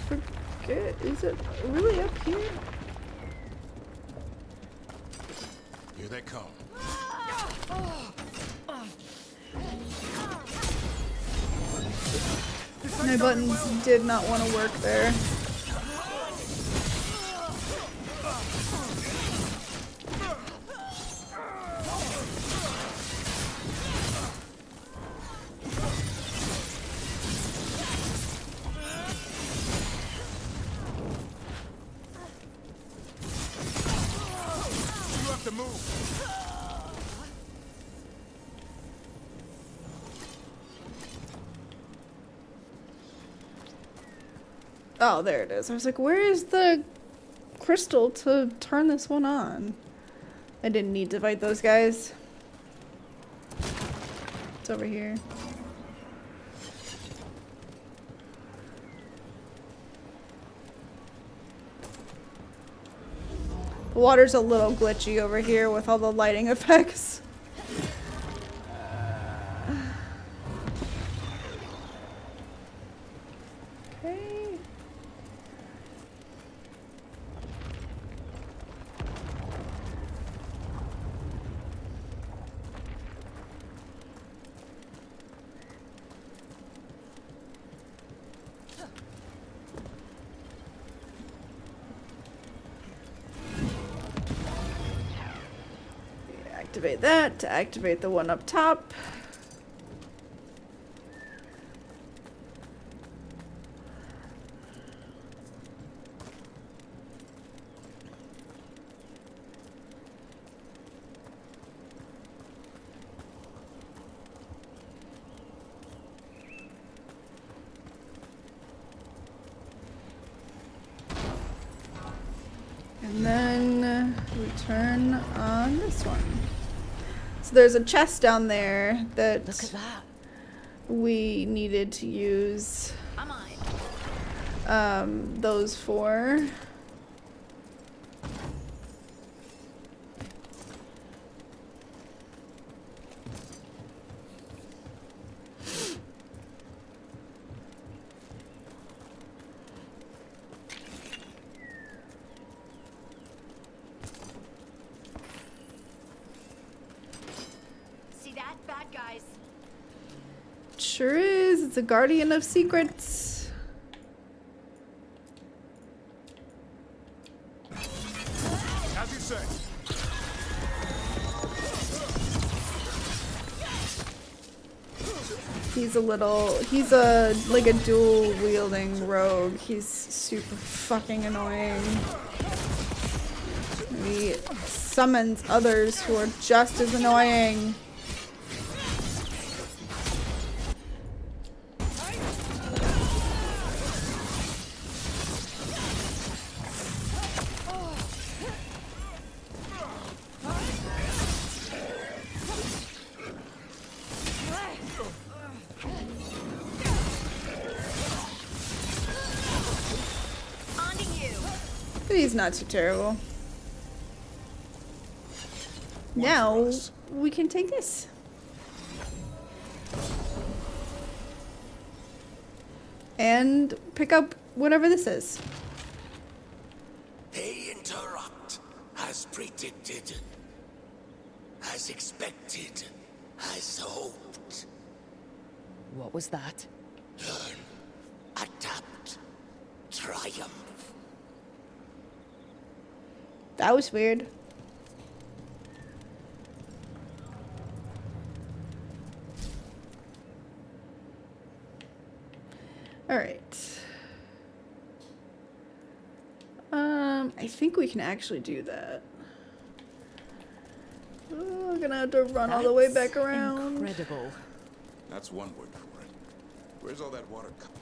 Forget. Is it really up here? Here they come. My buttons did not want to work there. Oh, there it is. I was like, where is the crystal to turn this one on? I didn't need to fight those guys. It's over here. The water's a little glitchy over here with all the lighting effects. Okay. activate that to activate the one up top. And then we turn on this one. So there's a chest down there that, Look at that. we needed to use I'm on. those for. See that? Bad guys. Sure is. It's a guardian of secrets. As you say. He's like a dual wielding rogue. He's super fucking annoying. He summons others who are just as annoying. But he's not too terrible. Now we can take this. And pick up whatever this is. They interrupt, as predicted, as expected, as hoped. What was that? Learn, adapt, triumph. That was weird. All right. I think we can actually do that. Oh, I'm gonna have to run all the way back around. Incredible. That's one word for it. Where's all that water coming?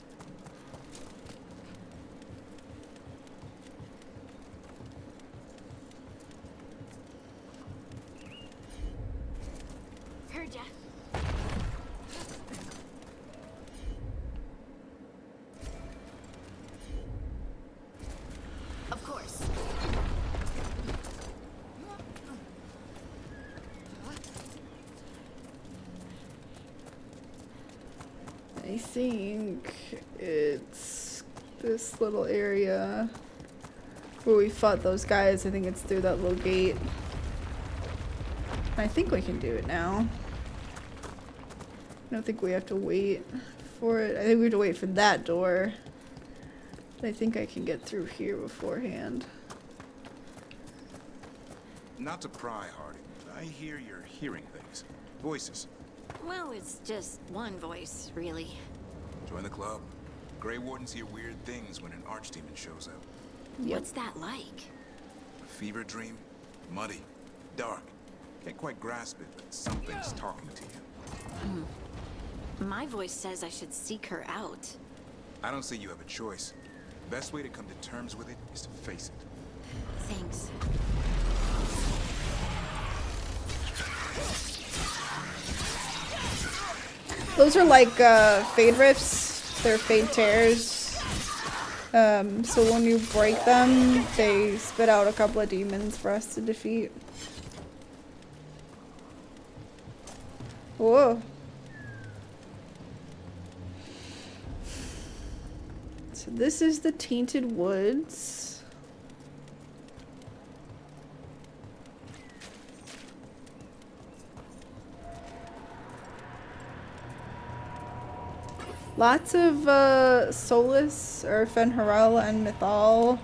Heard ya. Of course. I think it's this little area where we fought those guys. I think it's through that little gate. I think we can do it now. I don't think we have to wait for it. I think we have to wait for that door. But I think I can get through here beforehand. Not to pry, Hardy, but I hear you're hearing things. Voices. Well, it's just one voice, really. Join the club. Grey Wardens hear weird things when an archdemon shows up. Yep. What's that like? A fever dream? Muddy. Dark. Can't quite grasp it, but something's talking to you. My voice says I should seek her out. I don't see you have a choice. The best way to come to terms with it is to face it. Thanks. Those are like fade rifts. They're fade tears. So when you break them, they spit out a couple of demons for us to defeat. Whoa. So this is the Tainted Woods. Lots of Solus or Fenharel and Mythal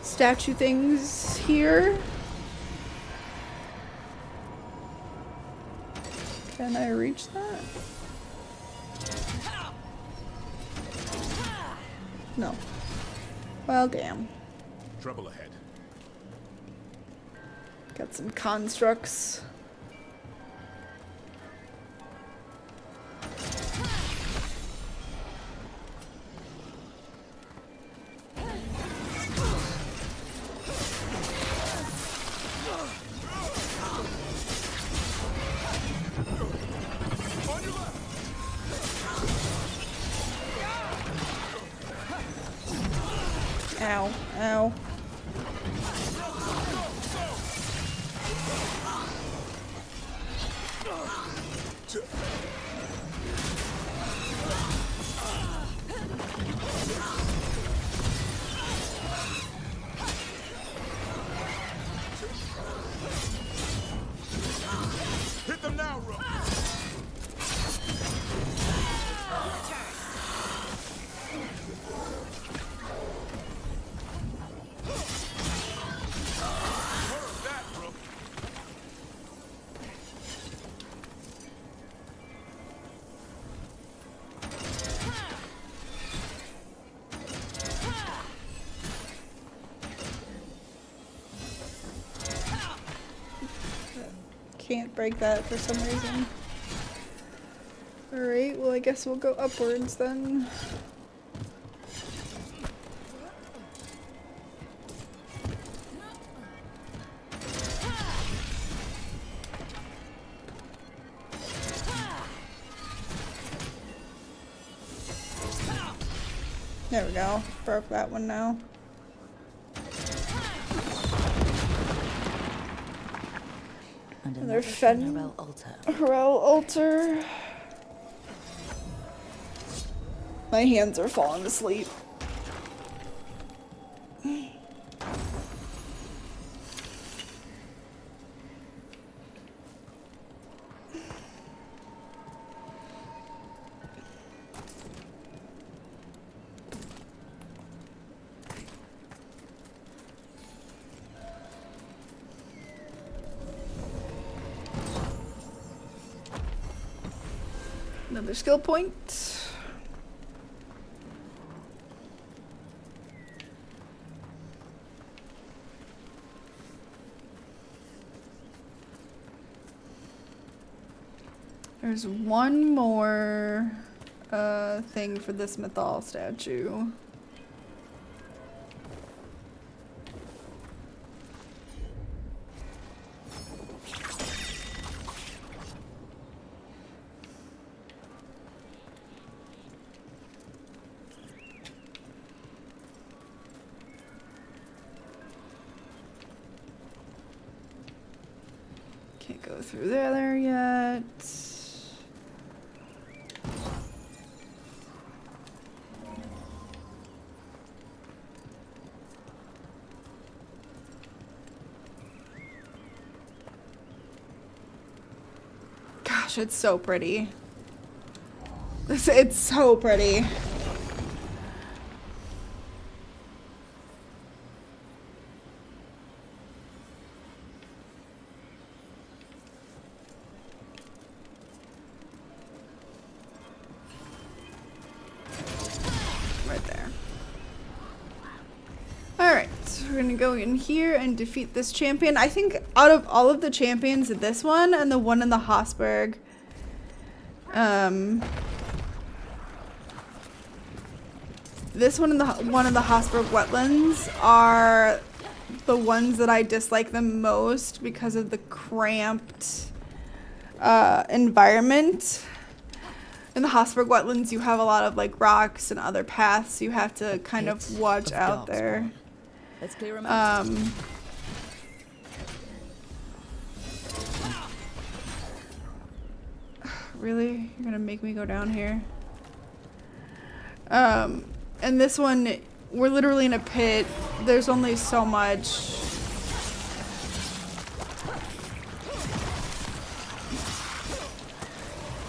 statue things here. Can I reach that? No. Well, damn. Trouble ahead. Got some constructs. Ow, ow. Hit them now, Rook. Can't break that for some reason. Alright, well I guess we'll go upwards then. There we go. Broke that one now. Another Fen Harel altar. My hands are falling asleep. Another skill point. There's one more thing for this Mythal statue. Can't go through there yet. Gosh, it's so pretty. It's so pretty. We're gonna go in here and defeat this champion. I think out of all of the champions, this one and the one in the Hossberg, this one and the one in the Hossberg Wetlands are the ones that I dislike the most because of the cramped environment. In the Hossberg Wetlands, you have a lot of like rocks and other paths. You have to kind of watch out there. Let's clear him Really? You're gonna make me go down here? And this one, we're literally in a pit. There's only so much.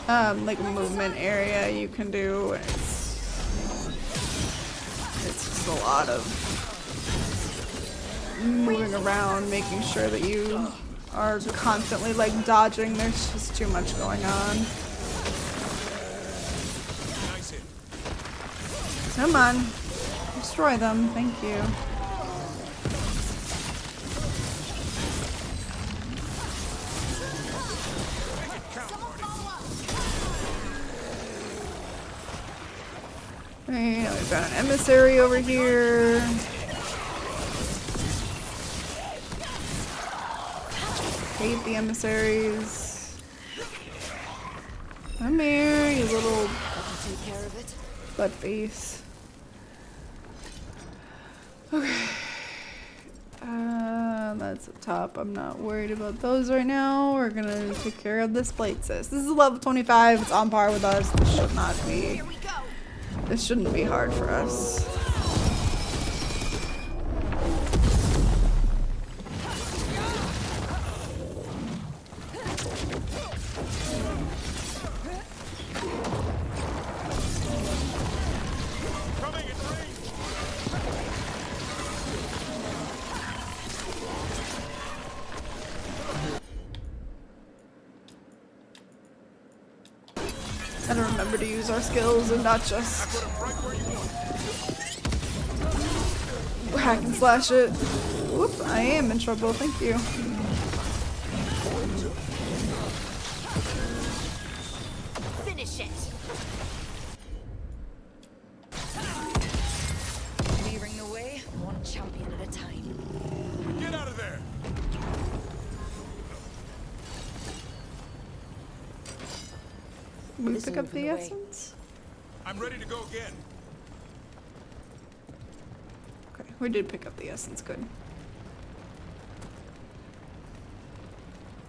Like movement area you can do. It's just a lot of moving around, making sure that you are constantly like dodging. There's just too much going on. Come on. Destroy them. Thank you. Right, we've got an emissary over here. Hate the emissaries. Come here, you little Take care of it. butt face. Okay. That's up top. I'm not worried about those right now. We're gonna take care of this blight cyst. This is level 25. It's on par with us. This should not be. This shouldn't be hard for us. Gotta remember to use our skills and not just hack and slash it. Whoop, I am in trouble, thank you. Finish it. Clearing the way, one champion at a time. Get out of there! We pick up the essence? I'm ready to go again. Okay, we did pick up the essence, good.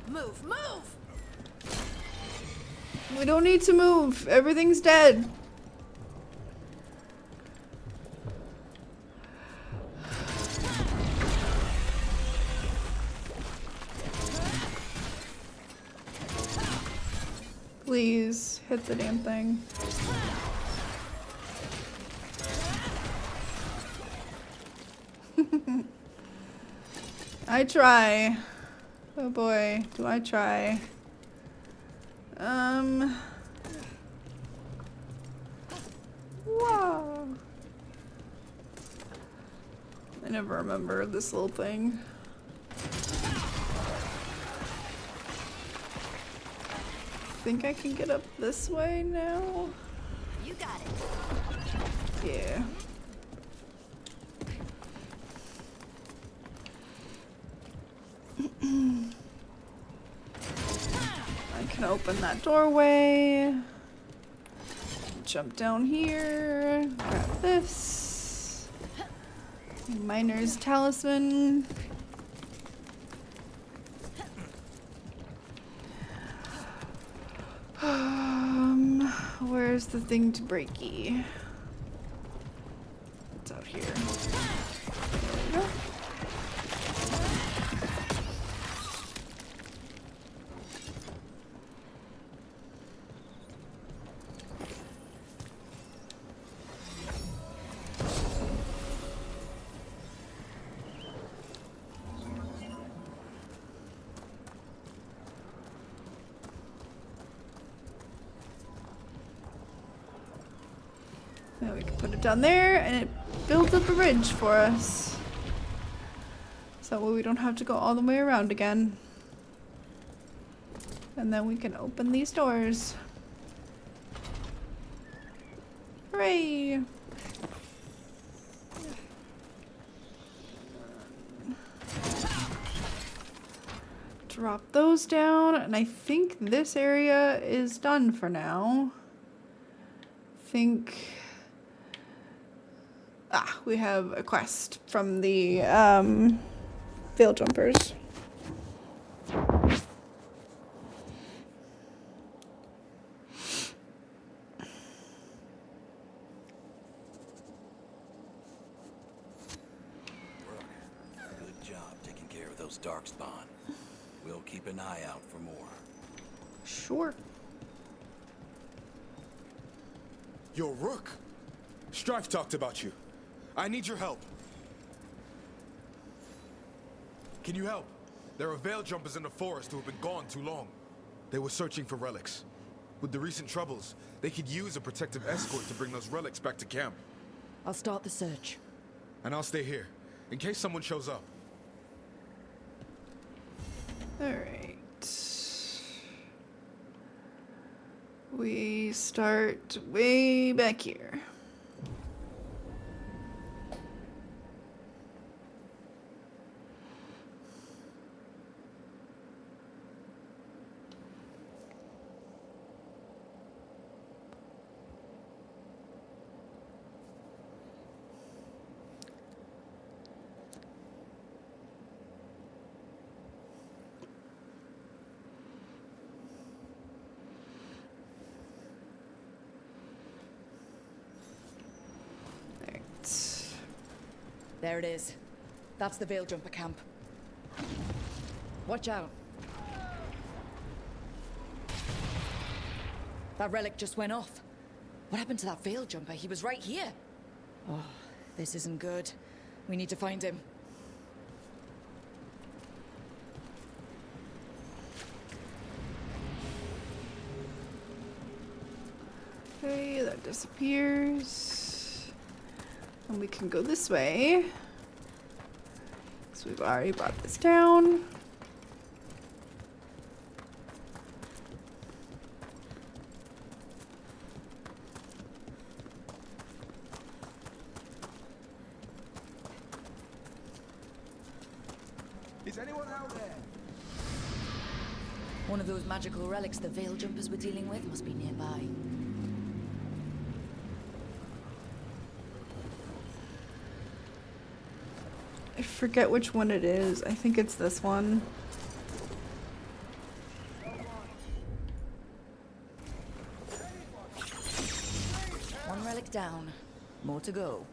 Move, move! We don't need to move. Everything's dead. Please hit the damn thing. I try. Oh boy, do I try. Wow. I never remember this little thing. I think I can get up this way now. You got it. Yeah. I can open that doorway. Jump down here. Grab this. Miner's talisman. Where's the thing to breaky? It's out here. There we go. Now we can put it down there and it builds up a ridge for us. So we don't have to go all the way around again. And then we can open these doors. Hooray! Drop those down, and I think this area is done for now. We have a quest from the Veil Jumpers. Good job taking care of those darkspawn. We'll keep an eye out for more. Sure. Yo, Rook. Strife talked about you. I need your help. Can you help? There are veil jumpers in the forest who have been gone too long. They were searching for relics. With the recent troubles, they could use a protective escort to bring those relics back to camp. I'll start the search. And I'll stay here, in case someone shows up. Alright. We start way back here. There it is. That's the Veil Jumper camp. Watch out. That relic just went off. What happened to that Veil Jumper? He was right here. Oh, this isn't good. We need to find him. Okay, that disappears. And we can go this way. So we've already brought this down. Is anyone out there? One of those magical relics the Veil Jumpers were dealing with must be nearby. I forget which one it is. I think it's this one. One relic down. More to go.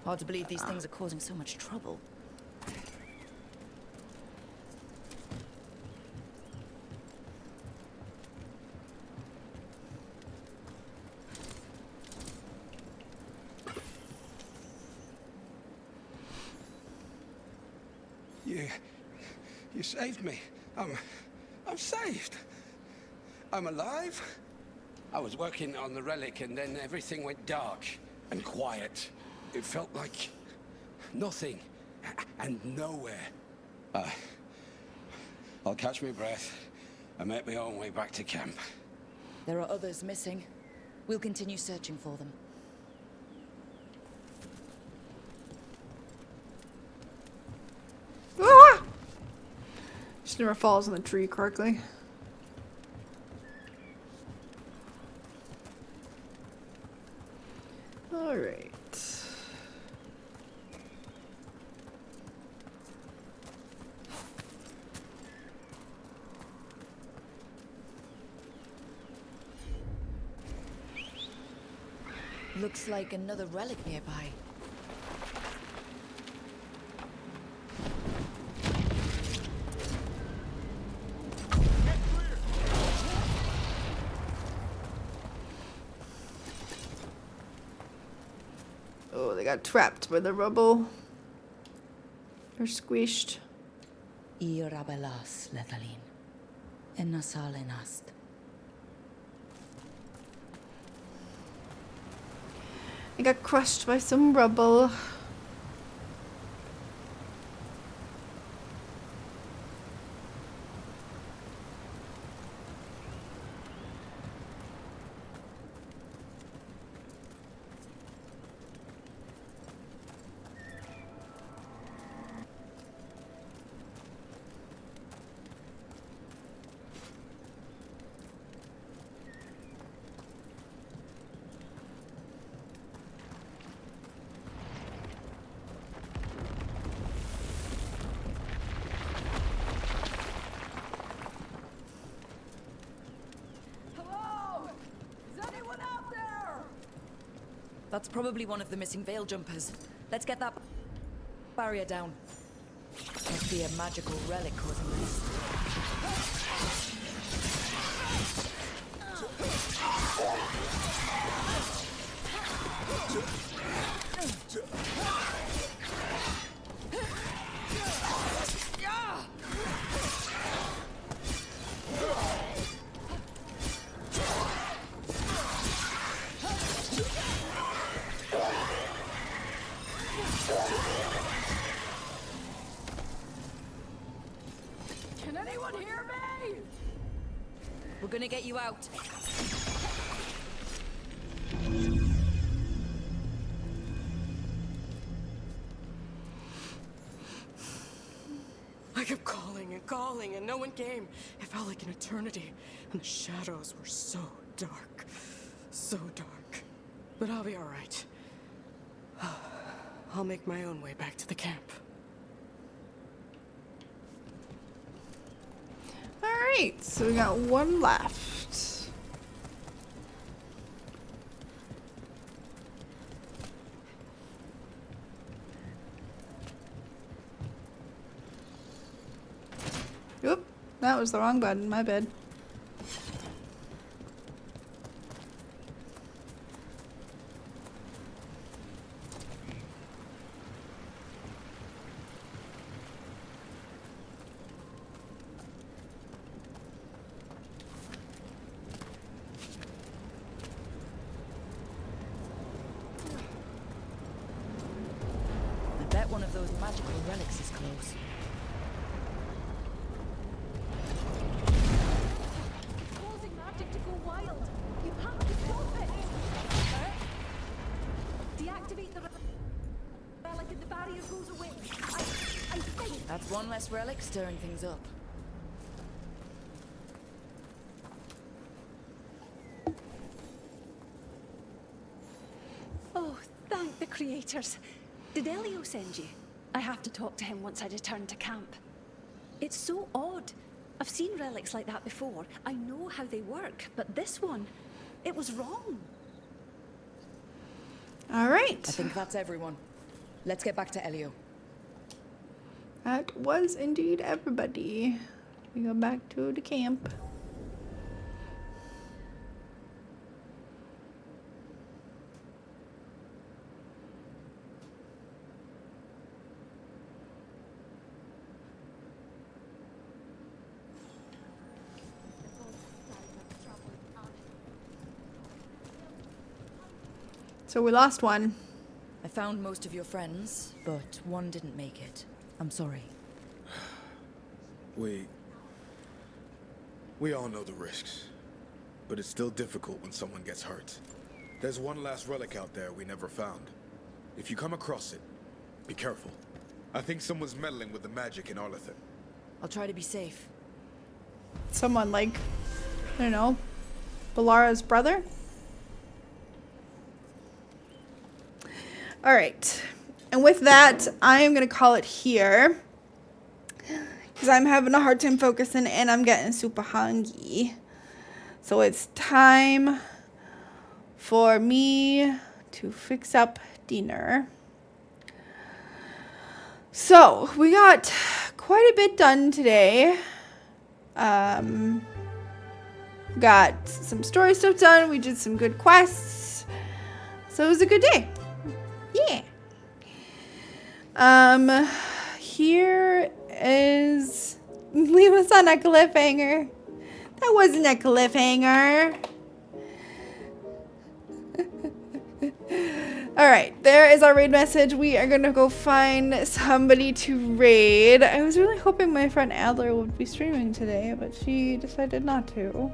Hard to believe these things are causing so much trouble. You saved me. I'm saved. I'm alive. I was working on the relic and then everything went dark and quiet. It felt like nothing and nowhere. I'll catch my breath and make my own way back to camp. There are others missing. We'll continue searching for them. Ah! Just never falls in the tree correctly. All right. Looks like another relic nearby. Oh, they got trapped by the rubble. They're squished. Irabelas lethalin. Enasalenast. I got crushed by some rubble. That's probably one of the missing Veil Jumpers. Let's get that barrier down. Must be a magical relic causing this. get you out. I kept calling and no one came. It felt like an eternity, and the shadows were so dark. So dark. But I'll be all right. I'll make my own way back to the camp. Alright, so we got one left. Oop, that was the wrong button, my bad. I bet one of those magical relics is close. Causing magic to go wild. You have to stop it. Deactivate the relic and the barrier goes away. I think. That's one less relic stirring things up. Oh, thank the creators. Did Elio send you? I have to talk to him once I return to camp. It's so odd. I've seen relics like that before. I know how they work, but this one, it was wrong. Alright. I think that's everyone. Let's get back to Elio. That was indeed everybody. We go back to the camp. So we lost one. I found most of your friends, but one didn't make it. I'm sorry. We all know the risks, but it's still difficult when someone gets hurt. There's one last relic out there we never found. If you come across it, be careful. I think someone's meddling with the magic in Arlethan. I'll try to be safe. Someone like, I don't know, Balara's brother? Alright, and with that, I am going to call it here. Because I'm having a hard time focusing and I'm getting super hungry. So it's time for me to fix up dinner. So, we got quite a bit done today. Got some story stuff done. We did some good quests. So it was a good day. Yeah. Here is... Leave us on a cliffhanger. That wasn't a cliffhanger. Alright, there is our raid message. We are gonna go find somebody to raid. I was really hoping my friend Adler would be streaming today, but she decided not to.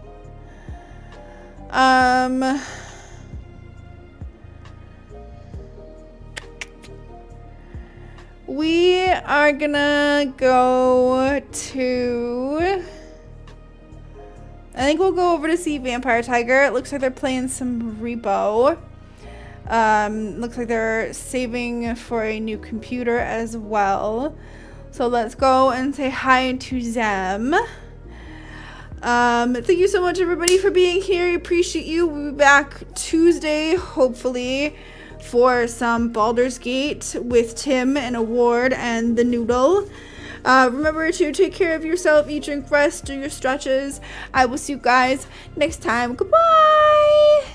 We are gonna go to... I think we'll go over to see Vampire Tiger. It looks like they're playing some Repo. Looks like they're saving for a new computer as well. So let's go and say hi to them. Thank you so much, everybody, for being here. I appreciate you. We'll be back Tuesday, hopefully, for some Baldur's Gate with Tim and Award and the Noodle. Remember to take care of yourself, eat, drink, rest, do your stretches. I will see you guys next time. Goodbye!